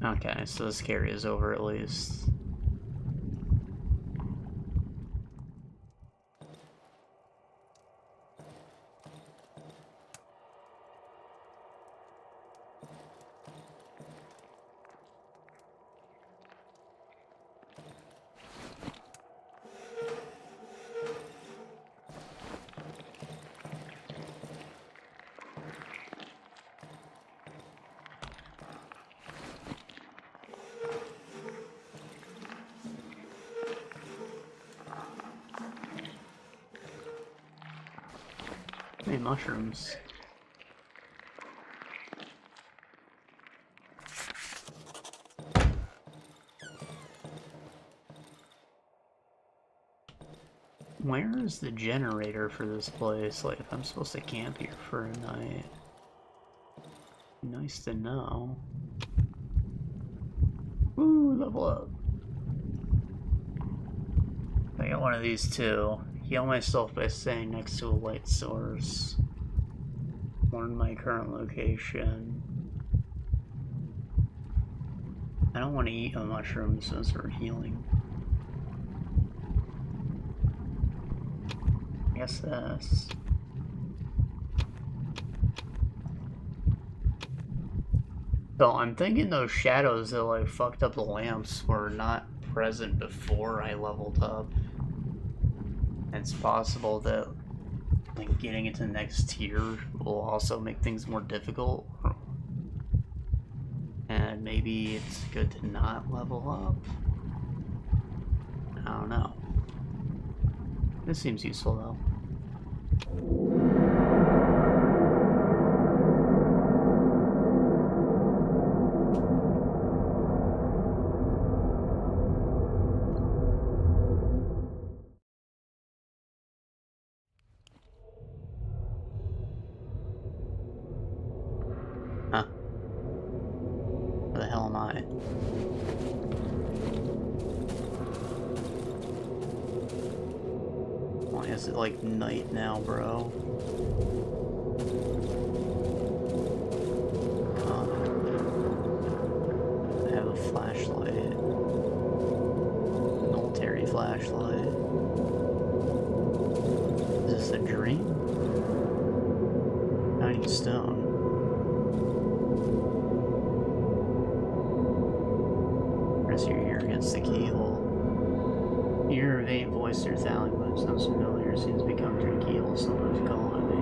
Okay, so this carry is over at least. Hey, mushrooms. Where is the generator for this place? Like, if I'm supposed to camp here for a night. Nice to know. Woo, level up. I got one of these too. Heal myself by staying next to a light source. Learn my current location. I don't want to eat a mushroom since we're healing. I guess this. So I'm thinking those shadows that like fucked up the lamps were not present before I leveled up. It's possible that like getting into the next tier will also make things more difficult. And maybe it's good to not level up. I don't know. This seems useful though. Huh. Where the hell am I? Why is it like night now, bro? I have a flashlight. Military flashlight. Is this a dream? I need stone. Rest your ear against the keyhole. You hear a faint voice through thowing lips. Sounds familiar. Seems to become through the keyhole. Someone's calling me.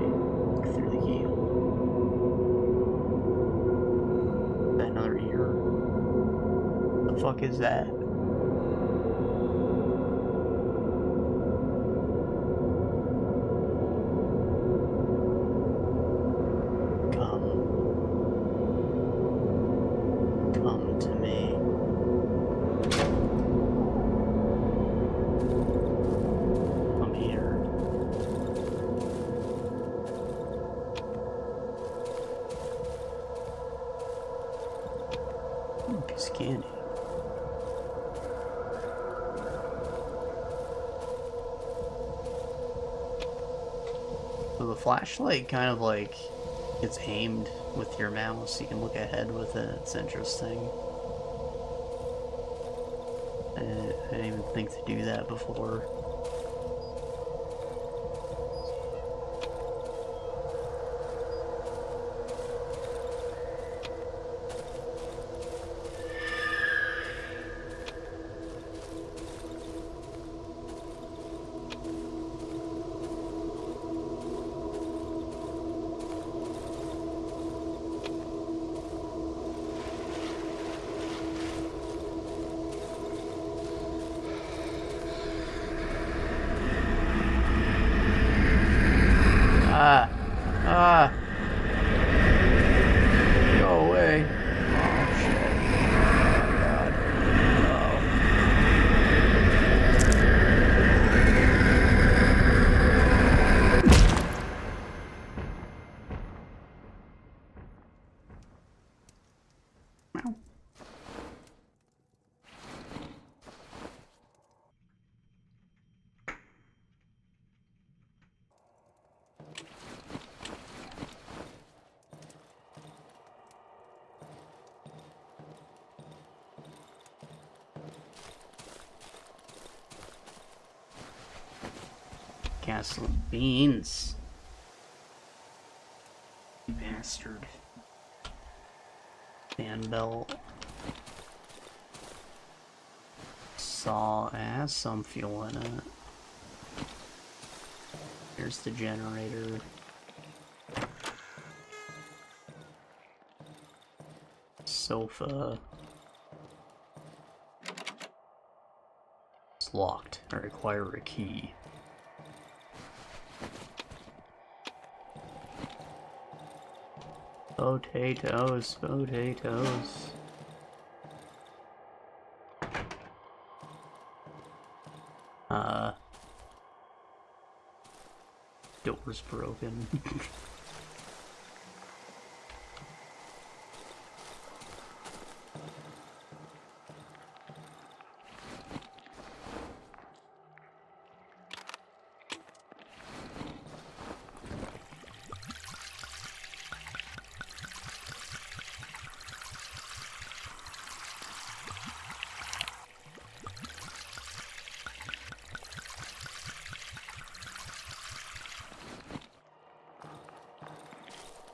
Look through the keyhole. Is that another ear? What the fuck is that? Scanning. So the flashlight kind of like gets aimed with your mouse. You can look ahead with it. It's interesting. I didn't even think to do that before. Go away. Oh, shit. Oh, God. Meow. Castle of Beans. You bastard. Fan belt. Saw has some fuel in it. Here's the generator. Sofa. It's locked. I require a key. Potatoes, potatoes. Door's broken.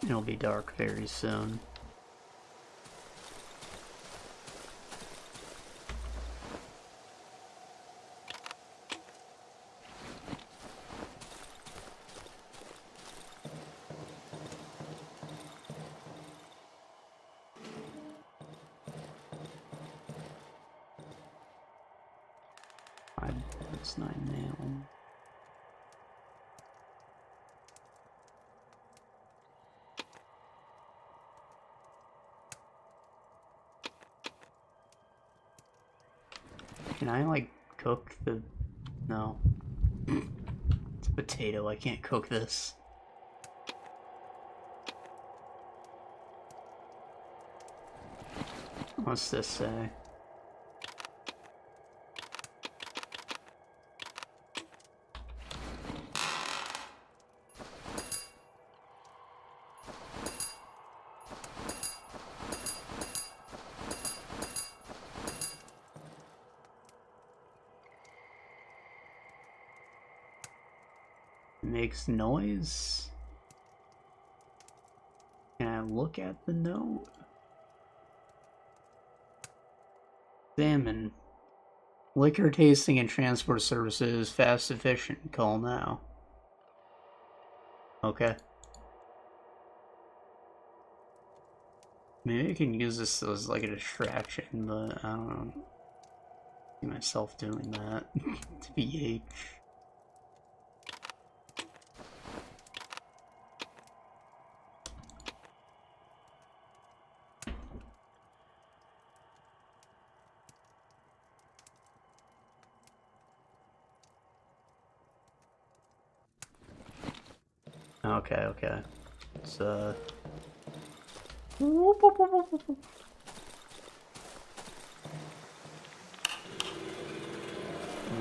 It'll be dark very soon. It's 9 now. Can I, like, cook the... No. It's a potato, I can't cook this. What's this say? Makes noise. Can I look at the note? Examine. Liquor tasting and transport services, fast, efficient. Call now. Okay. Maybe I can use this as like a distraction, but I don't see myself doing that. TBH. Okay, okay. It's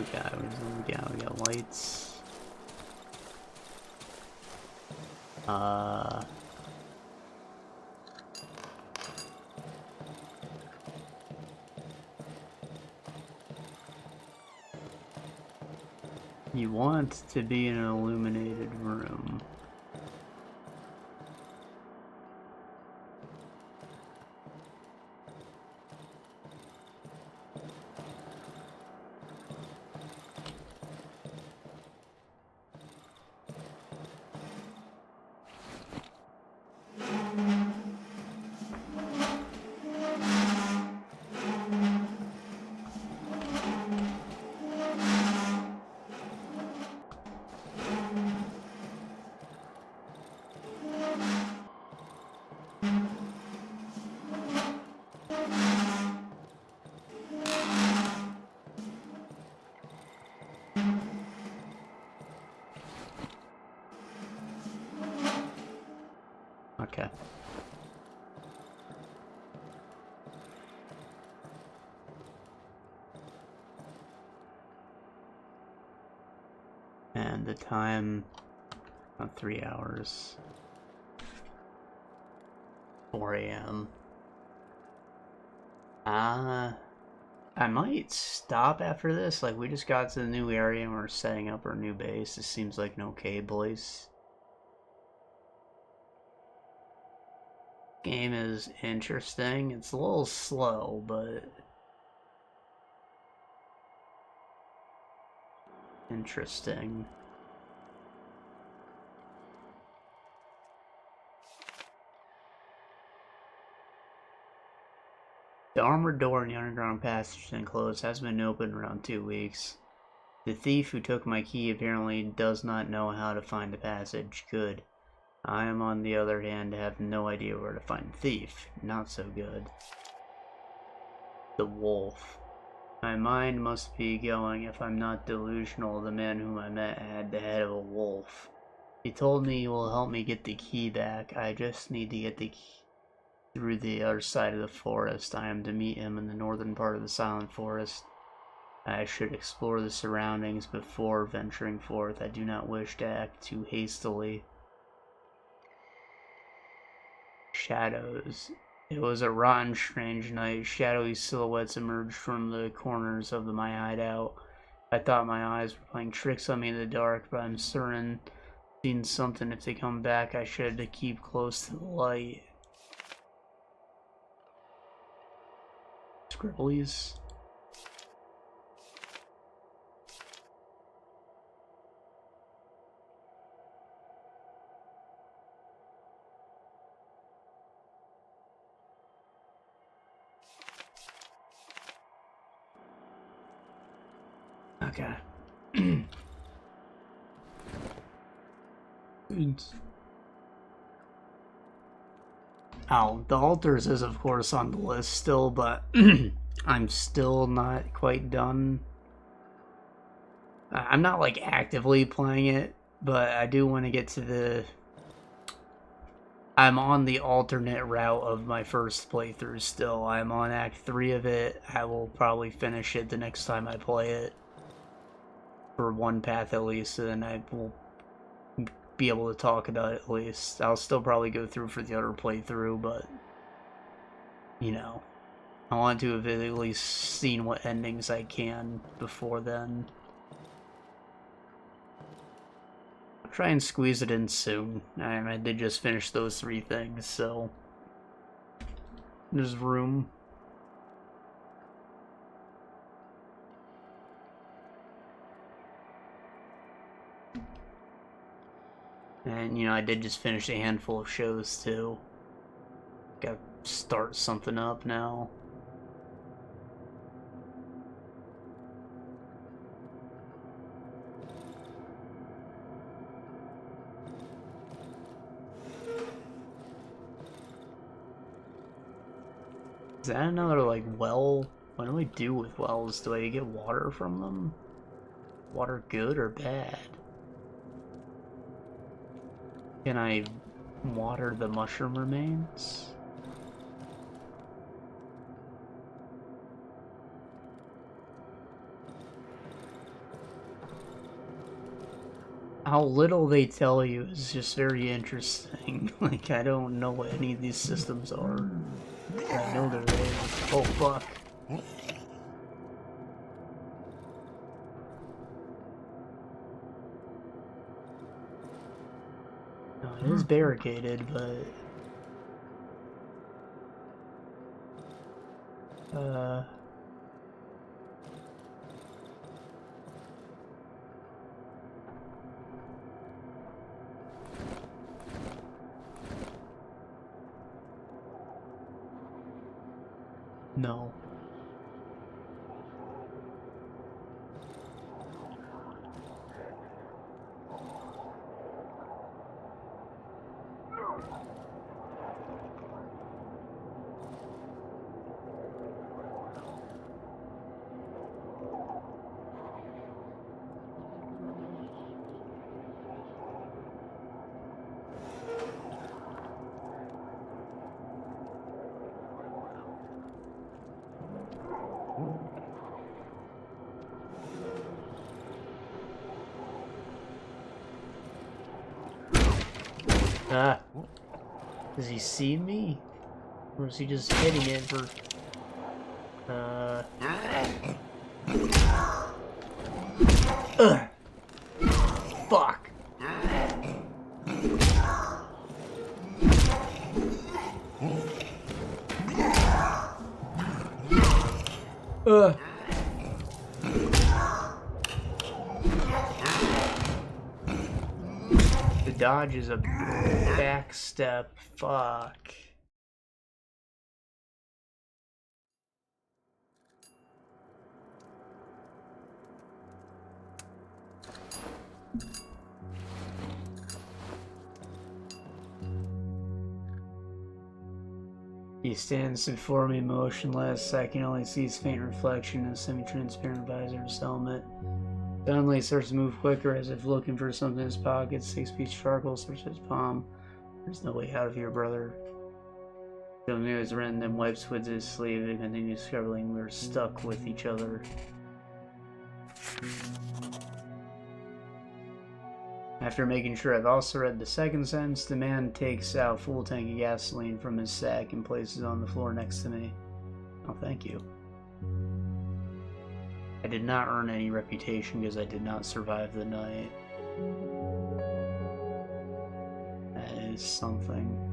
we got? We got lights. You want to be in an illuminated room. Okay. And the time, about 3 hours. 4 a.m. I might stop after this. Like, we just got to the new area and we're setting up our new base. This seems like an okay place. Game is interesting. It's a little slow, but interesting. The armored door in the underground passage enclosed has been open around 2 weeks. The thief who took my key apparently does not know how to find the passage. Good. I am, on the other hand, have no idea where to find the thief. Not so good. The wolf. My mind must be going, if I'm not delusional. The man whom I met had the head of a wolf. He told me he will help me get the key back. I just need to get the key through the other side of the forest. I am to meet him in the northern part of the Silent Forest. I should explore the surroundings before venturing forth. I do not wish to act too hastily. Shadows. It was a rotten, strange night. Shadowy silhouettes emerged from the corners of my hideout. I thought my eyes were playing tricks on me in the dark, but I'm certain I've seen something. If they come back, I should keep close to the light. Scribblies. Okay. Oh, the altars is of course on the list still, but I'm still not quite done. I'm not like actively playing it, but I do want to get to the... I'm on the alternate route of my first playthrough still. I'm on Act 3 of it. I will probably finish it the next time I play it. For one path at least, and then I will be able to talk about it at least. I'll still probably go through for the other playthrough, but... You know. I want to have at least seen what endings I can before then. I'll try and squeeze it in soon. I did just finish those 3 things, so... There's room. And, you know, I did just finish a handful of shows, too. Gotta start something up now. Is that another, like, well? What do I do with wells? Do I get water from them? Water good or bad? Can I water the mushroom remains? how little they tell you is just very interesting. Like, I don't know what any of these systems are. I know they're there. Oh, fuck. No, it is barricaded, but... No. Ah. Does he see me? Or is he just hitting it for... Ugh. Fuck. Ugh. The dodge is a back step. Fuck. He stands before me motionless. I can only see his faint reflection in a semi-transparent visor of his helmet. Suddenly he starts to move quicker as if looking for something in his pocket. 6 feet charcoal searches his palm. There's no way out of here, brother. The mirror is rent, then wipes with his sleeve and continues scribbling. We're stuck with each other. After making sure I've also read the second sentence, the man takes out a full tank of gasoline from his sack and places it on the floor next to me. Oh, thank you. I did not earn any reputation because I did not survive the night. That is something.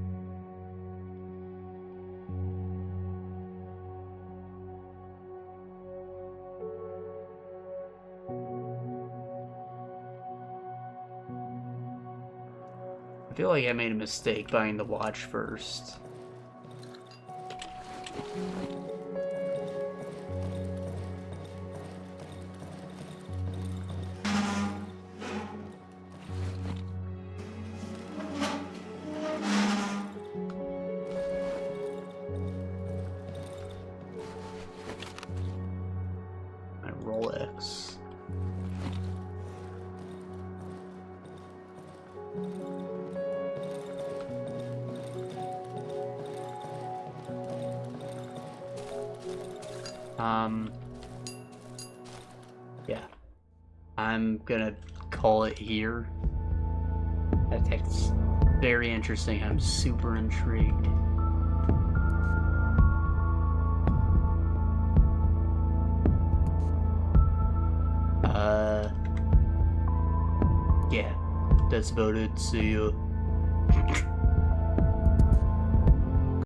I feel like I made a mistake buying the watch first. My Rolex. Yeah. I'm gonna call it here. That's very interesting. I'm super intrigued. Yeah. That's about it. See you.